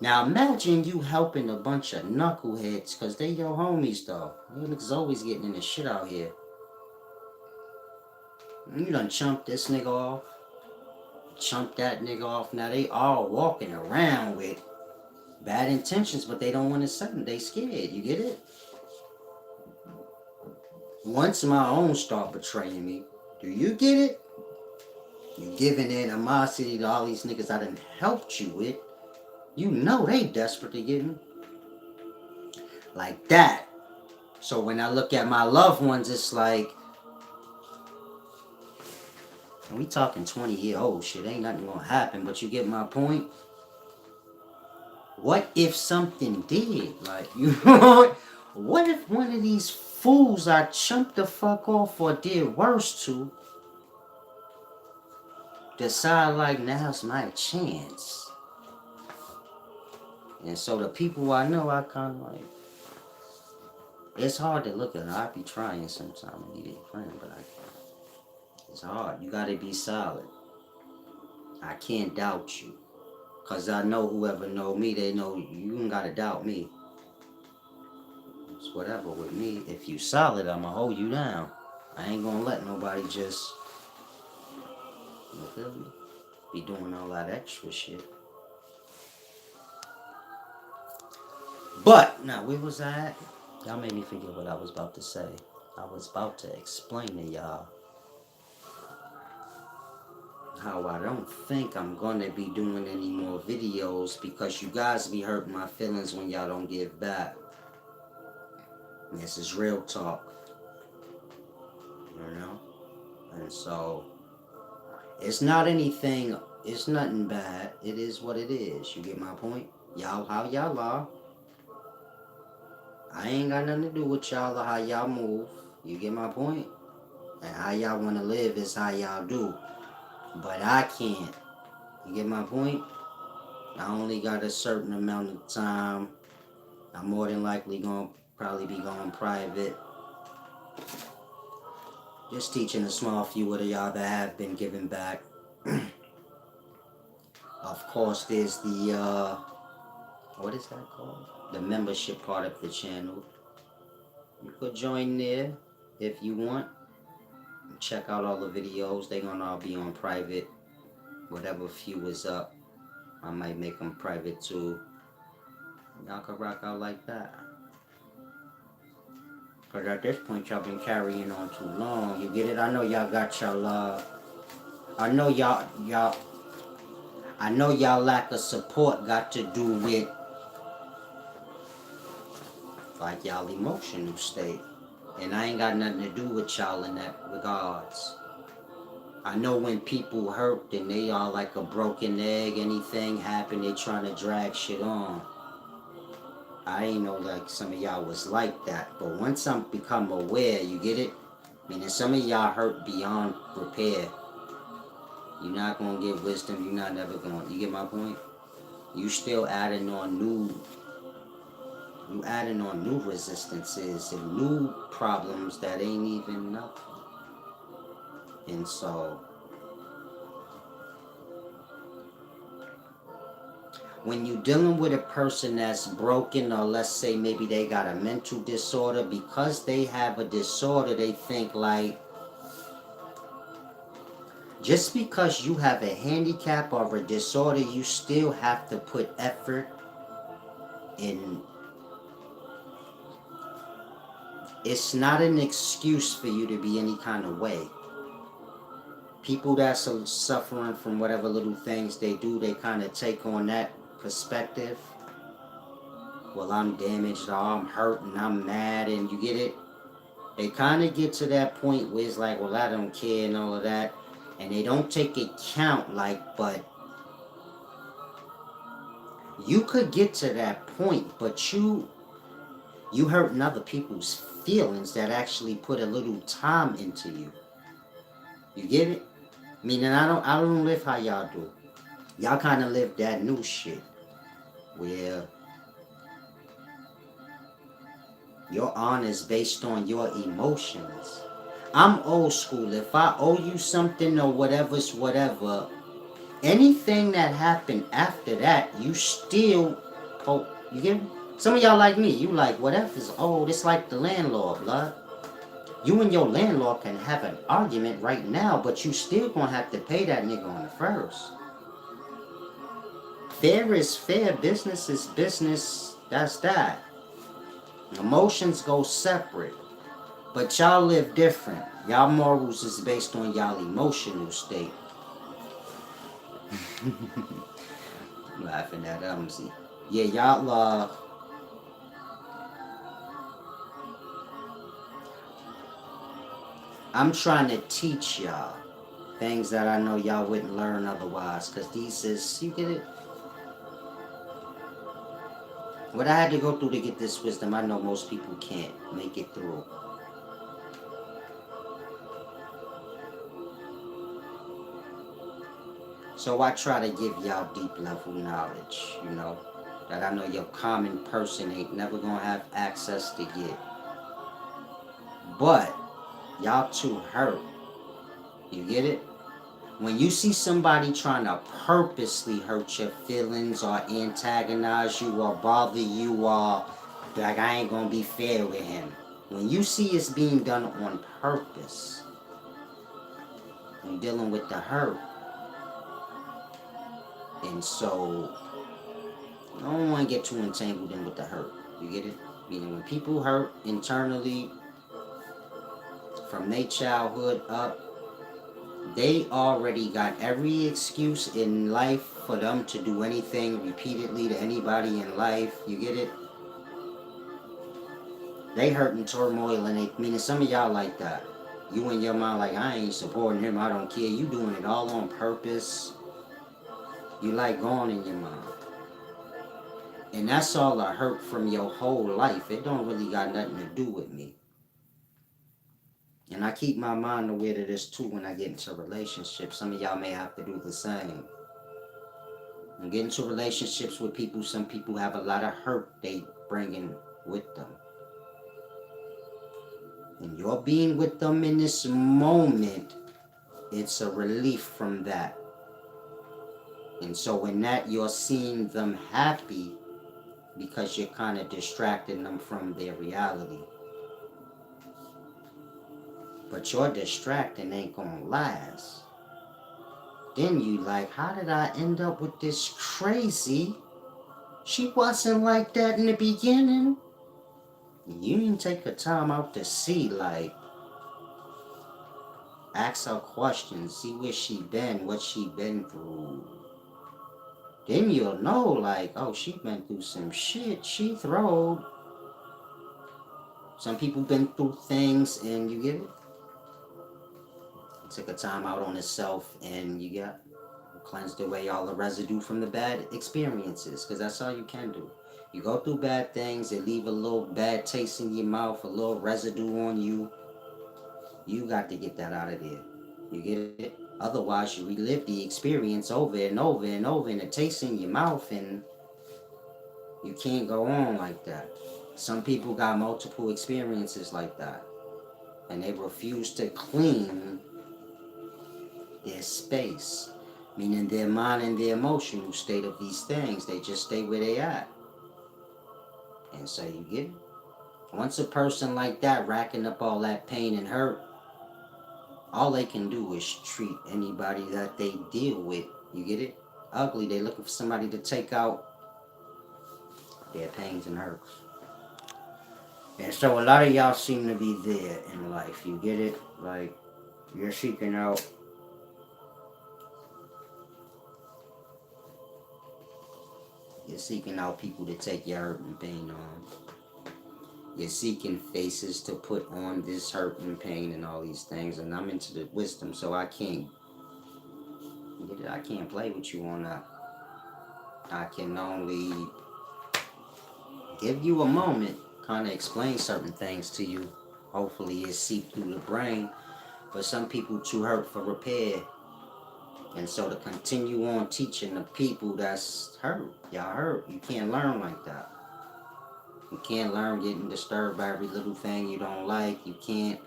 Now imagine you helping a bunch of knuckleheads, cause they your homies though. You niggas always getting in the shit out here. You done chumped this nigga off. Chumped that nigga off. Now they all walking around with bad intentions, but they don't want to say them. They scared. You get it? Once my own start betraying me, do you get it? You giving animosity to all these niggas I done helped you with. You know they desperate to get me. Like that. So when I look at my loved ones, it's like, and we talking 20-year-old shit. Ain't nothing gonna happen, but you get my point. What if something did? Like, you know what if one of these fools I chumped the fuck off or did worse to decide like now's my chance? And so the people I know, I kind of like, it's hard to look at. I be trying sometimes to be their friend, but I can't. It's hard. You gotta be solid. I can't doubt you. Cause I know whoever know me, they know you ain't gotta doubt me. It's whatever with me. If you solid, I'ma hold you down. I ain't gonna let nobody just, you feel me, be doing all that extra shit. But, now where was I at? Y'all made me forget what I was about to say. I was about to explain to y'all how I don't think I'm gonna be doing any more videos because you guys be hurting my feelings when y'all don't give back. This is real talk, you know? And so, it's not anything, it's nothing bad. It is what it is. You get my point? Y'all, how y'all are. I ain't got nothing to do with y'all or how y'all move. You get my point? And how y'all want to live is how y'all do. But I can't. You get my point? I only got a certain amount of time. I'm more than likely going to probably be going private. Just teaching a small few of y'all that have been giving back. Of course, there's the, what is that called? The membership part of the channel. You could join there if you want. Check out all the videos. They're going to all be on private. Whatever few is up, I might make them private too. Y'all could rock out like that. Because at this point, y'all been carrying on too long. You get it? I know y'all got y'all, I know y'all lack of support got to do with, like, y'all emotional state. And I ain't got nothing to do with y'all in that regards. I know when people hurt, then they are like a broken egg. Anything happen, they trying to drag shit on. I ain't know like some of y'all was like that. But once I'm become aware, you get it? Meaning some of y'all hurt beyond repair. You're not going to get wisdom. You're not never going. You get my point? You still adding on new resistances and new problems that ain't even nothing. And so when you dealing with a person that's broken, or let's say maybe they got a mental disorder, because they have a disorder, they think like, just because you have a handicap or a disorder, you still have to put effort in. It's not an excuse for you to be any kind of way. People that's suffering from whatever little things they do, they kind of take on that perspective. Well, I'm damaged, or I'm hurt, and I'm mad, and you get it? They kind of get to that point where it's like, well, I don't care and all of that. And they don't take account, like, but you could get to that point, but you hurting other people's feelings that actually put a little time into you. You get it? Meaning I don't live how y'all do. Y'all kind of live that new shit where your honor is based on your emotions. I'm old school. If I owe you something or whatever's whatever, anything that happened after that, you still, you get me? Some of y'all like me, you like, whatever's old, it's like the landlord, blood. You and your landlord can have an argument right now, but you still gonna have to pay that nigga on the first. Fair is fair, business is business, that's that. Emotions go separate, but y'all live different. Y'all morals is based on y'all emotional state. Laughing at Umsy. Yeah, y'all I'm trying to teach y'all things that I know y'all wouldn't learn otherwise, because these is, you get it? What I had to go through to get this wisdom, I know most people can't make it through. So I try to give y'all deep level knowledge, you know, that I know your common person ain't never gonna have access to get. But y'all too hurt. You get it? When you see somebody trying to purposely hurt your feelings or antagonize you or bother you or like, I ain't gonna be fair with him. When you see it's being done on purpose, you're dealing with the hurt. And so, I don't want to get too entangled in with the hurt. You get it? Meaning when people hurt internally, from their childhood up, They already got every excuse in life for them to do anything repeatedly to anybody in life. You get it? They hurt in turmoil, and they meaning some of y'all like that. You in your mind like, I ain't supporting him, I don't care. You doing it all on purpose. You like going in your mind. And that's all I hurt from your whole life. It don't really got nothing to do with me. And I keep my mind aware of this too when I get into relationships. Some of y'all may have to do the same. And get into relationships with people, some people have a lot of hurt they bringing with them. And you're being with them in this moment, it's a relief from that. And so in that, you're seeing them happy because you're kind of distracting them from their reality. But your distracting ain't gonna last. Then you like, how did I end up with this crazy? She wasn't like that in the beginning. You didn't take the time out to see, like, ask her questions, see where she been, what she been through. Then you'll know, like, oh, she been through some shit. She throwed. Some people been through things, and you get it. Took a time out on itself, and you got cleansed away all the residue from the bad experiences, because that's all you can do. You go through bad things, they leave a little bad taste in your mouth, a little residue on you. You got to get that out of there. You get it? Otherwise, you relive the experience over and over and over, and it tastes in your mouth, and you can't go on like that. Some people got multiple experiences like that, and they refuse to clean their space, meaning their mind and their emotional state of these things. They just stay where they at. And so you get it? Once a person like that racking up all that pain and hurt, all they can do is treat anybody that they deal with. You get it? Ugly. They looking for somebody to take out their pains and hurts. And so a lot of y'all seem to be there in life. You get it? Like, you're seeking out people to take your hurt and pain on. You're seeking faces to put on this hurt and pain and all these things. And I'm into the wisdom, so I can't play with you on that. I can only give you a moment, kind of explain certain things to you. Hopefully it seep through the brain. But some people too hurt for repair. And so to continue on teaching the people that's hurt, y'all hurt. You can't learn like that. You can't learn getting disturbed by every little thing you don't like. You can't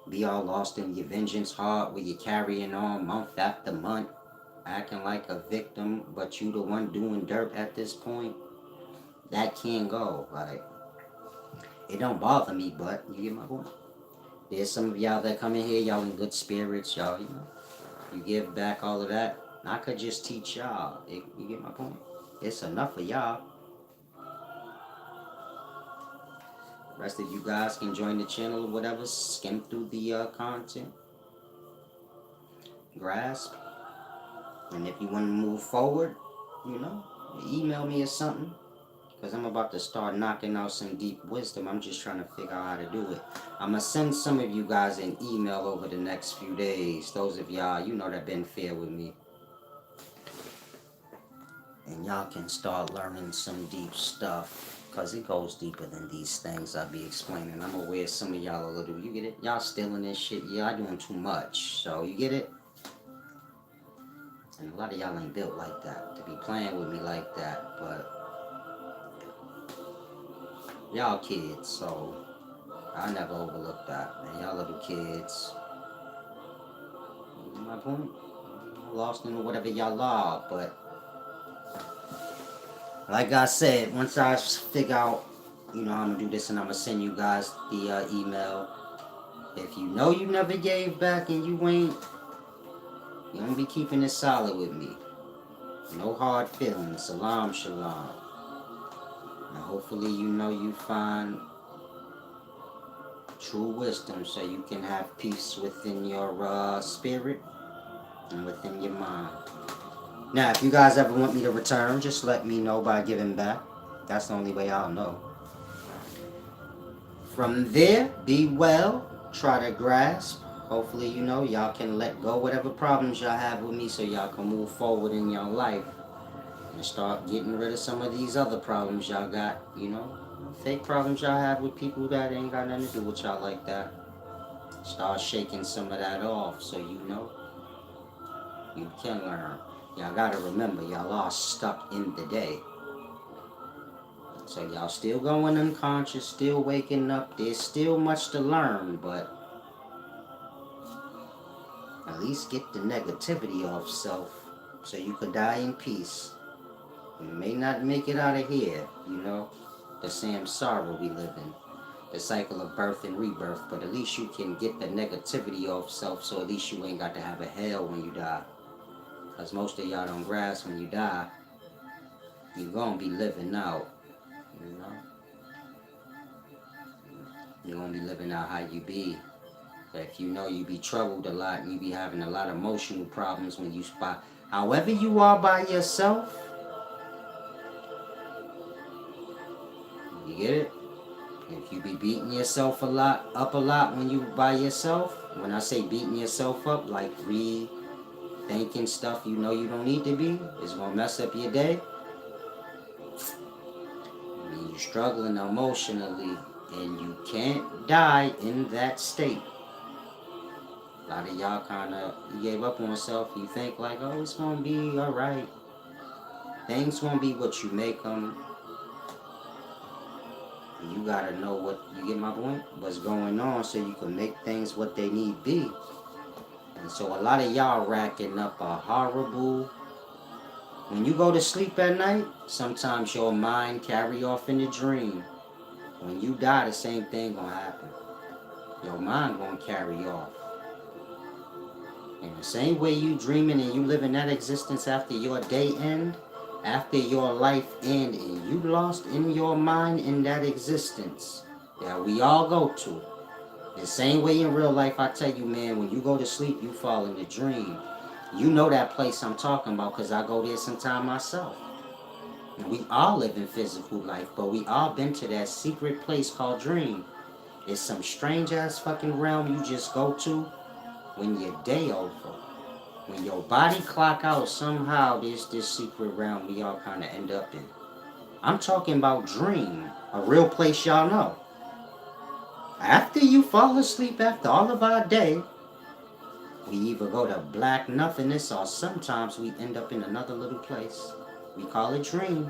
be all lost in your vengeance heart where you're carrying on month after month, acting like a victim, but you the one doing dirt at this point. That can't go. Like, it don't bother me, but you get my point. There's some of y'all that come in here, y'all in good spirits, y'all, you give back all of that. I could just teach y'all. You get my point? It's enough for y'all. The rest of you guys can join the channel or whatever, skim through the content, grasp. And if you want to move forward, email me or something. Because I'm about to start knocking out some deep wisdom. I'm just trying to figure out how to do it. I'm going to send some of you guys an email over the next few days. Those of y'all, that been fair with me. And y'all can start learning some deep stuff. Because it goes deeper than these things I be explaining. I'm aware some of y'all a little. You get it? Y'all stealing this shit. Y'all doing too much. So, you get it? And a lot of y'all ain't built like that. To be playing with me like that. But y'all kids, so I never overlook that, man. Y'all little kids. My point? Lost in whatever y'all are, but like I said, once I figure out, I'm gonna do this, and I'm gonna send you guys the email. If you know you never gave back and you don't be keeping it solid with me. No hard feelings. Salam, shalom. And hopefully you find True wisdom, so you can have peace within your spirit and within your mind. Now, if you guys ever want me to return, just let me know by giving back. That's the only way I'll know. From there, be well. Try to grasp. Hopefully, y'all can let go whatever problems y'all have with me so y'all can move forward in your life and start getting rid of some of these other problems y'all got, fake problems y'all have with people that ain't got nothing to do with y'all like that. Start shaking some of that off so you can learn. Y'all gotta remember, y'all are stuck in the day. So y'all still going unconscious, still waking up. There's still much to learn, but at least get the negativity off self so you could die in peace. You may not make it out of here, the samsara we live in, the cycle of birth and rebirth, but at least you can get the negativity off self so at least you ain't got to have a hell when you die. Because most of y'all don't grasp when you die, you're going to be living out, You're going to be living out how you be. But if you be troubled a lot and you be having a lot of emotional problems when you spot, however you are by yourself, you get it? If you be beating yourself up a lot when you by yourself, when I say beating yourself up, like rethinking stuff you don't need to be, it's going to mess up your day. I mean, you're struggling emotionally and you can't die in that state. A lot of y'all you gave up on yourself. You think like, oh, it's going to be all right. Things won't be what you make them. You got to know what, you get my point? What's going on so you can make things what they need be. And so a lot of y'all racking up a horrible, when you go to sleep at night, sometimes your mind carry off in a dream. When you die, the same thing gonna happen. Your mind gonna carry off. In the same way you dreaming and you living that existence after your day end, after your life end, and you lost in your mind in that existence that we all go to. The same way in real life, I tell you, man, when you go to sleep, you fall in a dream. You know that place I'm talking about because I go there sometime myself. And we all live in physical life, but we all been to that secret place called dream. It's some strange ass fucking realm you just go to when your day over. When your body clock out, somehow there's this secret realm we all kind of end up in. I'm talking about dream, a real place y'all know. After you fall asleep after all of our day, we either go to black nothingness or sometimes we end up in another little place. We call it dream.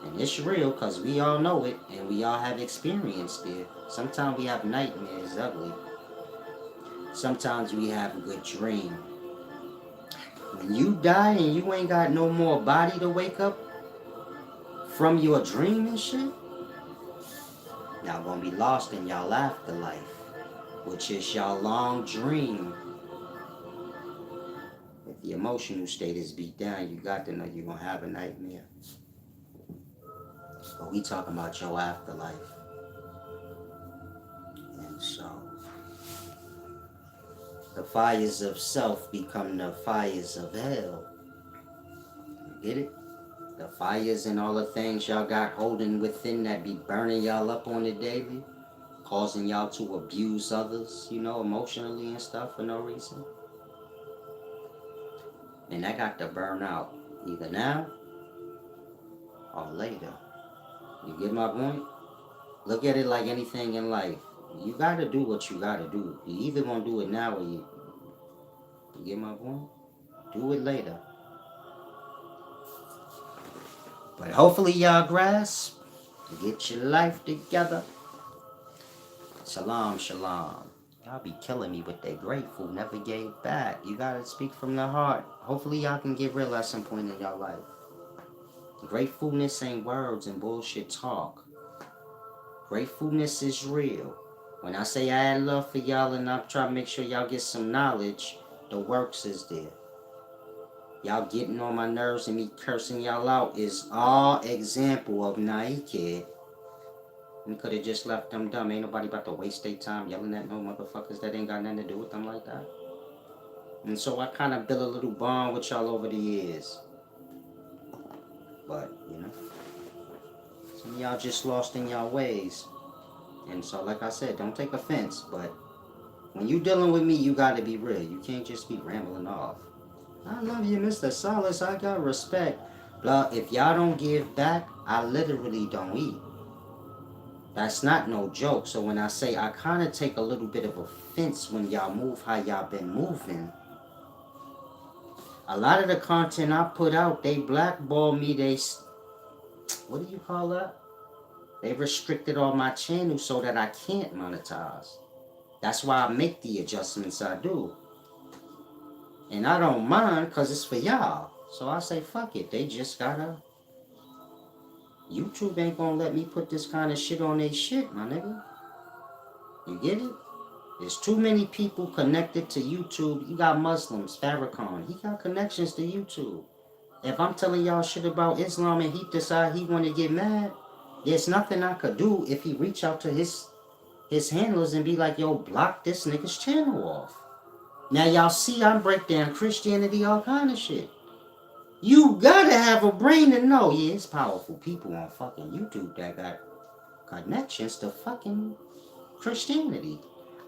And it's real because we all know it and we all have experienced it. Sometimes we have nightmares, ugly. Sometimes we have a good dream. When you die and you ain't got no more body to wake up from your dream and shit, y'all gonna be lost in y'all afterlife, which is y'all long dream. If the emotional state is beat down, you got to know you're gonna have a nightmare. But we talking about your afterlife. And so the fires of self become the fires of hell. You get it? The fires and all the things y'all got holding within that be burning y'all up on the daily, causing y'all to abuse others, emotionally and stuff for no reason. And that got to burn out either now or later. You get my point? Look at it like anything in life. You gotta do what you gotta do. You either gonna do it now or you get my point? Do it later. But hopefully y'all grasp. Get your life together. Shalom, shalom. Y'all be killing me with that grateful, never gave back. You gotta speak from the heart. Hopefully y'all can get real at some point in y'all life. Gratefulness ain't words and bullshit talk. Gratefulness is real. When I say I had love for y'all and I'm trying to make sure y'all get some knowledge, the works is there. Y'all getting on my nerves and me cursing y'all out is all example of nah, he kid. We could have just left them dumb. Ain't nobody about to waste their time yelling at no motherfuckers that ain't got nothing to do with them like that. And so I kind of built a little bond with y'all over the years. But, you know, some of y'all just lost in y'all ways. And so, like I said, don't take offense. But when you dealing with me, you got to be real. You can't just be rambling off. I love you, Mr. Solace. I got respect. Blah, if y'all don't give back, I literally don't eat. That's not no joke. So when I say I kind of take a little bit of offense when y'all move how y'all been moving, a lot of the content I put out, they blackball me. What do you call that? They restricted all my channels so that I can't monetize. That's why I make the adjustments I do. And I don't mind because it's for y'all. So I say, fuck it. They just gotta... YouTube ain't gonna let me put this kind of shit on their shit, my nigga. You get it? There's too many people connected to YouTube. You got Muslims, Farrakhan. He got connections to YouTube. If I'm telling y'all shit about Islam and he decide he want to get mad, there's nothing I could do if he reach out to his handlers and be like, yo, block this nigga's channel off. Now y'all see I'm break down Christianity, all kind of shit. You gotta have a brain to know, yeah, it's powerful people on fucking YouTube that got connections to fucking Christianity.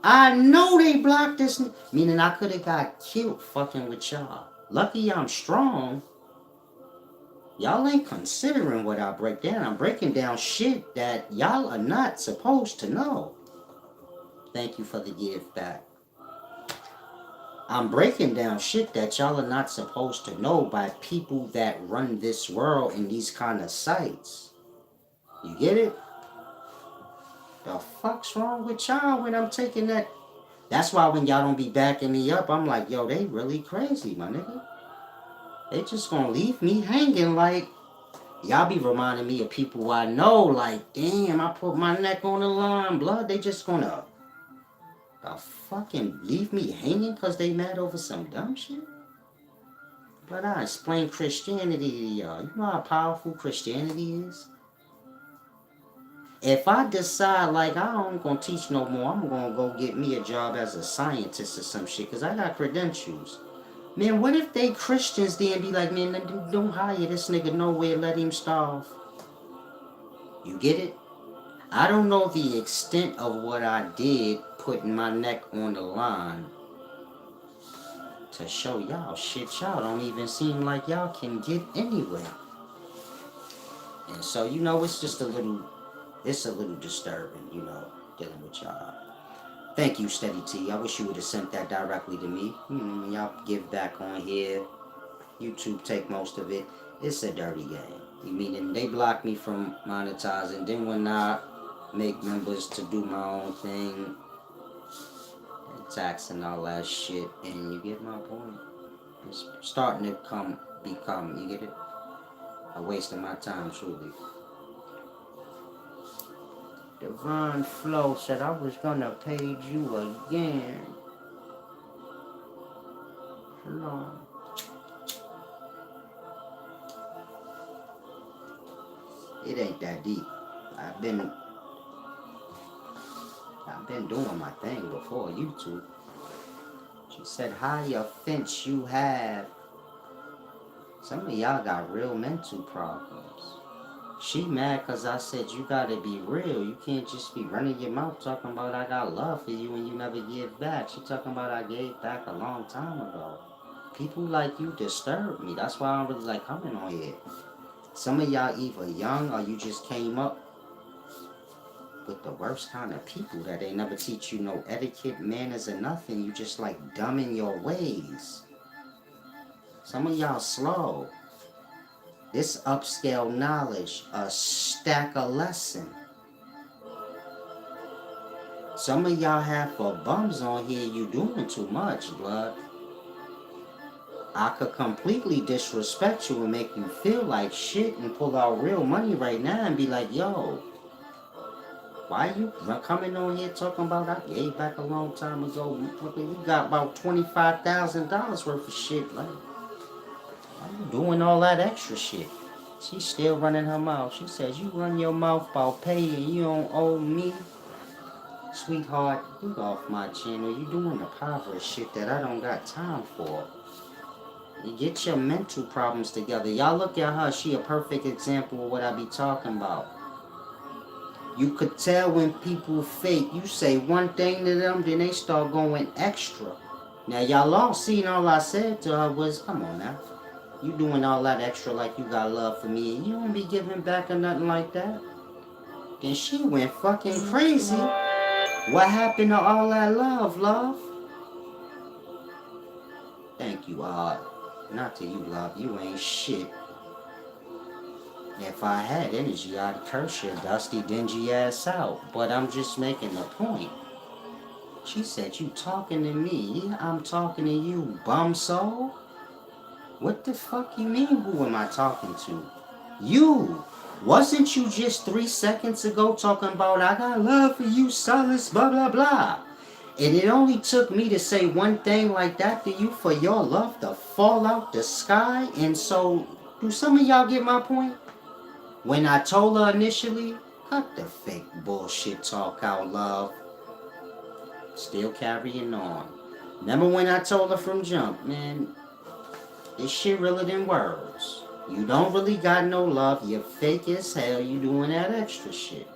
I know they blocked this, meaning I could have got killed fucking with y'all. Lucky I'm strong. Y'all ain't considering what I break down. I'm breaking down shit that y'all are not supposed to know. Thank you for the give back. I'm breaking down shit that y'all are not supposed to know by people that run this world in these kind of sites. You get it? The fuck's wrong with y'all when I'm taking that? That's why when y'all don't be backing me up, I'm like, yo, they really crazy, my nigga. They just gonna leave me hanging like, y'all be reminding me of people I know, like, damn, I put my neck on the line, blood. They just gonna fucking leave me hanging because they mad over some dumb shit? But I explain Christianity to y'all. You know how powerful Christianity is? If I decide, like, I ain't gonna teach no more, I'm gonna go get me a job as a scientist or some shit, because I got credentials. Man, what if they Christians then be like, man, don't hire this nigga nowhere, let him starve? You get it? I don't know the extent of what I did putting my neck on the line to show y'all shit y'all don't even seem like y'all can get anywhere. And so, you know, it's a little disturbing, you know, dealing with y'all. Thank you, Steady T. I wish you would have sent that directly to me. When y'all give back on here, YouTube take most of it. It's a dirty game. Meaning they block me from monetizing. Then when I make members to do my own thing, tax and all that shit, and you get my point. It's starting to become, you get it? A waste of my time, truly. Divine Flow said I was gonna page you again. No. It ain't that deep. I've been doing my thing before YouTube. She said, high offense you have. Some of y'all got real mental problems. She mad because I said you gotta be real. You can't just be running your mouth talking about I got love for you and you never give back. She talking about I gave back a long time ago. People like you disturb me. That's why I don't really like coming on here. Some of y'all either young or you just came up with the worst kind of people that they never teach you no etiquette, manners, or nothing. You just like dumb in your ways. Some of y'all slow. This upscale knowledge, a stack of lesson. Some of y'all have for bums on here, you doing too much, blood. I could completely disrespect you and make you feel like shit and pull out real money right now and be like, yo, why you coming on here talking about I gave back a long time ago? You got about $25,000 worth of shit. Like, why you doing all that extra shit? She's still running her mouth. She says, you run your mouth about paying, you don't owe me. Sweetheart, get off my channel. You doing impoverished shit that I don't got time for. You get your mental problems together. Y'all look at her. She a perfect example of what I be talking about. You could tell when people fake. You say one thing to them, then they start going extra. Now y'all all seen all I said to her was, come on now. You doing all that extra like you got love for me and you don't be giving back or nothing like that. Then she went fucking crazy. What happened to all that love, love? Thank you, Odd. Not to you, love. You ain't shit. If I had energy, I'd curse your dusty, dingy ass out. But I'm just making a point. She said, you talking to me? Yeah, I'm talking to you, bum soul. What the fuck you mean, who am I talking to? You. Wasn't you just 3 seconds ago talking about, I got love for you, Solace, blah, blah, blah. And it only took me to say one thing like that to you for your love to fall out the sky. And so, do some of y'all get my point? When I told her initially, cut the fake bullshit talk out, love. Still carrying on. Remember when I told her from jump, man, this shit realer than words. You don't really got no love. You're fake as hell. You doing that extra shit.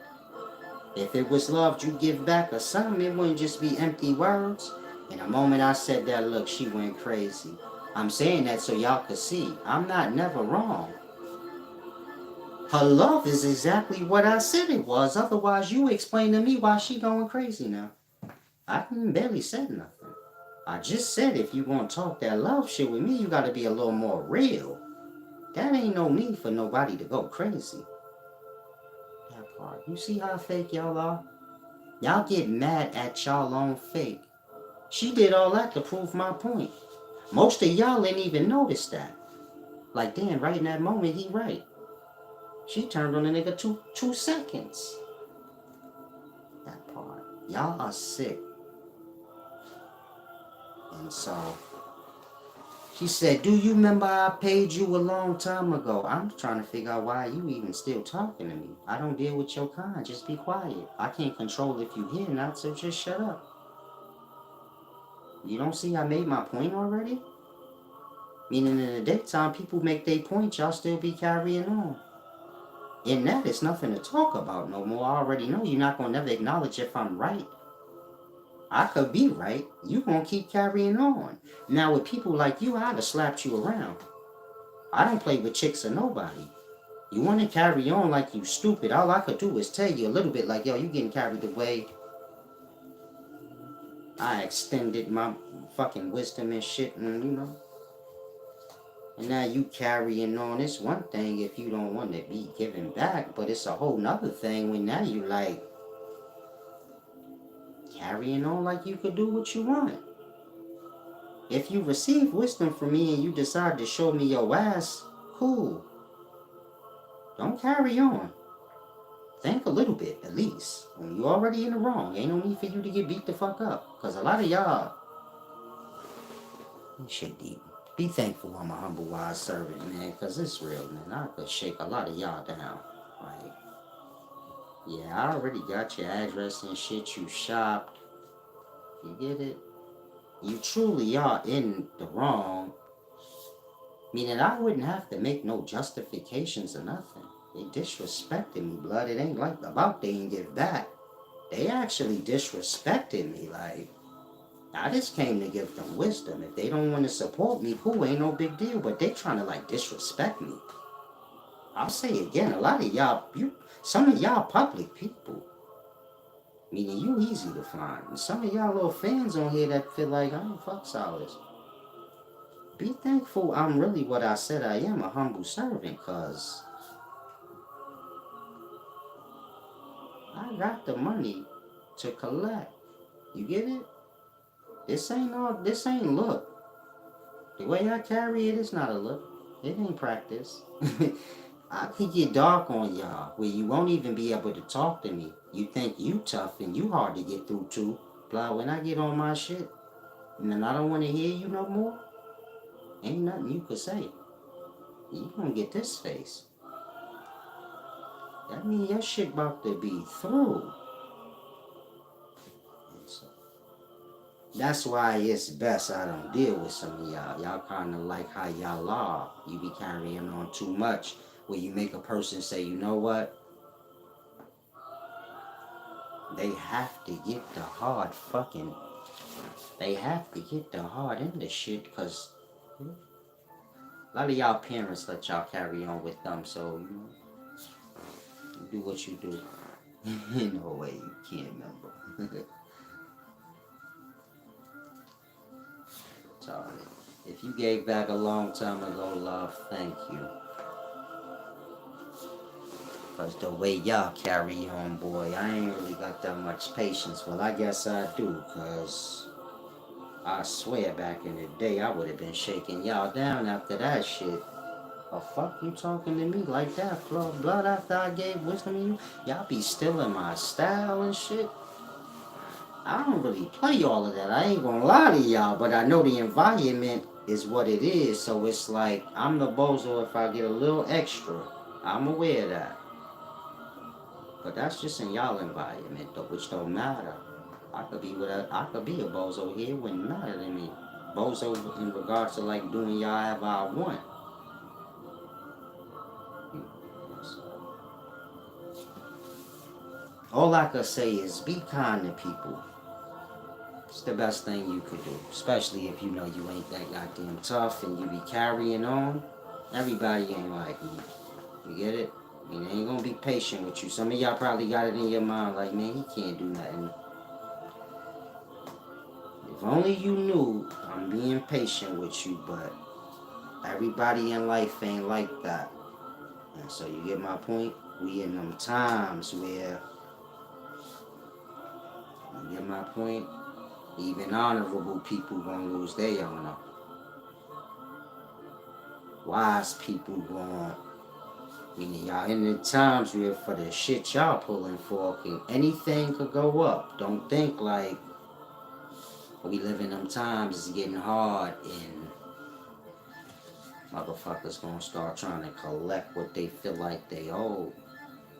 If it was love you give back or something, it wouldn't just be empty words. And the moment I said that, look, she went crazy. I'm saying that so y'all could see. I'm not never wrong. Her love is exactly what I said it was. Otherwise, you explain to me why she going crazy now. I barely said nothing. I just said if you gonna talk that love shit with me, you gotta be a little more real. That ain't no need for nobody to go crazy. That part. You see how fake y'all are? Y'all get mad at y'all own fake. She did all that to prove my point. Most of y'all ain't even noticed that. Like, damn, right in that moment, he right. She turned on the nigga 2 seconds. That part. Y'all are sick. And so, she said, do you remember I paid you a long time ago? I'm trying to figure out why you even still talking to me. I don't deal with your kind. Just be quiet. I can't control if you hear not, so just shut up. You don't see I made my point already? Meaning in the daytime, people make their point, y'all still be carrying on. In that, it's nothing to talk about no more. I already know you're not going to never acknowledge if I'm right. I could be right. You going to keep carrying on. Now, with people like you, I'd have slapped you around. I don't play with chicks or nobody. You want to carry on like you stupid. All I could do is tell you a little bit like, yo, you getting carried away. I extended my fucking wisdom and shit and, you know. And now you carrying on. It's one thing if you don't want to be giving back, but it's a whole nother thing when now you like carrying on like you could do what you want. If you receive wisdom from me and you decide to show me your ass, cool. Don't carry on. Think a little bit, at least. When you already in the wrong, ain't no need for you to get beat the fuck up. Because a lot of y'all, shit deep. Be thankful I'm a humble, wise servant, man, because it's real, man. I could shake a lot of y'all down. Like, yeah, I already got your address and shit. You shopped. You get it? You truly are in the wrong. Meaning I wouldn't have to make no justifications or nothing. They disrespected me, blood. It ain't like about they ain't give back. They actually disrespected me. Like, I just came to give them wisdom. If they don't want to support me, cool, ain't no big deal. But they trying to like disrespect me. I'll say again, a lot of y'all, some of y'all public people. Meaning you easy to find. And some of y'all little fans on here that feel like, I don't fuck Solace. Be thankful I'm really what I said I am, a humble servant, cause I got the money to collect. You get it? This ain't look. The way I carry it, it's not a look. It ain't practice. I could get dark on y'all, where you won't even be able to talk to me. You think you tough and you hard to get through to. Blah, when I get on my shit, and then I don't want to hear you no more, ain't nothing you could say. You gonna get this face. That mean your shit about to be through. And so that's why it's best I don't deal with some of y'all. Y'all kind of like how y'all are. You be carrying on too much where you make a person say, you know what? They have to get the hard fucking, they have to get the hard end of shit because a lot of y'all parents let y'all carry on with them. So, you know, you do what you do. In no way you can't remember. Sorry. If you gave back a long time ago, love, thank you. Because the way y'all carry on, boy, I ain't really got that much patience. Well, I guess I do, because I swear back in the day, I would have been shaking y'all down after that shit. Oh, fuck you talking to me like that? Flow blood after I gave wisdom to you? Y'all be stealing my style and shit? I don't really play all of that. I ain't gonna lie to y'all, but I know the environment is what it is. So it's like, I'm the bozo if I get a little extra. I'm aware of that. But that's just in y'all environment, though, which don't matter. I could be a bozo here, wouldn't matter to me. Bozo in regards to like doing y'all have I want. All I could say is be kind to people. It's the best thing you could do, especially if you know you ain't that goddamn tough and you be carrying on. Everybody ain't like me. You get it? I mean, they ain't gonna be patient with you. Some of y'all probably got it in your mind like, man, he can't do nothing. If only you knew I'm being patient with you, but everybody in life ain't like that. And so you get my point? We in them times where, you get my point? Even honorable people gonna lose their honor. Wise people gonna, meaning y'all in the times where for the shit y'all pulling for, anything could go up. Don't think like we live in them times, it's getting hard and motherfuckers gonna start trying to collect what they feel like they owe.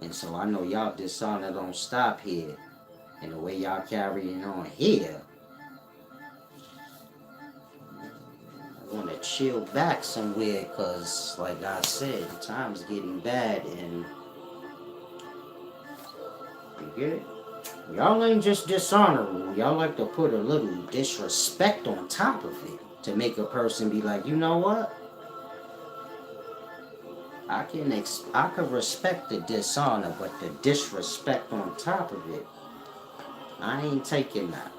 And so I know y'all dishonor don't stop here. And the way y'all carrying on here, I want to chill back somewhere because, like I said, time's getting bad and you get it? Y'all ain't just dishonorable. Y'all like to put a little disrespect on top of it to make a person be like, you know what? I can respect the dishonor, but the disrespect on top of it, I ain't taking that.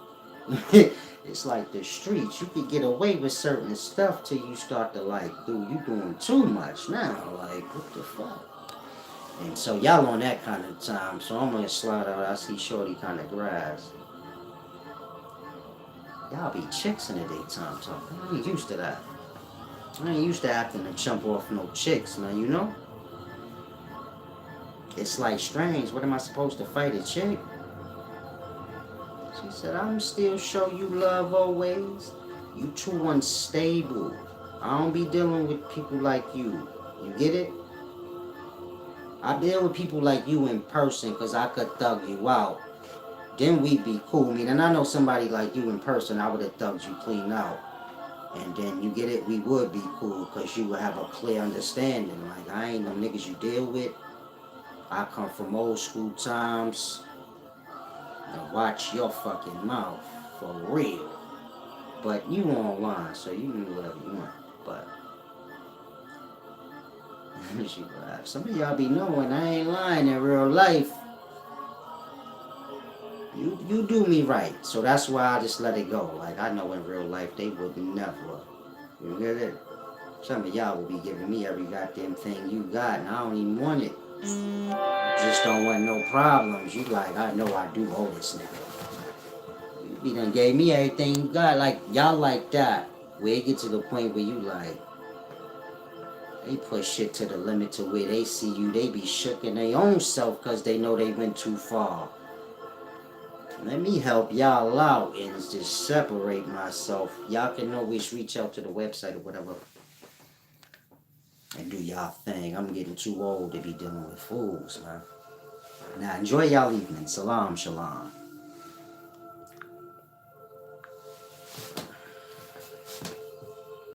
It's like the streets. You could get away with certain stuff till you start to like, dude, you doing too much now. Like, what the fuck? And so y'all on that kind of time. So I'm gonna slide out. I see Shorty kind of grass. Y'all be chicks in the daytime talking. I ain't used to that. I ain't used to having to jump off no chicks, man. You know? It's like strange. What am I supposed to fight a chick? She said, I'm still show you love always. You too unstable. I don't be dealing with people like you. You get it? I deal with people like you in person because I could thug you out. Then we'd be cool. I mean, and I know somebody like you in person, I would have thugged you clean out. And then you get it, we would be cool because you would have a clear understanding. Like, I ain't them niggas you deal with. I come from old school times. And watch your fucking mouth. For real. But you online, so you can do whatever you want. But she laughed. Some of y'all be knowing I ain't lying in real life. You do me right, so that's why I just let it go. Like I know in real life they would never. You get it? Some of y'all will be giving me every goddamn thing you got, and I don't even want it. Just don't want no problems. You like, I know I do owe this nigga. You done gave me everything you got. Like y'all like that. Where it get to the point where you like, they push shit to the limit to where they see you, they be shook in their own self because they know they went too far. Let me help y'all out and just separate myself. Y'all can always reach out to the website or whatever and do y'all thing. I'm getting too old to be dealing with fools, man. Now enjoy y'all evening. Salam, shalom.